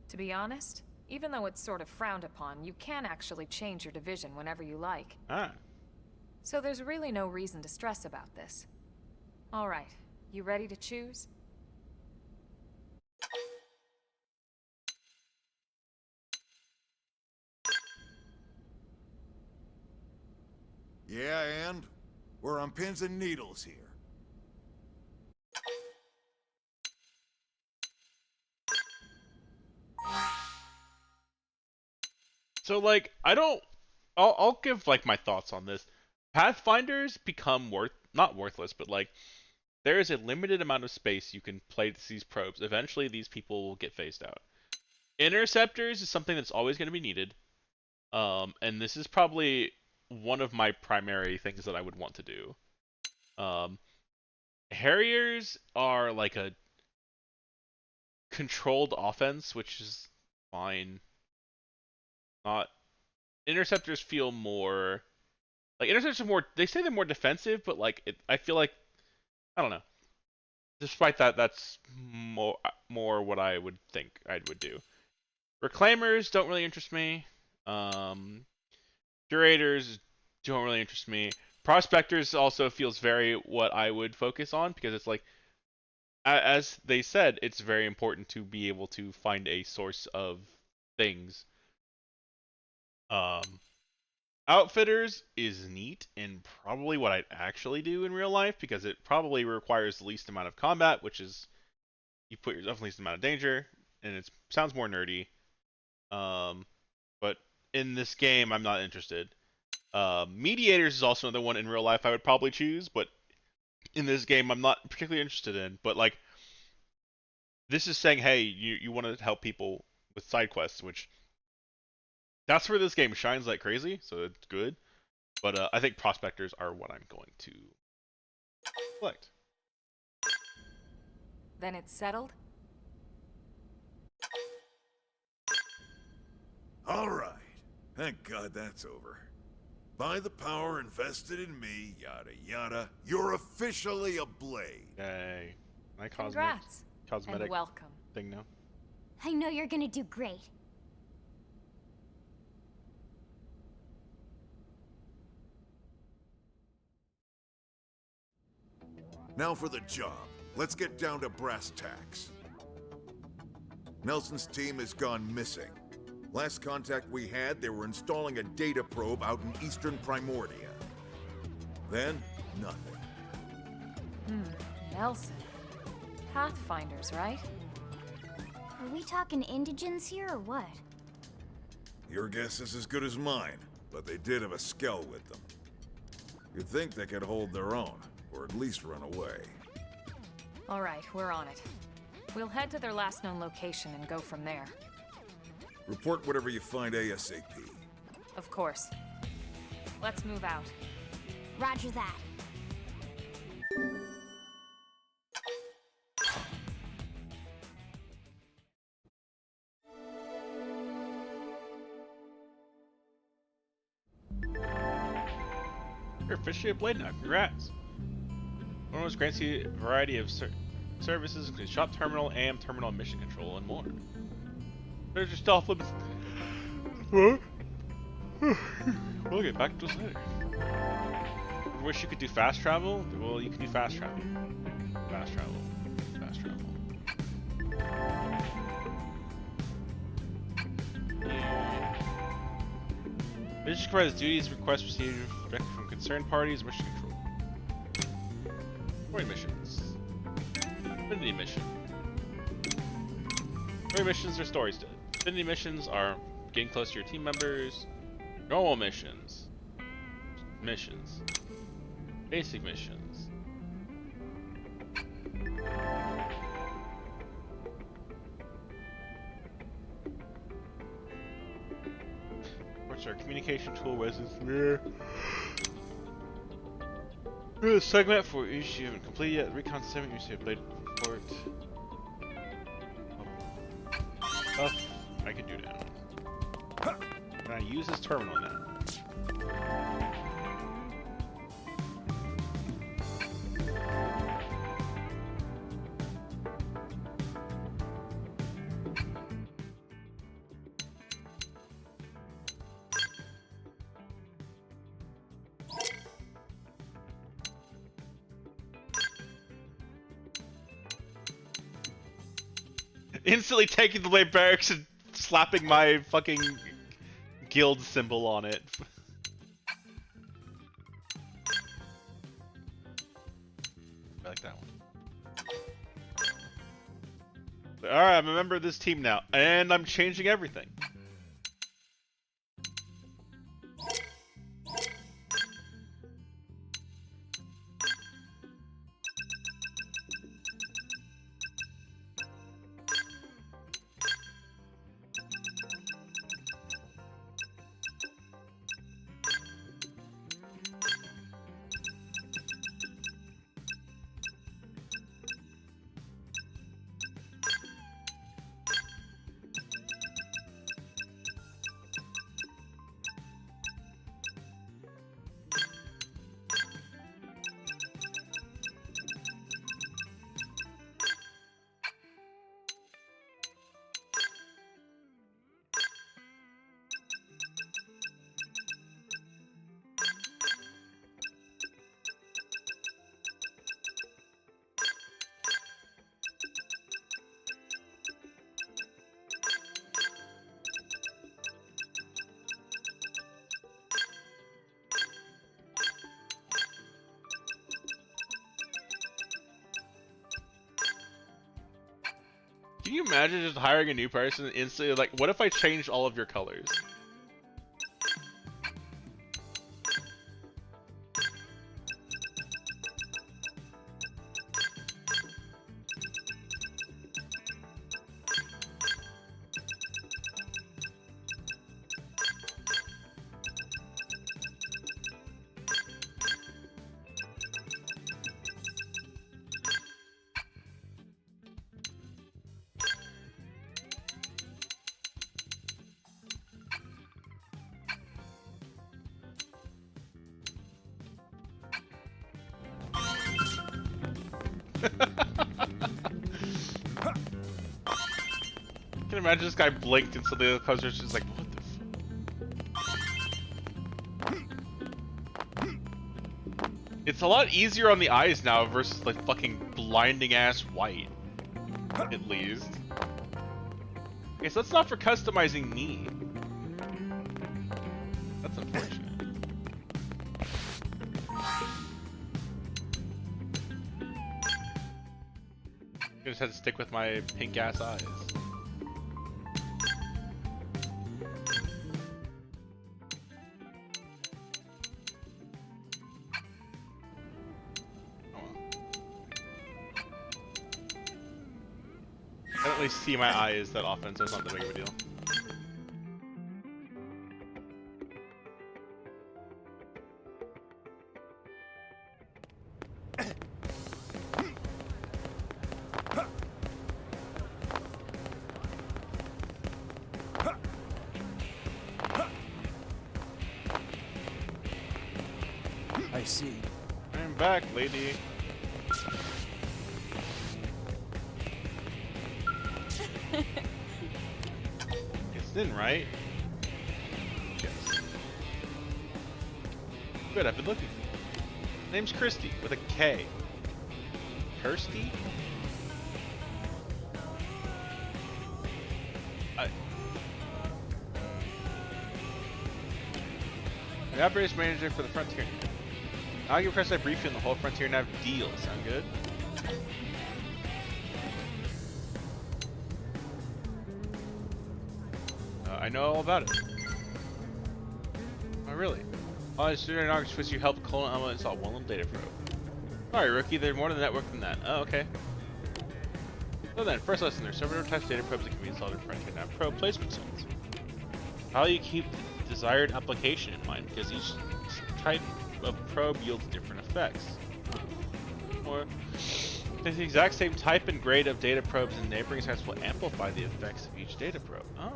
To be honest, even though it's sort of frowned upon, you can actually change your division whenever you like. Ah. So there's really no reason to stress about this. All right, you ready to choose? Yeah, and? We're on pins and needles here. So like I'll give like my thoughts on this. Pathfinders become not worthless, but like there is a limited amount of space you can place these probes. Eventually these people will get phased out. Interceptors is something that's always going to be needed. And this is probably one of my primary things that I would want to do. Harriers are like a controlled offense, which is fine. Not interceptors feel more like interceptors are more. They say they're more defensive, but like I feel like I don't know. Despite that, that's more what I would think I would do. Reclaimers don't really interest me. Curators don't really interest me. Prospectors also feels very what I would focus on because it's like, as they said, it's very important to be able to find a source of things. Outfitters is neat and probably what I'd actually do in real life because it probably requires the least amount of combat, which is you put yourself in the least amount of danger, and it sounds more nerdy. But in this game, I'm not interested. Mediators is also another one in real life I would probably choose, but in this game, I'm not particularly interested in. But like, this is saying, hey, you want to help people with side quests, which that's where this game shines like crazy, so it's good. But I think prospectors are what I'm going to select. Then it's settled? All right. Thank God that's over. By the power invested in me, yada yada, you're officially a Blade. Yay. My Congrats. cosmetic And welcome. thing now. I know you're gonna do great. Now for the job. Let's get down to brass tacks. Nelson's team has gone missing. Last contact we had, they were installing a data probe out in eastern Primordia. Then, nothing. Nelson. Pathfinders, right? Are we talking indigents here or what? Your guess is as good as mine, but they did have a skell with them. You'd think they could hold their own, or at least run away. All right, we're on it. We'll head to their last known location and go from there. Report whatever you find ASAP. Of course. Let's move out. Roger that. You're officially a blade now. Congrats. Bonus grants you a variety of services, including shop terminal, AM terminal, mission control, and more. There's your stealth limits. We'll get back to this later. Wish you could do fast travel? Well, you can do fast travel. Fast travel. Fast travel. Mission provides duties, requests received directly from concerned parties, mission control. Story missions. Affinity mission. Story missions are stories to it. Affinity missions are getting close to your team members. Normal missions. Missions. Basic missions. What's our communication tool residence here? Segment for each you haven't completed yet. Recon 7, you say blade report. Stuff I can do now. Can I use this terminal now? Instantly taking the blade barracks and slapping my fucking guild symbol on it. I like that one. Alright, I'm a member of this team now, and I'm changing everything. Can you imagine just hiring a new person and instantly like, what if I changed all of your colors? I can imagine this guy blinked and suddenly the colors are just like, what the f. It's a lot easier on the eyes now versus like fucking blinding ass white. At least. Okay, so that's not for customizing me. That's unfortunate. I just had to stick with my pink ass eyes. I don't really see my eyes that often, so it's not that big of a deal. I see. I'm back, lady. It's in, right? Yes. Good, I've been looking for you. Name's Christy, with a K. Kirsty? The operations manager for the Frontier Nav. I'll give Chris a briefing on the whole Frontier Nav deal. Sound good? I know all about it. Oh, really? All I student August was you help Colin Elma install one little data probe. Sorry, rookie, there's more to the network than that. Oh, okay. So then, first lesson, there's several types of data probes that can be installed in Frontier Nav probe placement cells. How do you keep the desired application in mind? Because each type of probe yields different effects. Or the exact same type and grade of data probes in neighboring sites will amplify the effects of each data probe. Oh.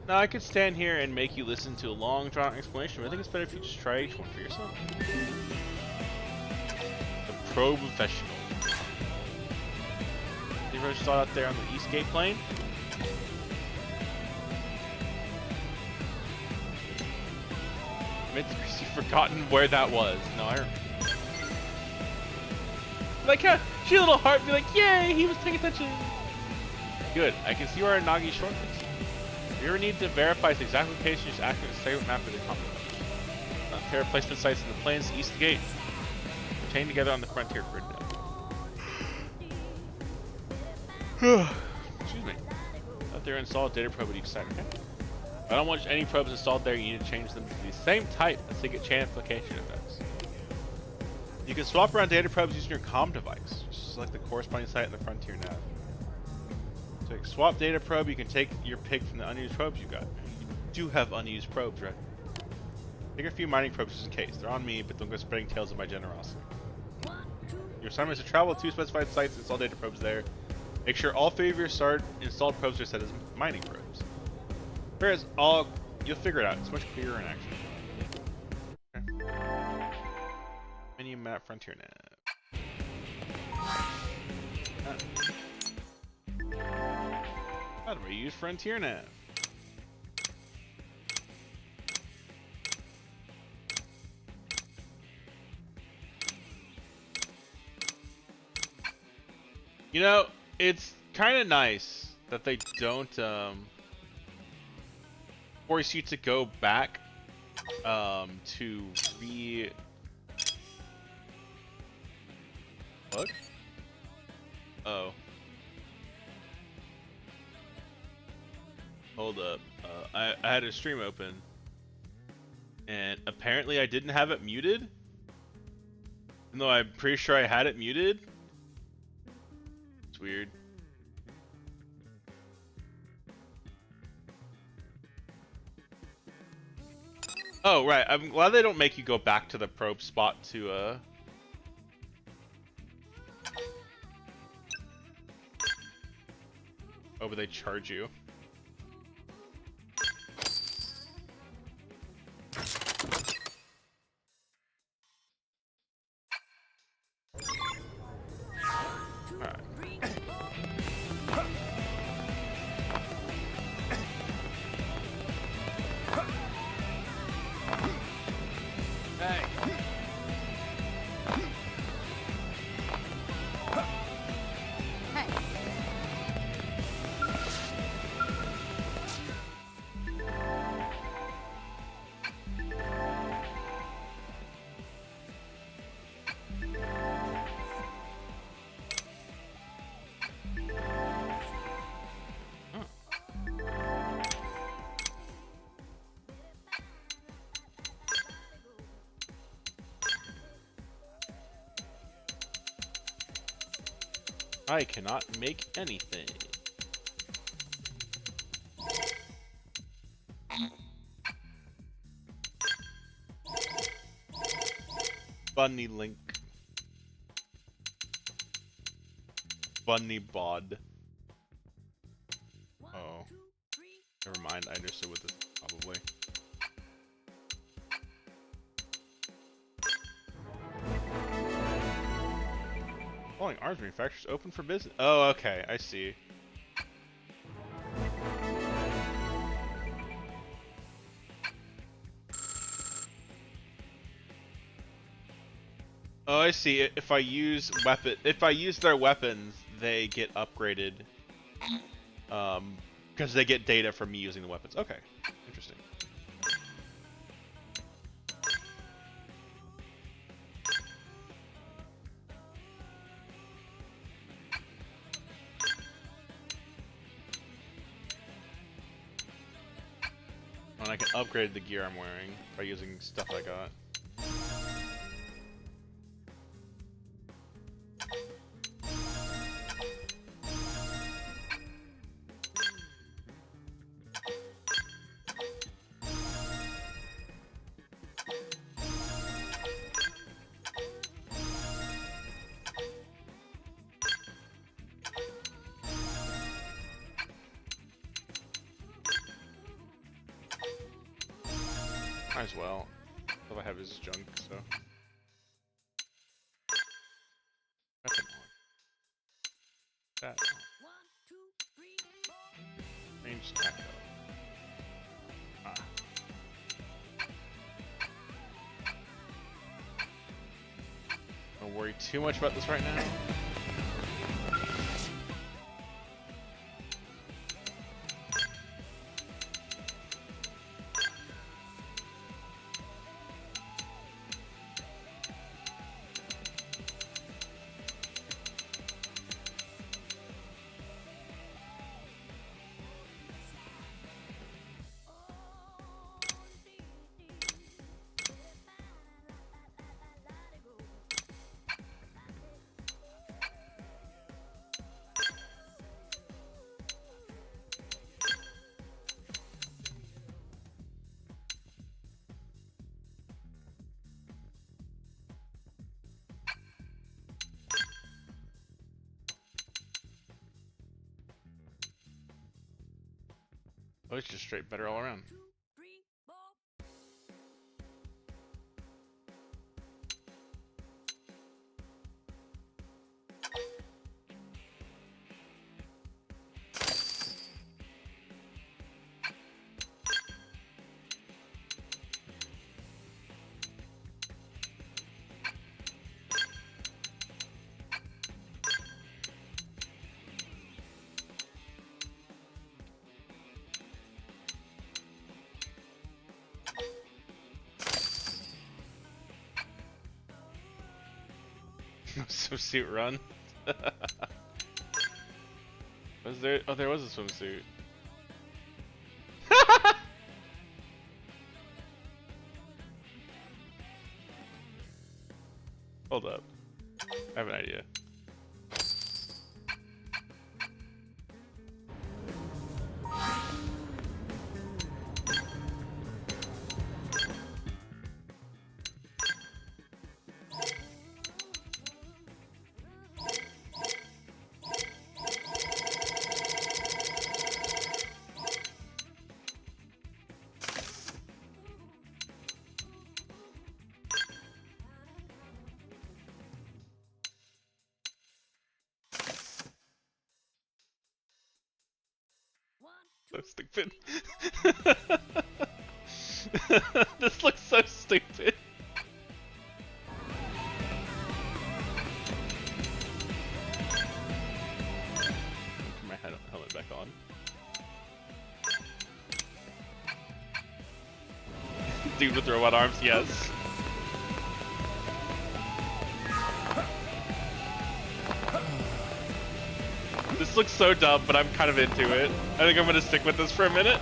Now I could stand here and make you listen to a long drawn explanation, but I think it's better if you just try each one for yourself. The probe professional. The road saw out there on the East Gate plane. You've forgotten where that was. No, I remember. Like, she a little heart be like, yay, he was paying attention. Good, I can see where our Nagi shortcuts. If you ever need to verify its exact location, just access the segment map of the compass. Pair of placement sites in the plains East Gate. Contained together on the frontier grid. Excuse me. Out there, install a data probe at each site, okay? I don't want any probes installed there, you need to change them to the same type to get chain amplification effects. You can swap around data probes using your comm device. Just select the corresponding site in the Frontier Nav. So swap data probe, you can take your pick from the unused probes you got. You do have unused probes, right? Take a few mining probes just in case. They're on me, but don't go spreading tales of my generosity. Your assignment is to travel to 2 specified sites, install data probes there. Make sure all 3 of your installed probes are set as mining probes. Whereas you'll figure it out. It's much clearer in action. Okay. Menu map Frontier Nav. How do we use Frontier Nav? You know, it's kind of nice that they don't force you to go back to what? Oh. Hold up. I had a stream open and apparently I didn't have it muted. Even though I'm pretty sure I had it muted. It's weird. Oh, right. I'm glad they don't make you go back to the probe spot to, oh, but they charge you. I cannot make anything. Bunny link. Bunny bod. Oh. Never mind, I understood what this probably. Following arms manufacturers open for business. Oh, okay, I see. Oh, I see. If I use their weapons, they get upgraded. Because they get data from me using the weapons. Okay, interesting. And I can upgrade the gear I'm wearing by using stuff I got. Might as well. All I have is junk, so. Weapon on. That on. 1, 2, 3, 4. Range attack up. Ah. Don't worry too much about this right now. Oh, it's just straight better all around. 2, 3, 4. Swimsuit run. Was there? Oh, there was a swimsuit. Hold up. I have an idea. So stupid. This looks so stupid. Put my helmet back on. Dude with robot arms, yes. This looks so dumb, but I'm kind of into it. I think I'm gonna stick with this for a minute.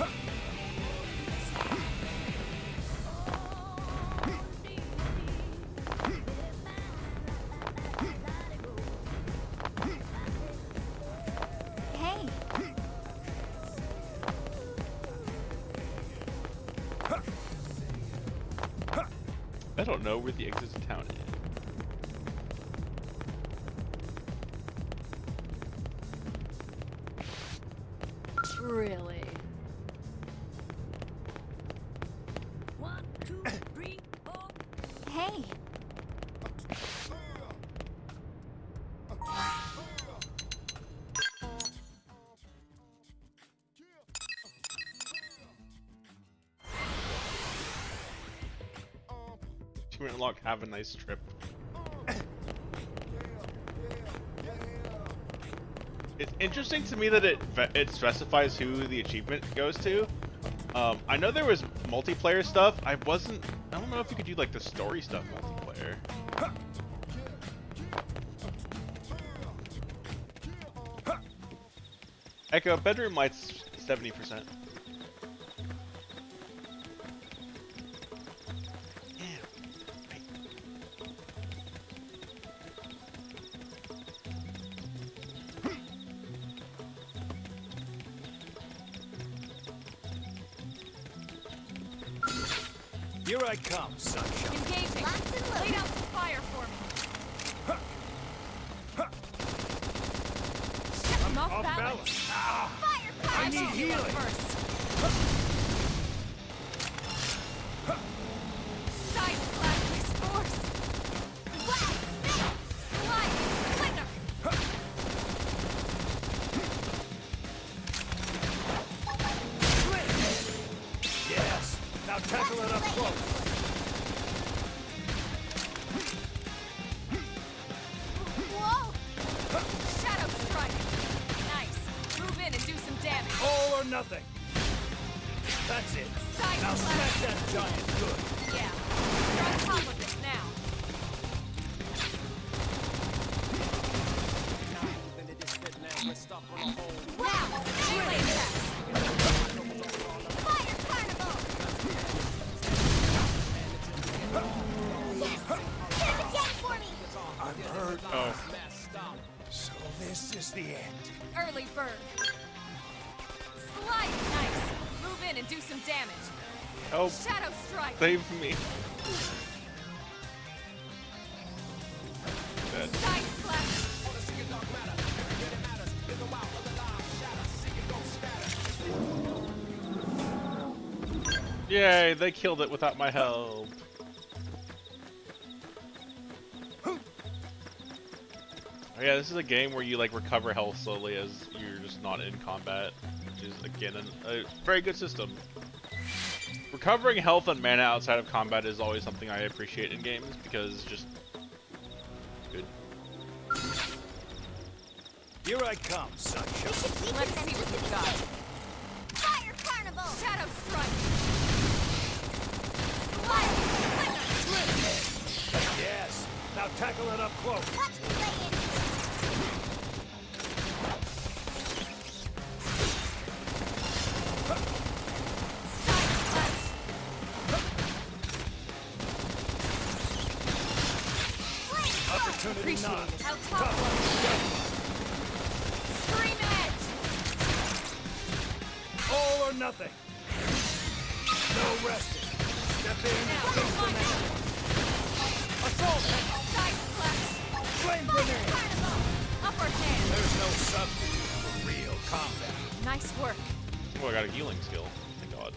Hey, I don't know where the exit to town is. Really? 1, 2, 3, 4. hey. achievement unlock. Have a nice trip. It's interesting to me that it specifies who the achievement goes to. I know there was multiplayer stuff. I don't know if you could do like the story stuff multiplayer. Echo, bedroom lights 70%. Here I come, sunshine. Engaging. Lay down some fire for me. I'm off balance. Fire! I need healing. First. Side slash restores. Wow! Slide! Slinger! Yes. Now tackle it up close. Whoa! Shadow strike. Nice. Move in and do some damage. All or nothing. That's it. Side Now slash. smash that giant good. Yeah. You're on top of this now. Wow! Melee attack. Fire carnival! Yes! Get him again for me! I'm hurt. Oh. So this is the end. Early bird. Slide. Nice. Move in and do some damage. Help! Shadow strike. Save me! Dead. Side slash. Yay! They killed it without my help. Oh yeah, this is a game where you like recover health slowly as you're just not in combat, which is again a very good system. Recovering health and mana outside of combat is always something I appreciate in games because it's just good. Here I come, sunshine. We should weaken Let's them see just what to we've be got. safe. Fire carnival! Shadow strike. Slide. Slinger. Yes. Now tackle it up close. Watch me lay in! Side slash. Opportunity Appreciate knocks. it. How top one. Scream edge. All or nothing. No resting. Step in. Now, Flame line grenade. out. Assault. Side slash. Flame grenade. Upper hand. There's no substitute for real combat. Nice work. Oh, I got a healing skill. Thank God.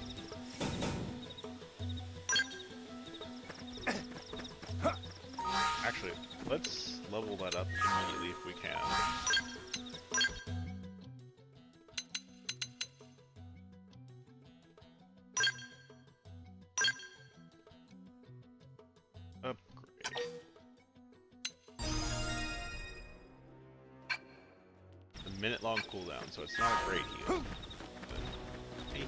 Actually, let's level that up immediately if we can. Upgrade. A minute-long cooldown, so it's not a great heal. But a heal.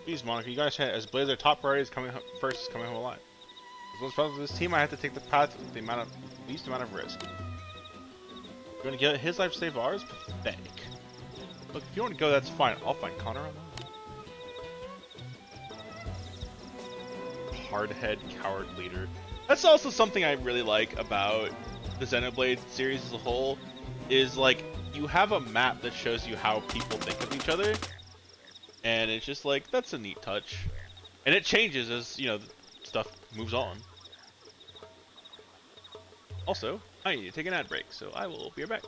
Please, Monica, you guys had as Blazer top priority is coming first is coming home alive. As most part of this team, I have to take the path with the least amount of risk. You want to get his life save ours? Pathetic. Look, if you want to go, that's fine. I'll find Connor alone. Hardhead coward leader. That's also something I really like about the Xenoblade series as a whole. Is like you have a map that shows you how people think of each other. And it's just like, that's a neat touch. And it changes as, you know, stuff moves on. Also, I need to take an ad break, so I will be right back.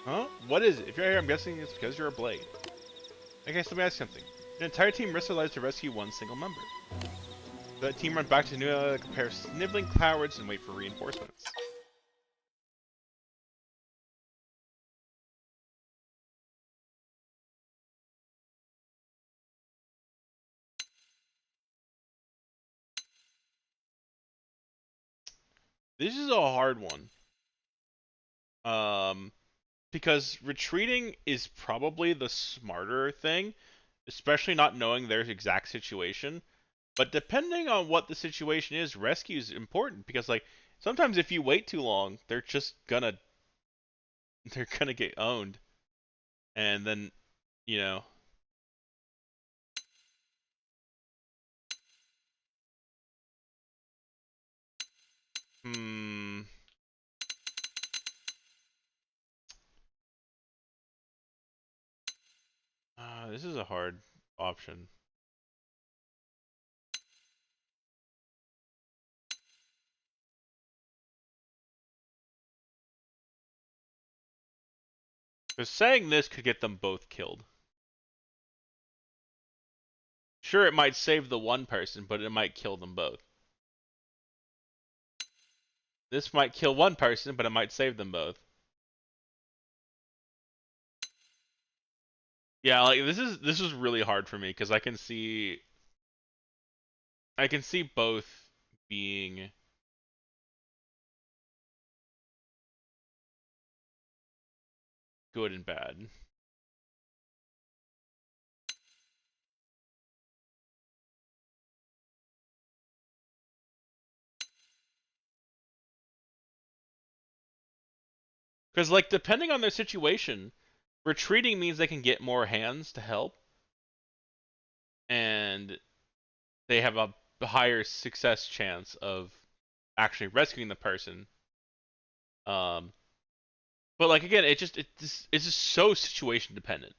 Huh? What is it? If you're here, I'm guessing it's because you're a blade. Okay, so let me ask you something. An entire team risks their lives to rescue one single member. That team run back to New York, compare sniveling cowards, and wait for reinforcements. This is a hard one. Because retreating is probably the smarter thing, especially not knowing their exact situation. But depending on what the situation is, rescue is important because like sometimes if you wait too long, they're gonna get owned, and then you know. Hmm. This is a hard option. Because saying this could get them both killed. Sure, it might save the one person, but it might kill them both. This might kill one person, but it might save them both. Yeah, like this is really hard for me because I can see both being good and bad. Because like depending on their situation, retreating means they can get more hands to help, and they have a higher success chance of actually rescuing the person. Um, but like again, it's just so situation dependent.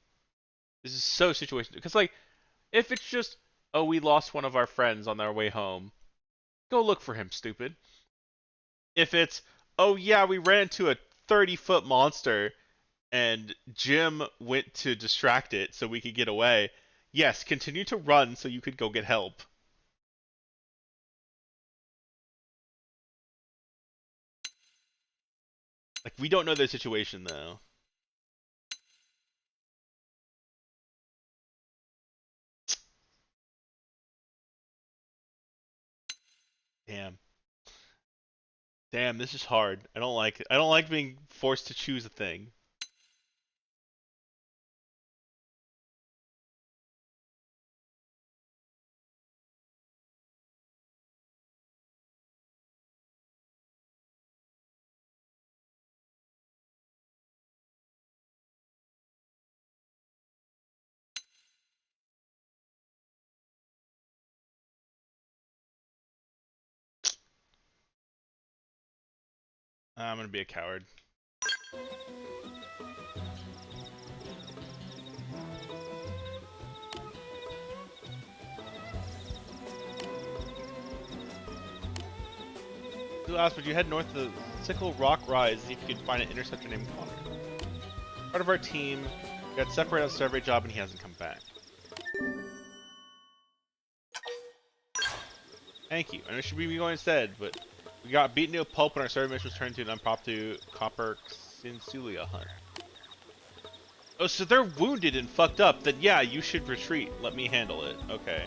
This is so situation because like if it's just oh we lost one of our friends on their way home, go look for him, stupid. If it's oh yeah we ran into a 30-foot monster and Jim went to distract it so we could get away, yes, continue to run so you could go get help. Like we don't know their situation though. Damn. Damn, this is hard. I don't like it. I don't like being forced to choose a thing. I'm gonna be a coward. Who asked, would you head north to Sickle Rock Rise if you could find an interceptor named Connor? Part of our team got separated on a survey job and he hasn't come back. Thank you. I know should be going instead, but we got beaten to a pulp and our survey mission was turned to an unprompted copper Sinsulia hunt. Oh, so they're wounded and fucked up. Then yeah, you should retreat. Let me handle it. Okay.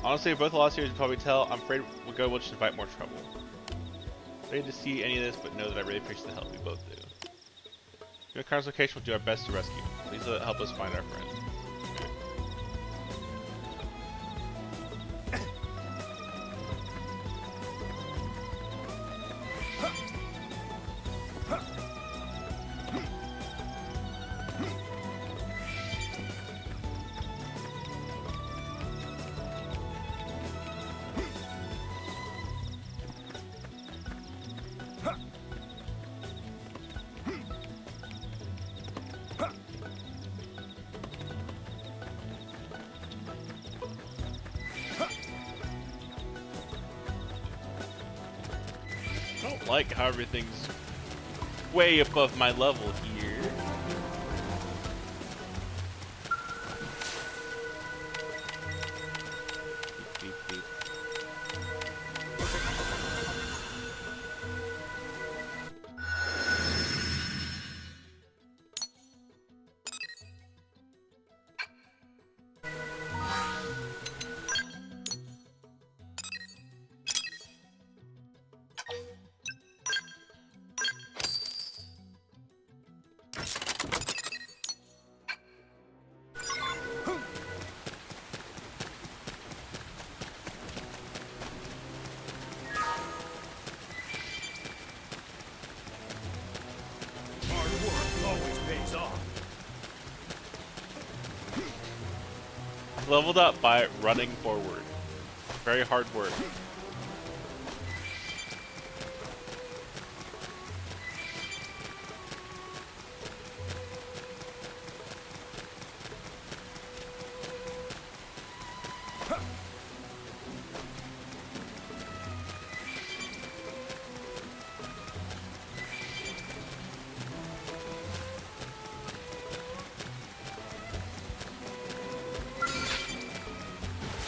Honestly, both lost here, as you can probably tell. I'm afraid we'll just invite more trouble. Ready to see any of this, but know that I really appreciate the help we both do. Given Connor's location, we'll do our best to rescue him. Please help us find our friend. I don't like how everything's way above my level here. Beep, beep, beep. Hard work always pays off. Leveled up by running forward. Very hard work.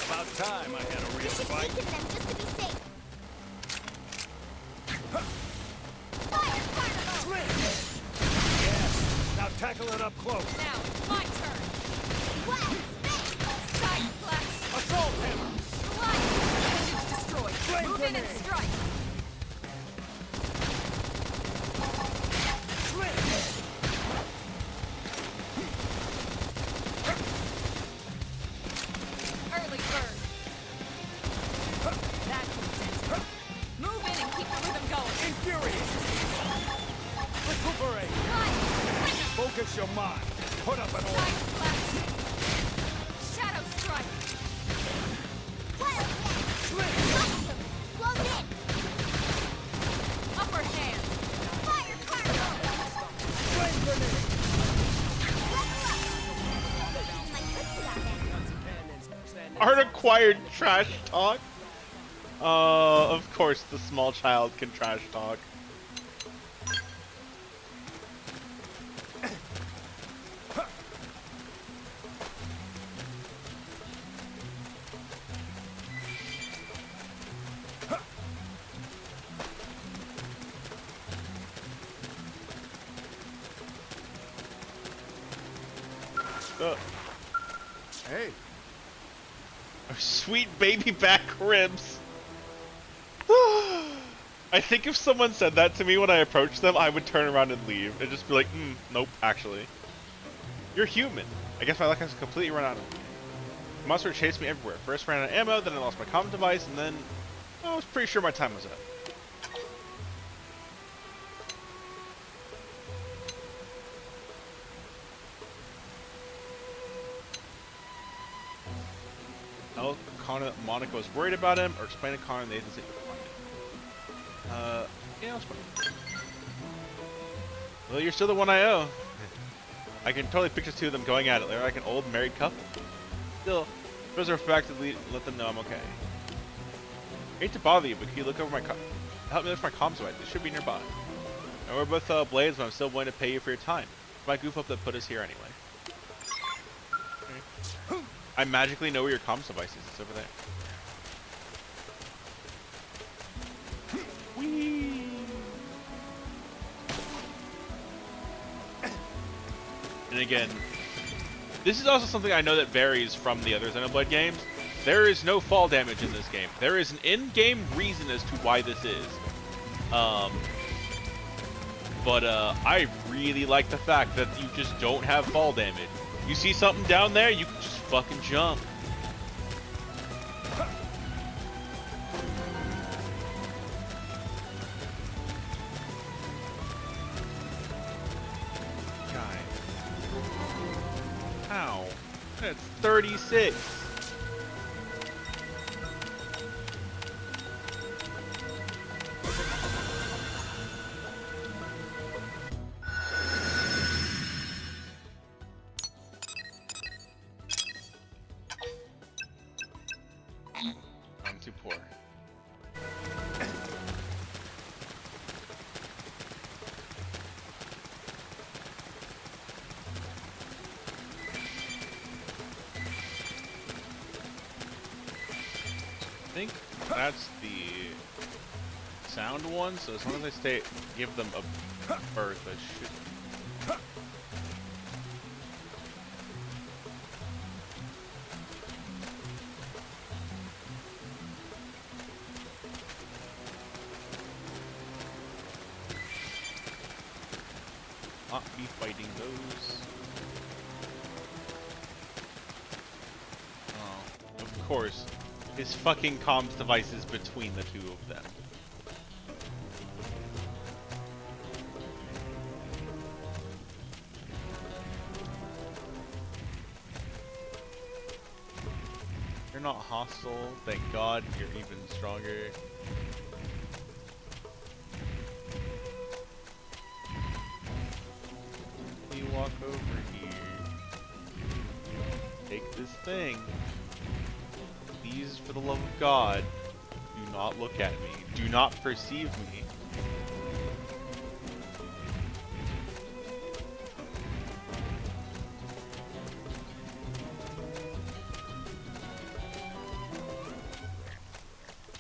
About time I had a real fight. Weaken them just to be safe. Yes. Now tackle it up close. Now, it's my turn. Side slash. Assault hammer. Slide. It's destroyed. Flame Move in and grenade. strike. Early bird. That's intense. Move in and keep the rhythm going. Infuriate. Recuperate. Slide. Focus your mind. Put up an Side order. slash. Shadow strike. Close in. Upper hand. Fire cargo. Flame grenade. My foot's out there. Art acquired trash talk. Of course the small child can trash talk. Hey. Sweet baby back ribs. I think if someone said that to me when I approached them, I would turn around and leave and just be like, nope, actually. You're human. I guess my luck has completely run out of me. The monster chased me everywhere. First ran out of ammo, then I lost my comm device, and then I was pretty sure my time was up. Tell Connor that Monica was worried about him, or explain to Connor Nathan's secret funding. Yeah, that's fine. Well, you're still the one I owe. I can totally picture two of them going at it. They're like an old married couple. Still, suppose they're back to let them know I'm okay. I hate to bother you, but can you look over my help me lift my comms away? They should be nearby. And we're both blades, but I'm still willing to pay you for your time. It's my goof up that put us here anyway. Okay. I magically know where your comms device is. It's over there. Whee! And again, this is also something I know that varies from the other Xenoblade games. There is no fall damage in this game. There is an in-game reason as to why this is. But I really like the fact that you just don't have fall damage. You see something down there, you can just fucking jump. Guy. How? That's 36. I'm too poor. think that's the sound one, so as long as I give them a berth, I should. Not be fighting those. Oh, of course. His fucking comms device is between the two of them. You're not hostile, thank God. You're even stronger. You walk over here. Take this thing. Please, for the love of God, do not look at me. Do not perceive me.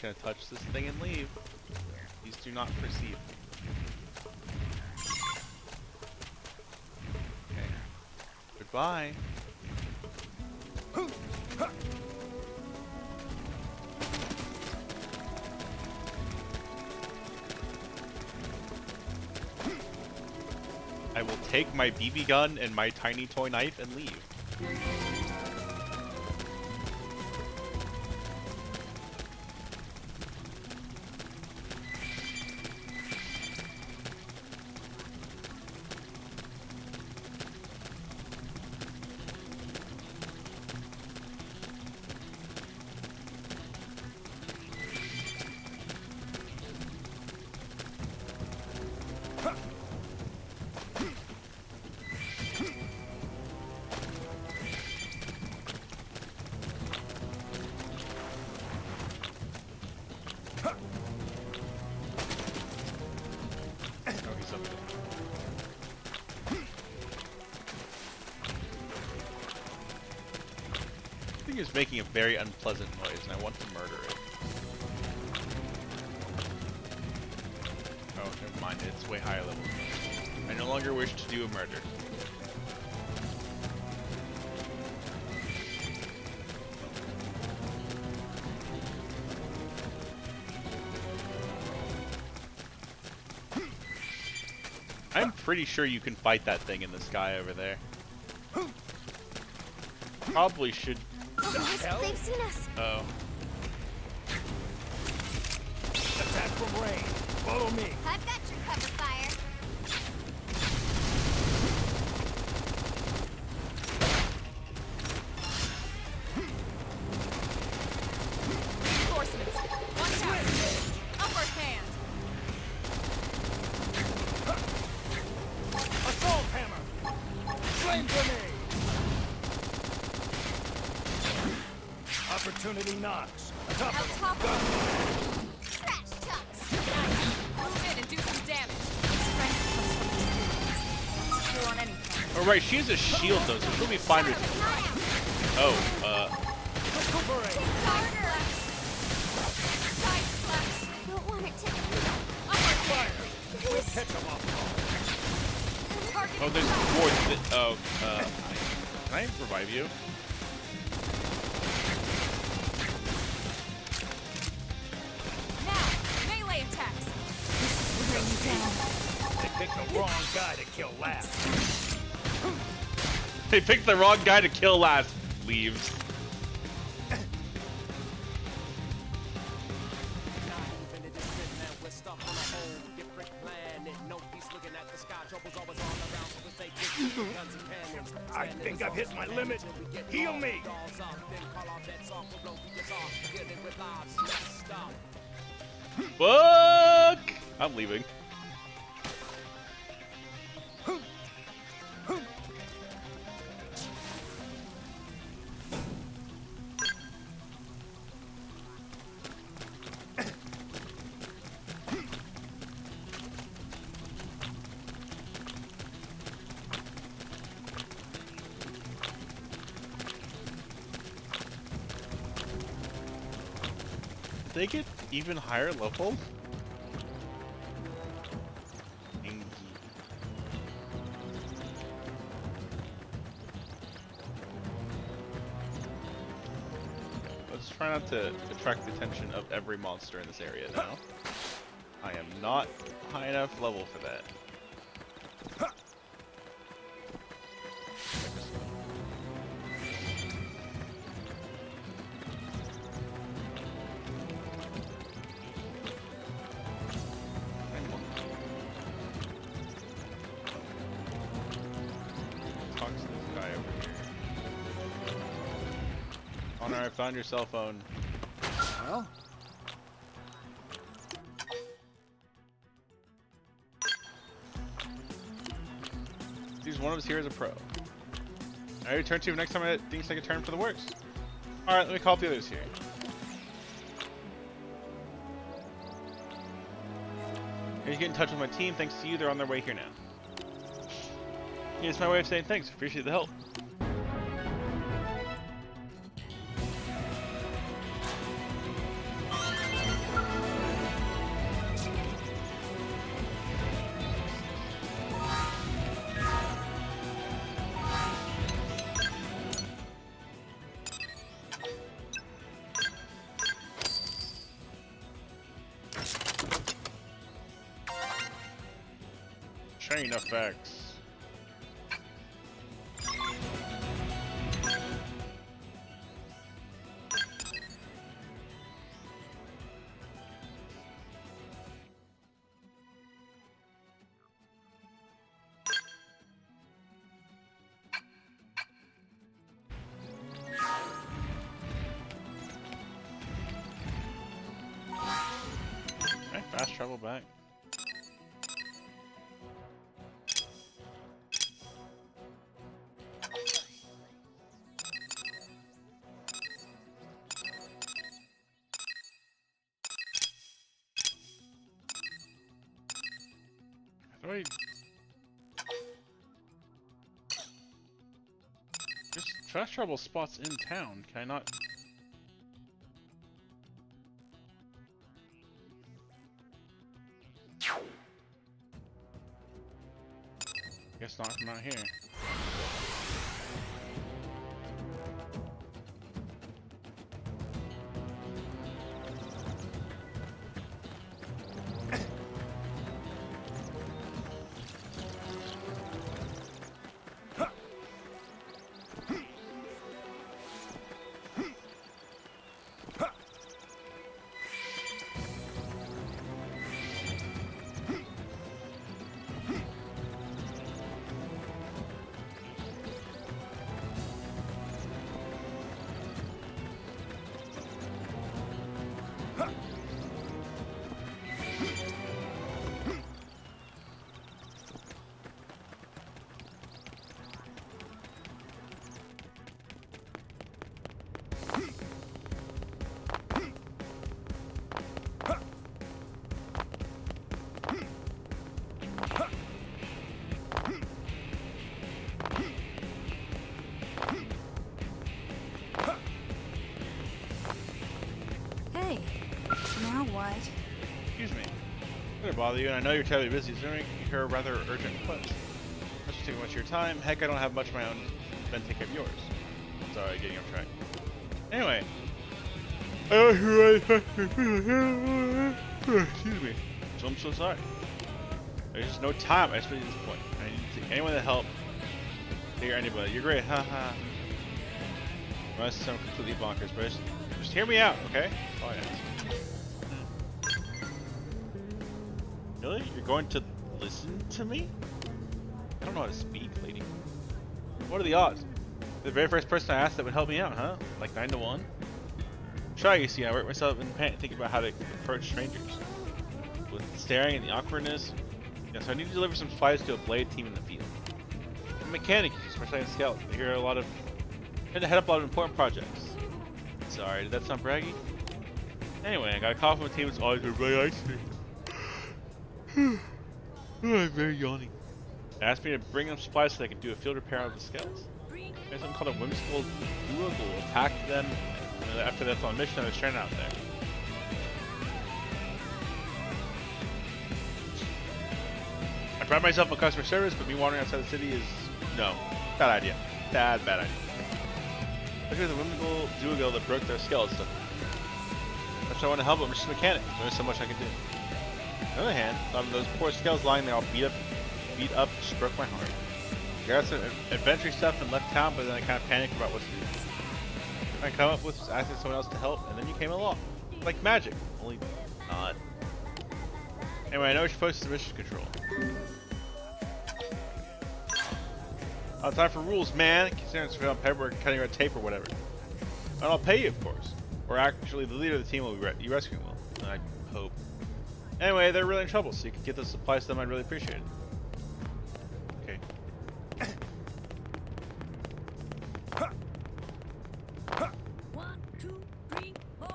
Gonna touch this thing and leave. Please do not perceive me. Okay. Goodbye. I will take my BB gun and my tiny toy knife and leave. Is making a very unpleasant noise, and I want to murder it. Oh, never mind. It's way higher level. I no longer wish to do a murder. I'm pretty sure you can fight that thing in the sky over there. Probably should. They've seen us. Oh. Attack from range. Follow me. I've got your cover fire. Reinforcements. Watch out. Upper hand. Assault hammer. Flame grenade. Opportunity knocks. Out top. Trash chucks. Move in and do some damage. Strength comes from experience. True on anything. Oh right, she has a shield though, so she'll be fine with. Oh, Recuperate. Harder. Side slash. I don't want it to. Upper Fire. We'll This. catch them off guard. oh, there's more. Oh, can I revive you? Melee attacks. They picked the wrong guy to kill last. They picked the wrong guy to kill last. Leaves. I think I've hit my limit. Heal me. Fuck! I'm leaving. they get even higher levels? Ingy. Let's try not to attract the attention of every monster in this area now. I am not high enough level for that. Talk to this guy over here. Connor, I found your cell phone. Well, He's one of us here as a pro. I return to him next time things take a turn for the worse. Alright, let me call up the others here. I need to get in touch with my team. Thanks to you, they're on their way here now. Yeah, it's my way of saying thanks. Appreciate the help. Chain effects. Okay, fast travel back. Wait. There's fast travel spots in town. Can I not? Guess not from out here. Hey, now what? Excuse me. Sorry to bother you, and I know you're terribly busy, so I'm here a rather urgent request. Let's just take much of your time. Heck, I don't have much of my own. Then take care of yours. Sorry, getting off track. Anyway. Excuse me. So I'm so sorry. There's just no time, especially at this point. I need to take anyone to help. Figure anybody. You're great, haha. Must sound completely bonkers, but just hear me out, okay? That's all I ask. Really? You're going to listen to me? I don't know how to speak, lady. What are the odds? The very first person I asked that would help me out, huh? Like 9 to 1? Try, you see, I work myself in panic thinking about how to approach strangers. With staring and the awkwardness. Yeah, so I need to deliver some supplies to a blade team in the field. I'm a mechanic, especially in Scout. I hear a lot of... I had to head up a lot of important projects. Sorry, did that sound braggy? Anyway, I got a call from a team that's always been really nice to me. I'm very yawning. They asked me to bring them supplies so they could do a field repair on the scouts. There's something called a whimsical duel will attack them after that's on mission and they're stranded out there. I pride myself on customer service, but me wandering outside the city is no. Bad idea. Bad idea. Look at the whimsical Zoogle that broke their skeleton. That's why I want to help, I'm just a mechanic. There's only so much I can do. On the other hand, some of those poor skeletons lying there all beat up just broke my heart. I got some adventure stuff and left town, but then I kind of panicked about what to do. I come up with asking someone else to help, and then you came along. Like magic, only not. Anyway, I know you're supposed to mission control. Oh, time for rules, man. Considering it's on paperwork, cutting red tape or whatever. And I'll pay you, of course. Or actually, the leader of the team will be you rescuing will. I hope. Anyway, they're really in trouble, so you can get the supplies to them. I'd really appreciate it. Okay. 1, 2, 3, 4.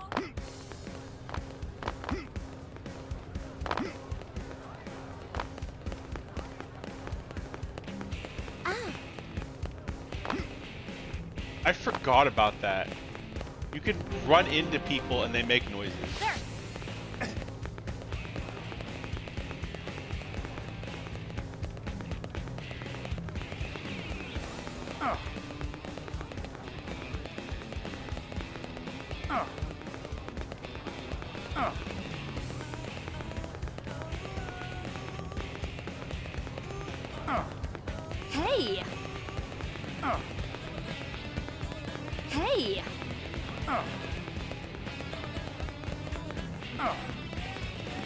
I forgot about that. You can run into people and they make noises. There. Hey! Hey!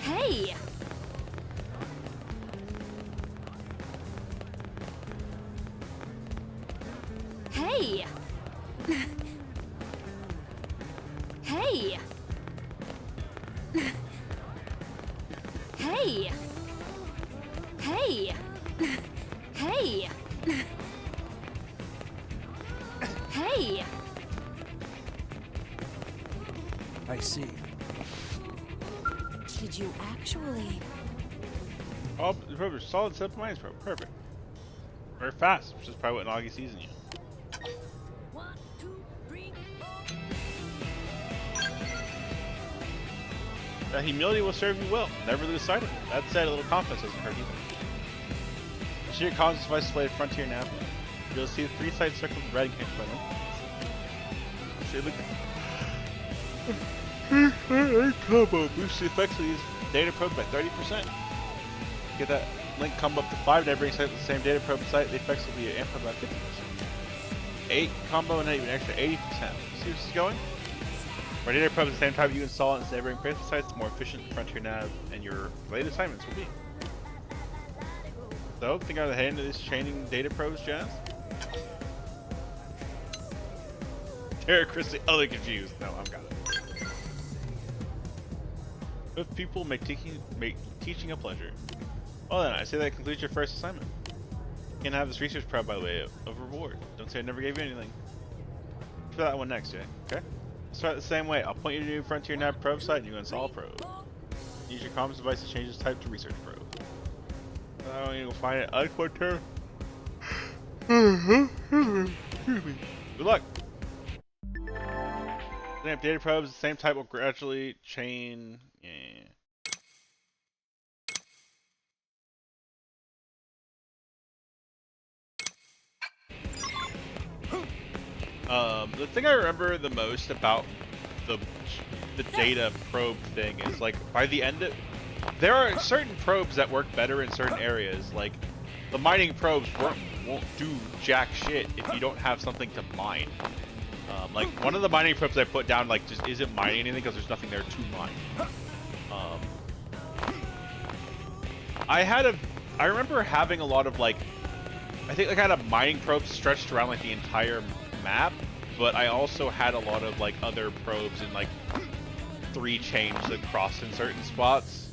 Hey! Hey! Hey! Hey! Hey! Hey! Hey! I see. Did you actually? Oh, the probe is solid 7 minus probe. Perfect. Very fast, which is probably what Nagi sees in you. 1, 2, 3, 4. That humility will serve you well. Never lose sight of it. That said, a little confidence doesn't hurt either. See your comms device displayed Frontier nav. You'll see 3 sites circled with red and can't by them. See, look at combo boosts the effects of these data probes by 30%. Get that link combo up to 5 neighboring sites with the same data probe site, the effects will be amplified by 50%. 8 combo and even an extra 80%. See where this is going? For data probes at the same time you install it in neighboring place sites, the more efficient the Frontier nav and your related assignments will be. So, think out of the head into this chaining data probes, Jazz? Derek Christie, utterly confused. No, I've got it. If people make teaching a pleasure. Well then, I say that concludes your first assignment. You can have this research probe by way of reward. Don't say I never gave you anything. Try that one next, Jay. Okay? Let's start the same way. I'll point you to a new Frontier Nav probe site and you install a probe. Use your comms device to change its type to research probe. I want you to go find it. Unquote. Good luck. Then data probes, the same type will gradually chain. Yeah. The thing I remember the most about the data probe thing is like by the end of there are certain probes that work better in certain areas. Like the mining probes won't do jack shit if you don't have something to mine. Like one of the mining probes I put down like just isn't mining anything because there's nothing there to mine. I remember having a lot of like I think I had a mining probe stretched around like the entire map, but I also had a lot of like other probes in like 3 chains that crossed in certain spots.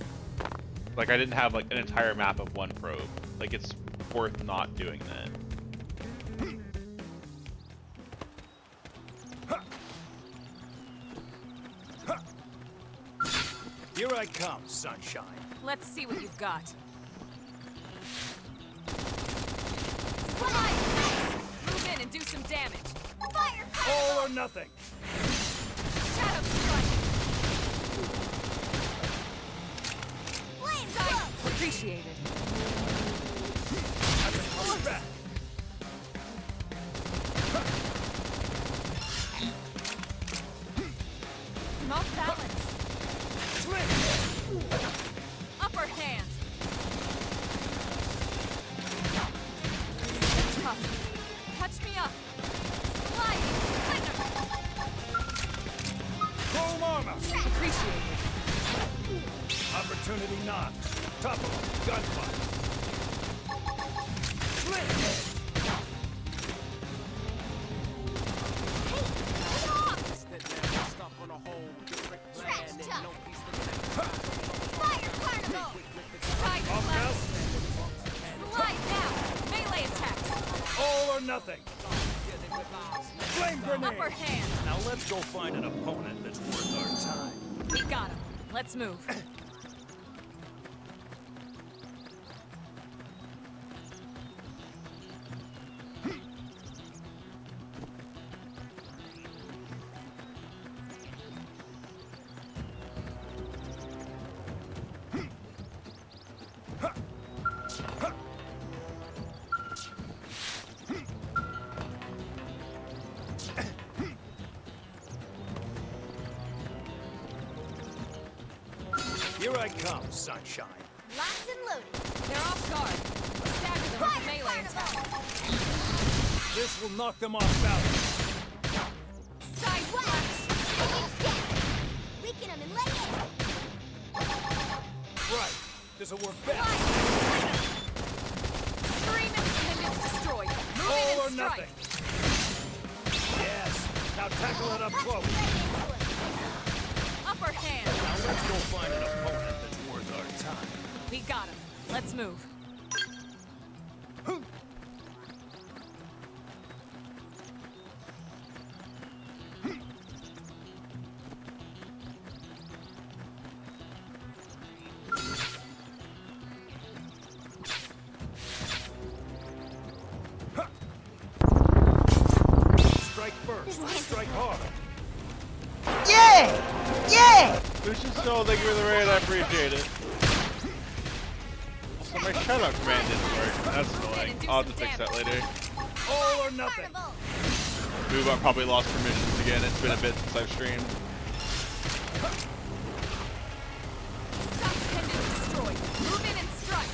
Like I didn't have like an entire map of one probe. Like it's worth not doing that. Here I come, sunshine. Let's see what you've got. Slide! Move in and do some damage. Fire! All or nothing. Shadow strike. Flame! Appreciated. back. I'm off balance. Upper hand. Tough. Catch me up. Sliding. Chrome armor. Appreciated. Opportunity knocks. Top of them. Gunfire. Fire carnival! Side Off flash. Slide down. Melee attacks. All or nothing. Flame grenade. Upper hand. Now let's go find an opponent that's worth our time. We got him. Let's move. Here I come, sunshine. Locked and loaded. They're off guard. Stagger them with the melee attack. This will knock them off balance. Side flash. Weaken them and lay in. Right. This'll work best. Stream independence destroyed. Move in All or and strike. nothing. Yes. Now tackle it up close. Upper hand. Now let's go find an opponent that's worth our time. We got him. Let's move. Strike first. Strike hard. Lucian Soul, thank you for the raid, I appreciate it. Also, my shoutout command didn't work. That's annoying. I'll have to fix that later. All or nothing. Move, I probably lost permissions again. It's been a bit since I've streamed. Side pendant destroyed. Move in and strike.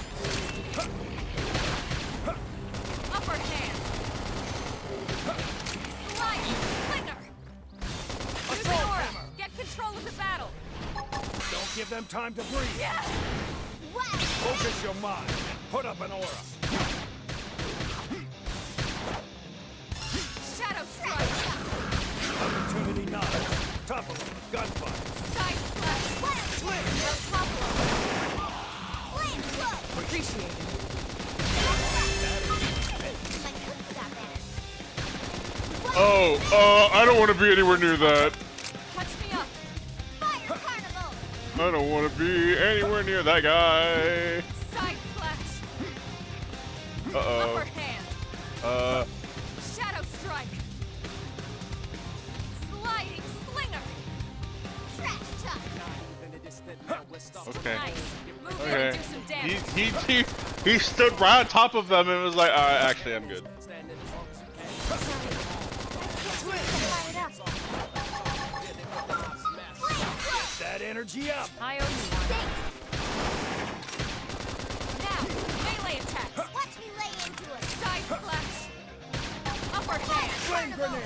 Upper hand. Slide. Flinger. Use an aura. Get control of the battle. Don't give them time to breathe. Yeah. Focus your mind and put up an aura. Shadow strike. Opportunity knock. Top of them. Gunfire. Side flash. They'll topple them. Appreciate it. Oh, I don't want to be anywhere near that. Catch me up. Fire carnival! I don't want to be anywhere near that guy. Side flash. Uh-oh. Upper hand. Shadow strike. Sliding slinger. Trash chuck! Okay. Nice. Move in Okay. and do some damage. He stood right on top of them and was like, alright, actually, I'm good. Get that energy up. I owe you one. Now, melee attacks. Watch me lay into it! Side flash. Upper hand. Flame grenade.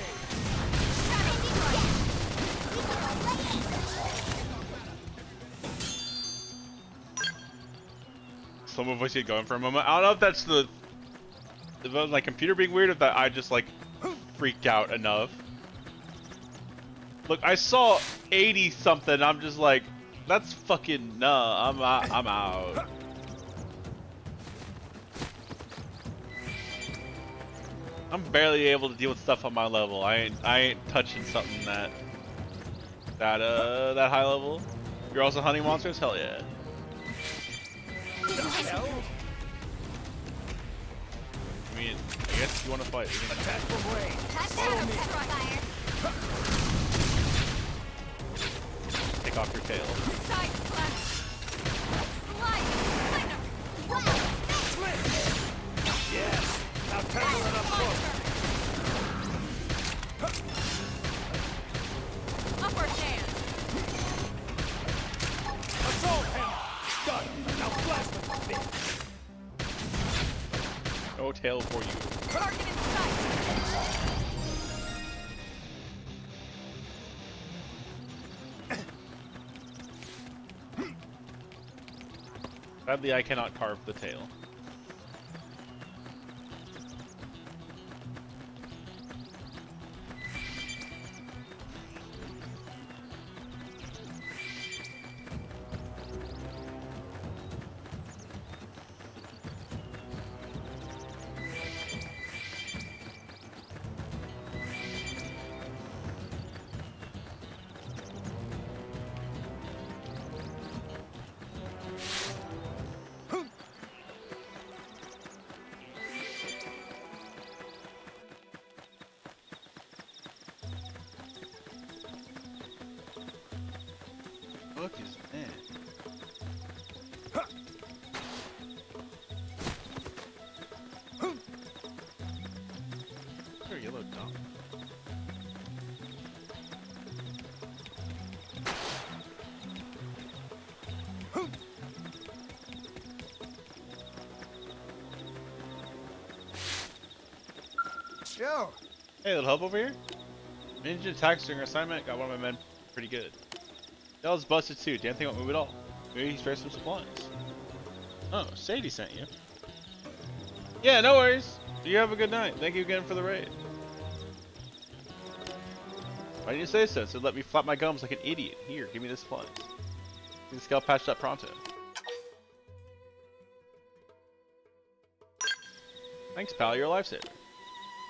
Some of us get going for a moment. I don't know if that's if that was my computer being weird, or if that I just like freaked out enough. Look, I saw 80 something. I'm just like, that's fucking nah. I'm out. I'm barely able to deal with stuff on my level. I ain't touching something that high level. You're also hunting monsters? Hell yeah. I mean, I guess if you want to fight, we can Attack from range. Shadow fire! take off your tail. Side flash. Slide. Flinger. Yes. tail for you. Target in sight! Sadly, I cannot carve the tail. Fuck is that? Sure, yellow dot. Joe! Hey, little help over here? Ninja attacks during our assignment got one of my men pretty good. Dell's busted too. Damn thing won't move at all. Maybe he's for some supplies. Oh, Sadie sent you. Yeah, no worries. You have a good night. Thank you again for the raid. Why didn't you say so? So let me flap my gums like an idiot. Here, give me this supplies. Get the scalp patched up pronto. Thanks, pal. You're a lifesaver.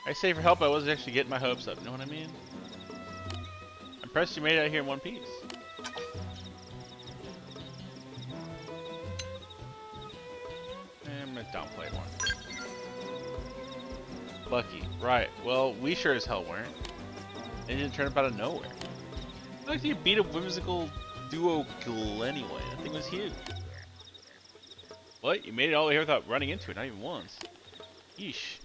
I say for help, I wasn't actually getting my hopes up. You know what I mean? I'm impressed you made it out here in one piece. I'm gonna downplay one. Lucky. Right. Well, we sure as hell weren't. It didn't turn up out of nowhere. Looked like you beat a whimsical duo ghoul anyway. That thing was huge. What? You made it all the way here without running into it, not even once. Yeesh.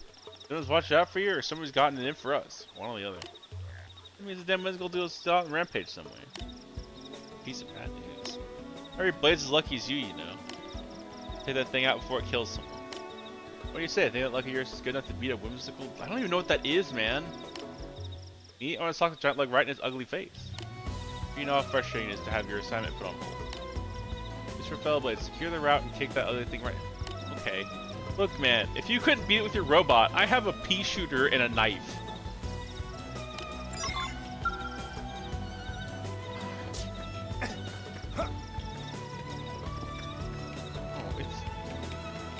Someone's watched out for you, or somebody's gotten it in for us. One or the other. That means the damn whimsical duo's still out on rampage somewhere. Piece of bad news. Every Blade's as lucky as you know. Take that thing out before it kills someone. What do you say? I think that lucky yours is good enough to beat a whimsical... I don't even know what that is, man. Me? I want to sock the giant leg right in his ugly face. You know how frustrating it is to have your assignment put on hold. Just for fellow Blades, secure the route and kick that other thing right... Okay. Look, man, if you couldn't beat it with your robot, I have a pea shooter and a knife. Oh, it's...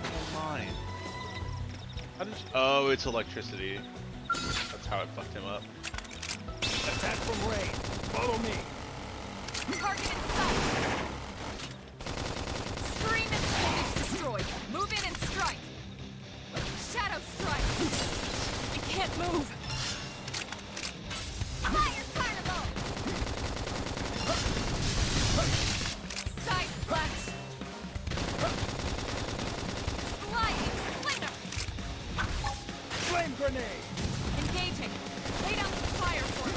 Oh, mine. How did you... Oh, it's electricity. That's how it fucked him up. Attack from range. Follow me. Target in sight! Scream and it's destroyed. Move in and strike! Shadow strike! I can't move! Fire carnival! Side flash! Sliding slinger! Flame grenade. Engaging! Lay down some fire for me!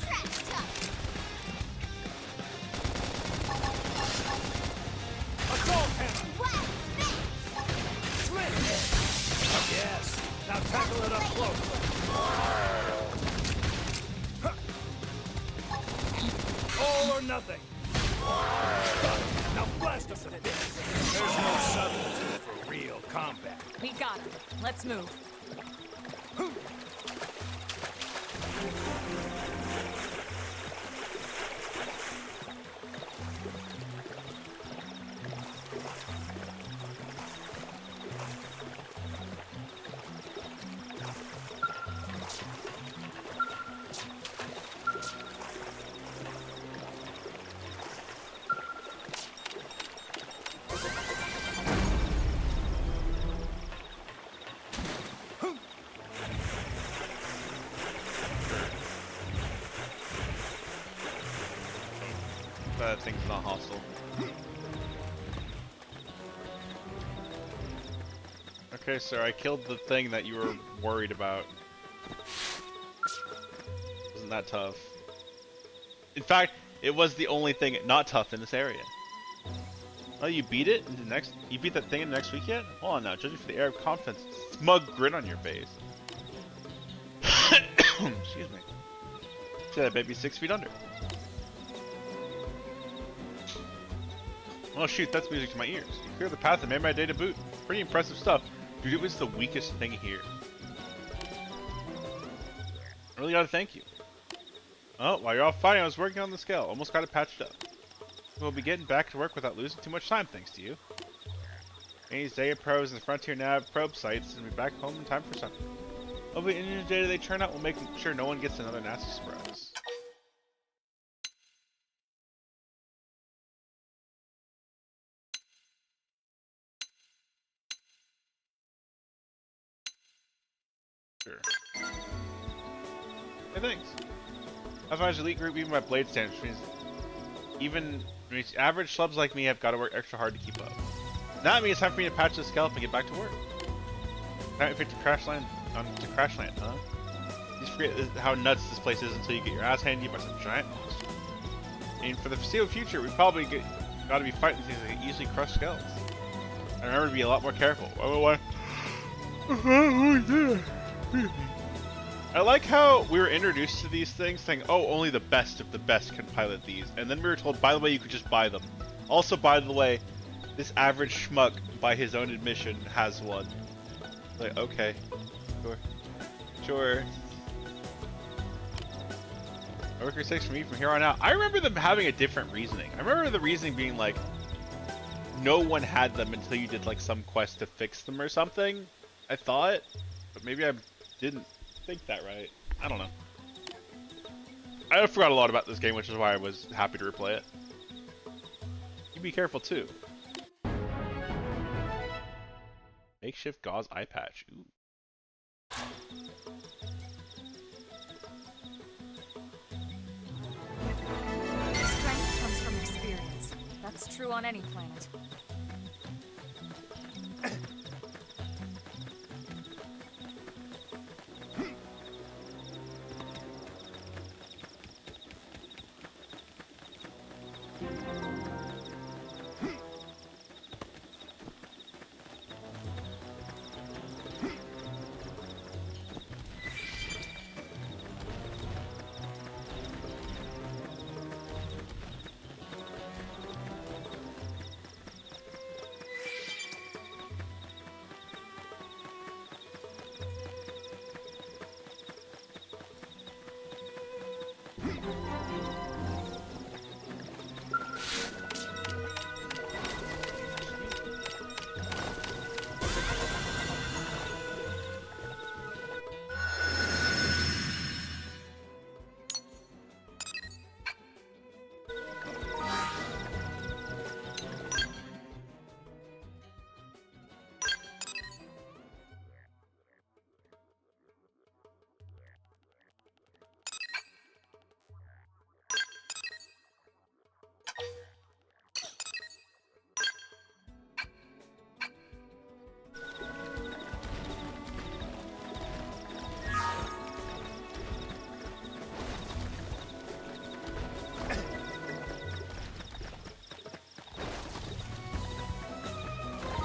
Trash talk. Assault hammer. Wow, Slit. Yes. Now tackle it up close. All or nothing. Now blast us a bit. There's no substitute for real combat. We got him. Let's move. That thing's not hostile. Okay, sir, I killed the thing that you were worried about. Wasn't that tough? In fact, it was the only thing not tough in this area. Oh, you beat it in the next. You beat that thing in the next week yet? Hold on now. Judging for the air of confidence, smug grin on your face. Excuse me. See that baby 6 feet under. Oh shoot, that's music to my ears. You cleared the path and made my day to boot. Pretty impressive stuff. Dude, it was the weakest thing here. I really gotta thank you. Oh, while you're all fighting, I was working on the scale. Almost got it patched up. We'll be getting back to work without losing too much time, thanks to you. These Zaya probes and Frontier Nav probe sites, and be back home in time for supper. Hopefully, any data they turn out will make sure no one gets another nasty surprise. Sure. Hey, thanks. I've managed elite group even by blade standards, which means average schlubs like me have got to work extra hard to keep up. Now it means it's time for me to patch the scalp and get back to work. Time to crash land, huh? You just forget how nuts this place is until you get your ass handed by some giant monster. And for the foreseeable future, we probably got to be fighting things that easily crush skulls. And remember to be a lot more careful. I like how we were introduced to these things saying, oh, only the best of the best can pilot these. And then we were told, by the way, you could just buy them. Also, by the way, this average schmuck, by his own admission, has one. Like, okay. Sure. Worker 6 for me from here on out. I remember them having a different reasoning. I remember the reasoning being like, no one had them until you did like some quest to fix them or something. I thought, but maybe I didn't think that right. I don't know. I forgot a lot about this game, which is why I was happy to replay it. You be careful too. Makeshift gauze eye patch. Ooh. Strength comes from experience. That's true on any planet.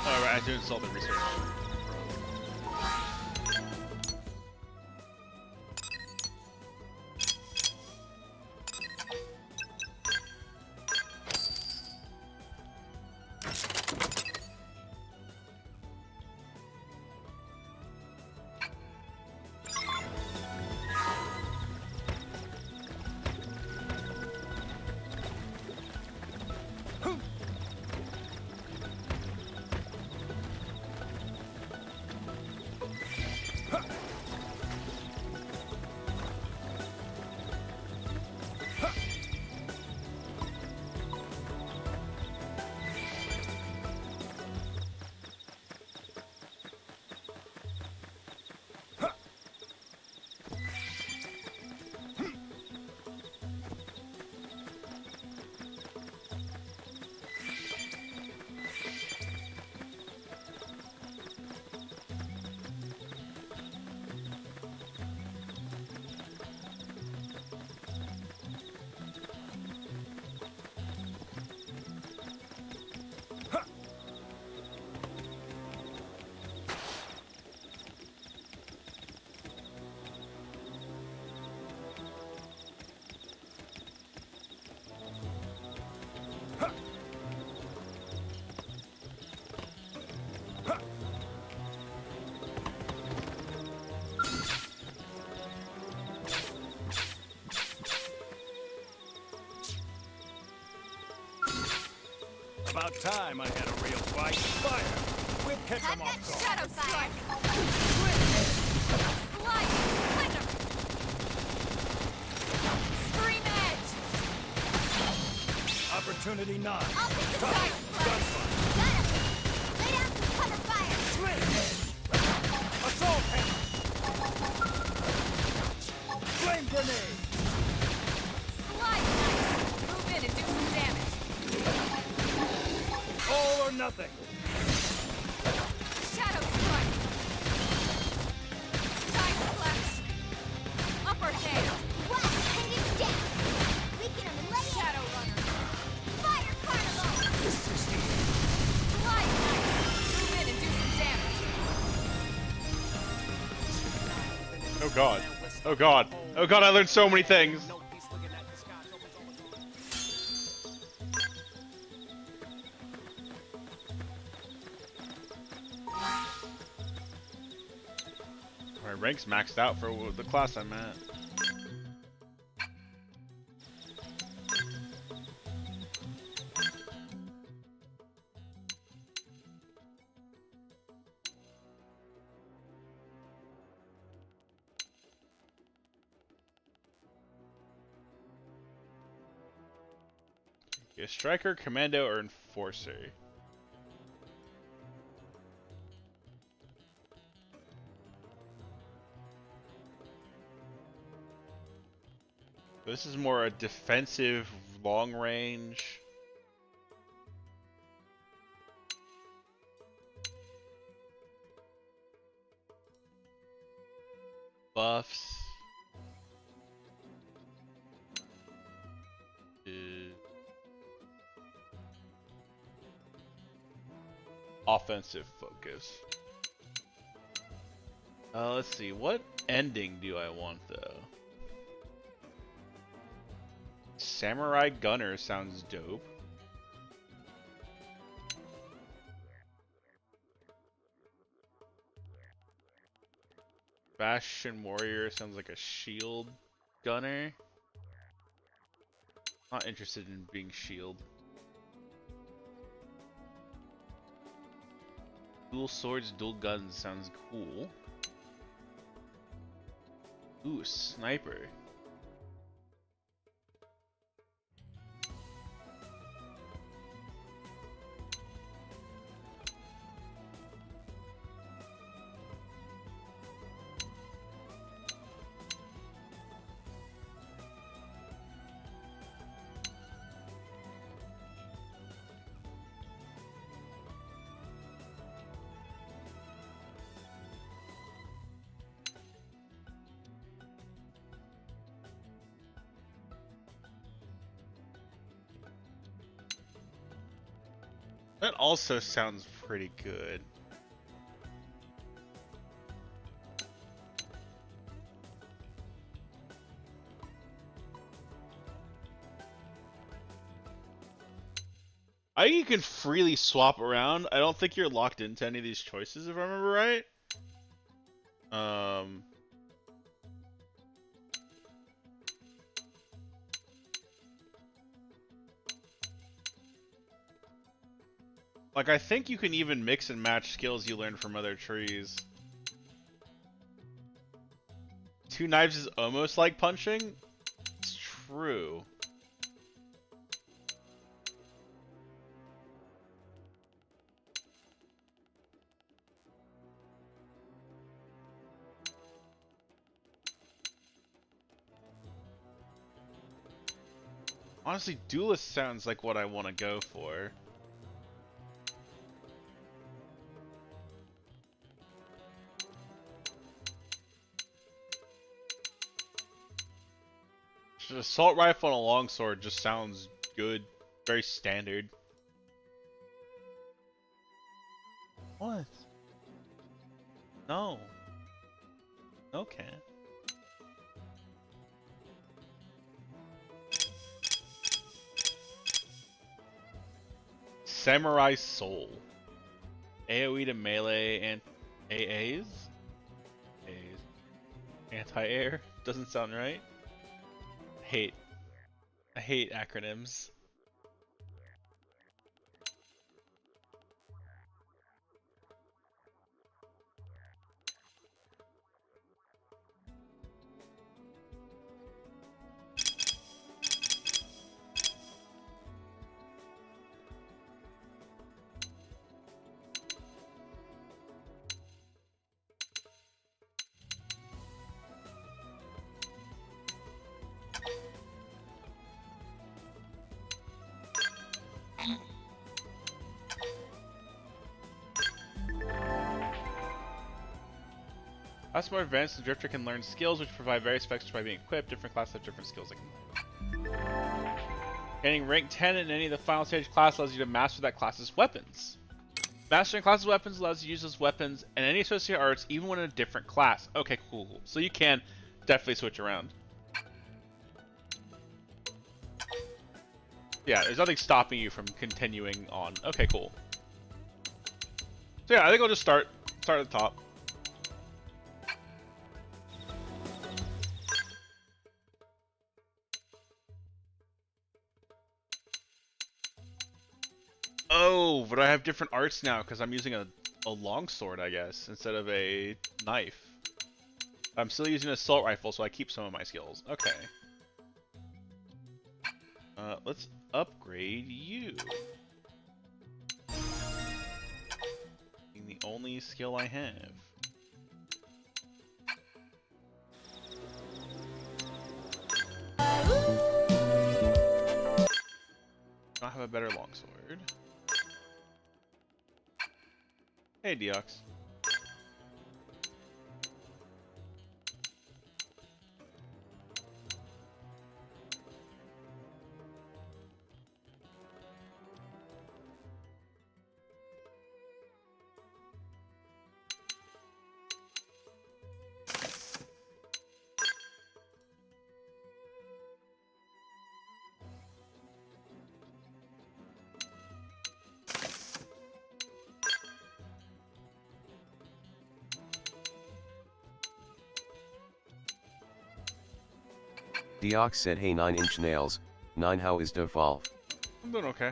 Alright, I have to install the research. About time I had a real fight. Fire! We'll catch I've them got off guard. shadow fire. Slide! Splinter! Scream edge! Opportunity not. I'll take the Tough. side Gunfight. Got him. Lay down some cover fire. Assault hammer. Flame grenade. Slide knife! Move in and do some damage. All or nothing. Shadow strike! Side slash! Upper hand! Blast hanging down. Weaken him and lay in. Shadow runner! Fire carnival. Slide knife! Move in and do some damage. Oh god. Oh god. Oh god, I learned so many things. My rank's maxed out for the class I'm at. A striker, commando, or enforcer. This is more a defensive, long range. Buffs. Offensive focus. Let's see. What ending do I want though? Samurai Gunner sounds dope. Bastion Warrior sounds like a shield gunner. Not interested in being shield. Dual swords, dual guns sounds cool. Ooh, sniper. That also sounds pretty good. I think you can freely swap around. I don't think you're locked into any of these choices if I remember right. Like, I think you can even mix and match skills you learn from other trees. Two knives is almost like punching? It's true. Honestly, duelist sounds like what I want to go for. Assault rifle and a longsword just sounds good. Very standard. What? No. Okay. Samurai Soul. AoE to melee and AAs? AAs. Anti-air? Doesn't sound right. I hate acronyms. As more advanced, the Drifter can learn skills which provide various effects by being equipped. Different classes have different skills they can learn. Getting rank 10 in any of the final stage class allows you to master that class's weapons. Mastering class's weapons allows you to use those weapons and any associated arts even when in a different class. Okay, cool. So you can definitely switch around. Yeah, there's nothing stopping you from continuing on. Okay, cool. So yeah, I think I'll just start at the top. Oh, but I have different arts now because I'm using a longsword, I guess, instead of a knife. I'm still using an assault rifle, so I keep some of my skills. Okay. Let's upgrade you. Being the only skill I have. I have a better longsword. Hey, Deox. Deox said hey 9-inch nails, 9 how is devolve? I'm doing okay.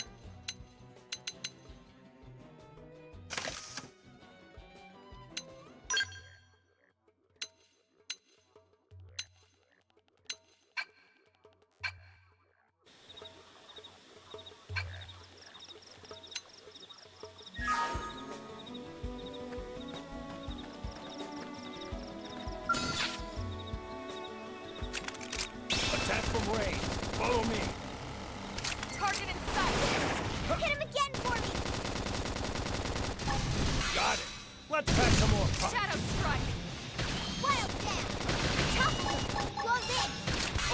Attack from range. Follow me. Target in sight. Hit him again for me. Got it. Let's pack some more pop. Shadow strike. Wild dance. Tough. Close in.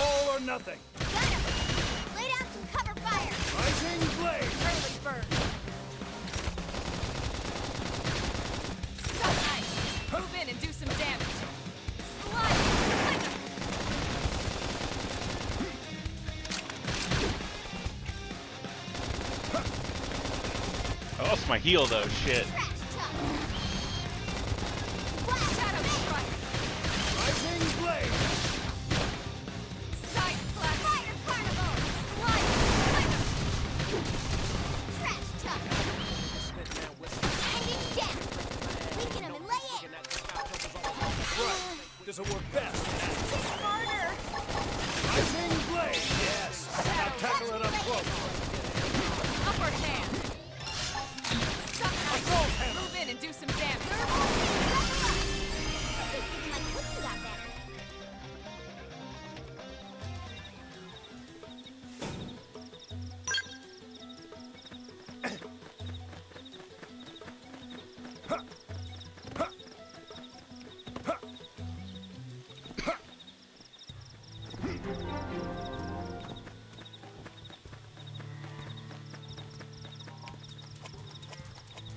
All or nothing. Got him. Lay down some cover fire. Rising blade. Early bird. So nice. Move in and do some damage. Slide. I lost my heal though, shit. Trash tuck. Wild shadow strike. Rising blade. Side slash. Fire carnival. Slide. Trash tuck. Hanging down. Weaken him and lay in. Right. This'll work best. Hit harder. Rising blade. Yes. Now tackle it up close. Upper hand. Move in and do some damage.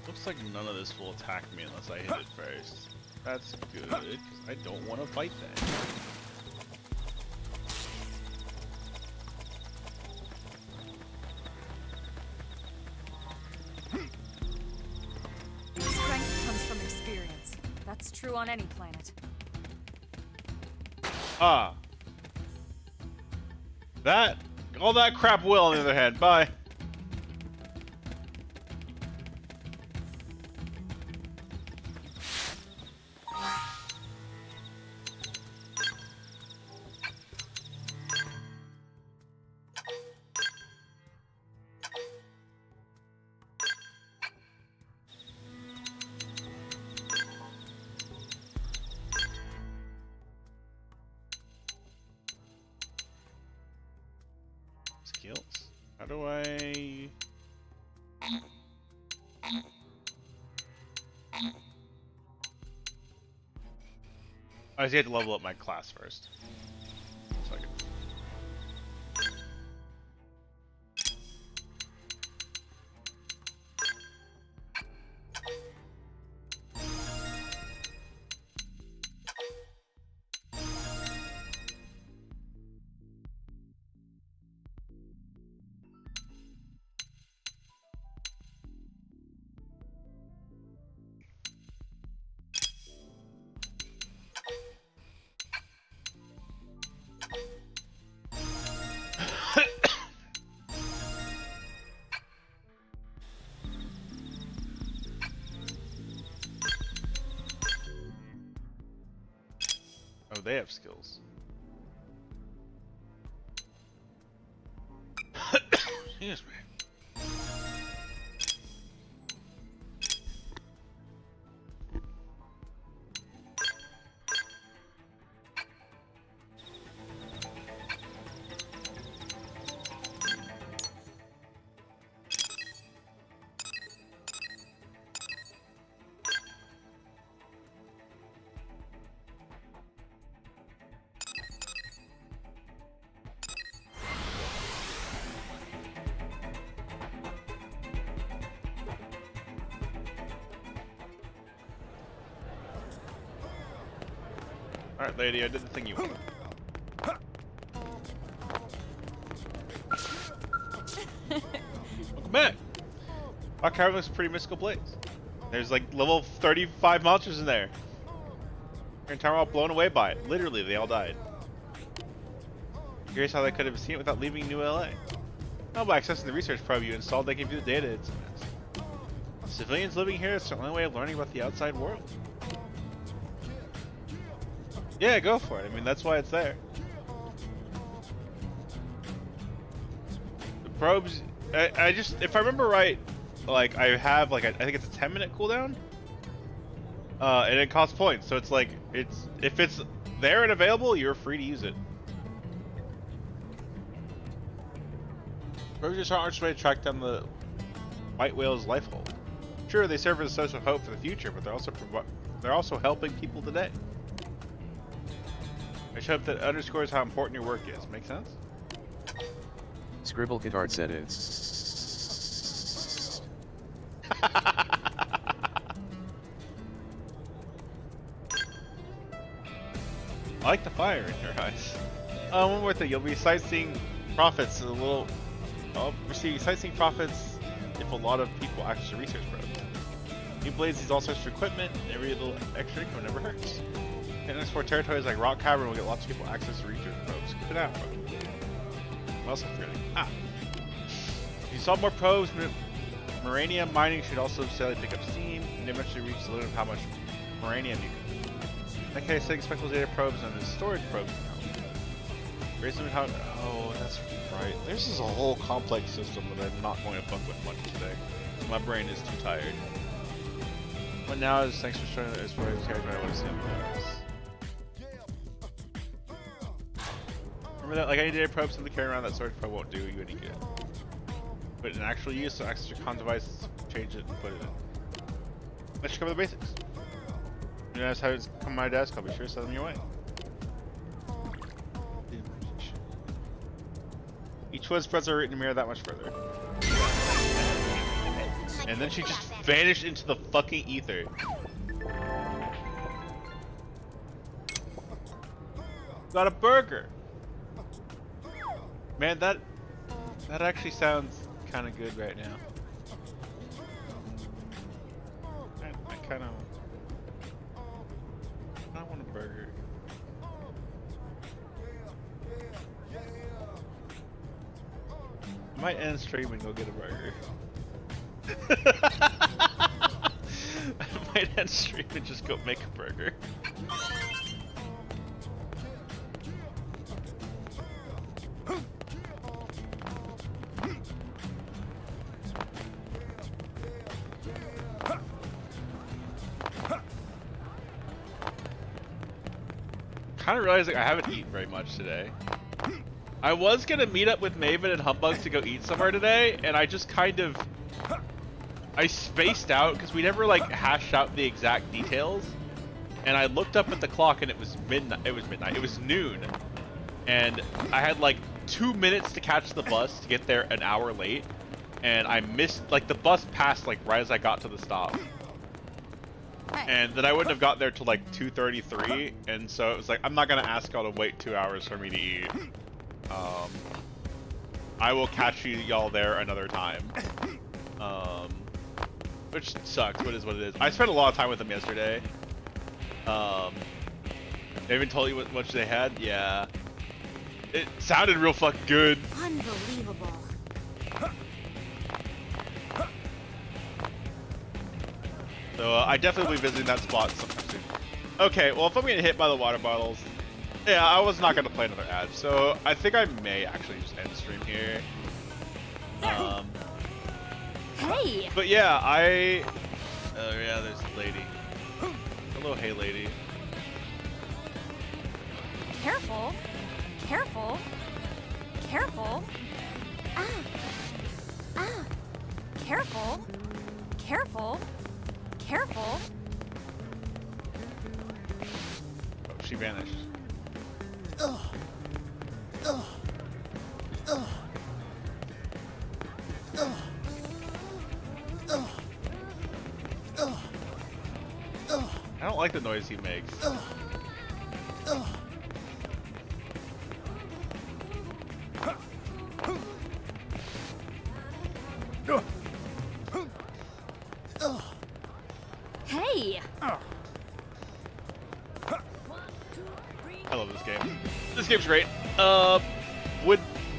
Looks like none of this will attack me unless I hit it first. That's good, because I don't want to fight that. Strength comes from experience. That's true on any planet. Ah. All that crap will on the other hand. Bye. Skills. How do I... I just had to level up my class first. So I could... Oh, they have skills. Excuse me. Alright, lady, I did the thing you wanted. Welcome back! Our cavern looks a pretty mystical place. There's like level 35 monsters in there. Your entire all blown away by it. Literally, they all died. Curious how they could have seen it without leaving New LA. Oh, by accessing the research probe you installed, they can view the data it's in. Civilians living here is the only way of learning about the outside world. Yeah, go for it. I mean, that's why it's there. The probes, I just, if I remember right, like I have like I think it's a 10-minute cooldown, and it costs points. So it's like if it's there and available, you're free to use it. Probes just aren't way to track down the white whale's life hold. Sure, they serve as a source of hope for the future, but they're also helping people today. I just hope that underscores how important your work is. Make sense? Scribble Guitar said it's. I like the fire in your eyes. One more thing. You'll be sightseeing profits a little. I'll receive sightseeing profits if a lot of people access the research probes. New blades use all sorts of equipment, and every little extra income never hurts. And export territories like Rock Cavern will get lots of people access to research probes. Keep it out, bro. What else am I forgetting? Ah! If you solve more probes, Moranium mining should also steadily pick up steam, and eventually reach the limit of how much Moranium you can. In that case, setting special data probes and the storage probes can help. Raise them how. Oh, that's right. This is a whole complex system that I'm not going to fuck with much today. My brain is too tired. But now, is thanks for showing as far as carried, I want to see how it goes. Remember that, like any data probe simply carrying around that storage probe won't do you any good. But in actual use, so access your con device, change it, and put it in. Let's cover the basics. You notice how it's come to my desk, I'll be sure to send them your way. Each one spreads our written mirror that much further. And then she just vanished into the fucking ether. Got a burger! Man, that actually sounds kind of good right now. I kind of want a burger. I might end stream and go get a burger. I might end stream and just go make a burger. Kind of realizing I haven't eaten very much today. I was gonna meet up with Maven and Humbug to go eat somewhere today, and I just kind of I spaced out because we never like hashed out the exact details. and I looked up at the clock and it was midnight. It was midnight. It was noon, and I had like 2 minutes to catch the bus to get there an hour late, and I missed, like, the bus passed like right as I got to the stop, and then I wouldn't have got there till like 2:33, and so it was like, I'm not gonna ask y'all to wait 2 hours for me to eat. I will catch y'all there another time. Which sucks, but it is what it is. I spent a lot of time with them yesterday. They even told you what much they had? Yeah. It sounded real fucking good. Unbelievable. So I definitely will be visiting that spot sometime soon. Okay, well if I'm getting hit by the water bottles, yeah, I was not going to play another ad. So I think I may actually just end the stream here. Hey! But yeah, oh yeah, there's a lady. Hello, hey lady. Careful. Careful. Careful. Ah. Ah. Careful. Careful. Careful. Oh, she vanished. Ugh. Ugh. Ugh. Ugh. Ugh. Ugh. Ugh. I don't like the noise he makes. Ugh. Ugh. Hey! I love this game. This game's great.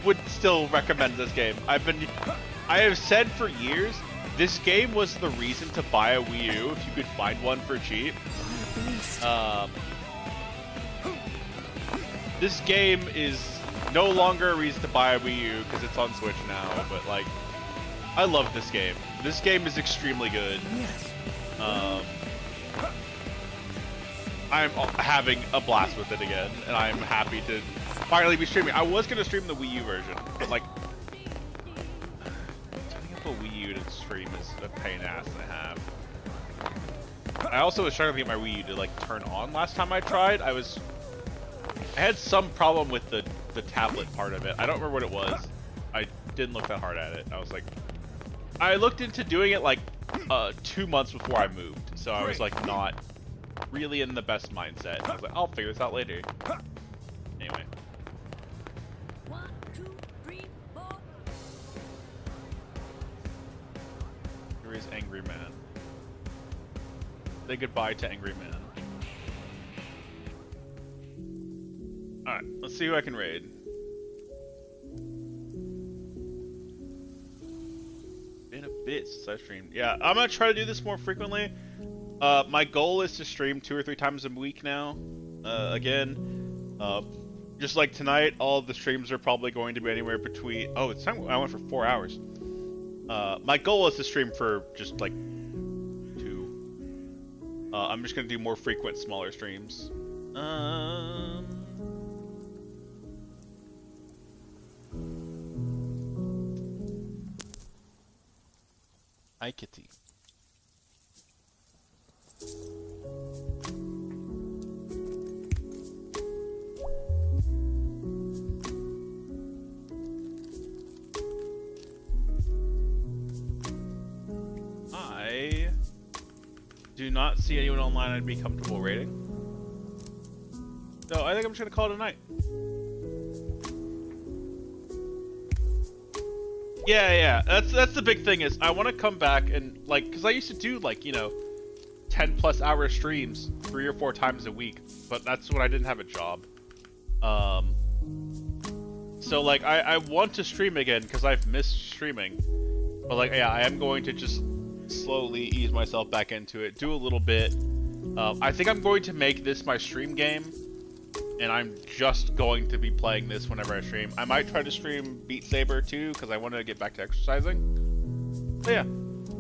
Would still recommend this game. I have said for years, this game was the reason to buy a Wii U if you could find one for cheap. This game is no longer a reason to buy a Wii U because it's on Switch now, but like, I love this game. This game is extremely good. I'm having a blast with it again, and I'm happy to finally be streaming. I was going to stream the Wii U version, but like, setting up a Wii U to stream is a pain in the ass and a half. I also was trying to get my Wii U to like turn on last time I tried. I had some problem with the tablet part of it. I don't remember what it was. I didn't look that hard at it. I was like, I looked into doing it like 2 months before I moved, so I was like not really in the best mindset. I was like, I'll figure this out later. Anyway. 1, 2, 3, 4. Here is Angry Man. Say goodbye to Angry Man. Alright, let's see who I can raid. Been a bit since I streamed. Yeah, I'm gonna try to do this more frequently. My goal is to stream 2 or 3 times a week now. Again, just like tonight, all of the streams are probably going to be anywhere between. Oh, it's time. I went for 4 hours. My goal is to stream for just like 2. I'm just gonna do more frequent, smaller streams. Hi, Kitty. I do not see anyone online I'd be comfortable rating. So I think I'm just gonna call it a night. Yeah. That's the big thing is I want to come back and like, cause I used to do like, 10+ hour streams 3 or 4 times a week, but that's when I didn't have a job. So like I want to stream again because I've missed streaming, but like yeah, I am going to just slowly ease myself back into it, do a little bit. I think I'm going to make this my stream game, and I'm just going to be playing this whenever I stream. I might try to stream Beat Saber too because I want to get back to exercising. So yeah,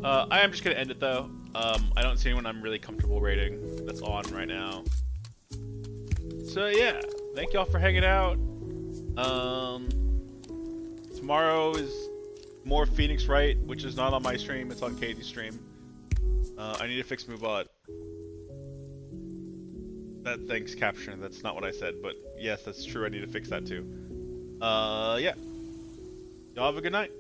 I am just gonna end it though. I don't see anyone I'm really comfortable rating that's on right now. So yeah, thank y'all for hanging out. Tomorrow is more Phoenix Wright, which is not on my stream, it's on Katie's stream. I need to fix Mubot. That thanks caption. That's not what I said, but yes, that's true. I need to fix that too. Yeah. Y'all have a good night.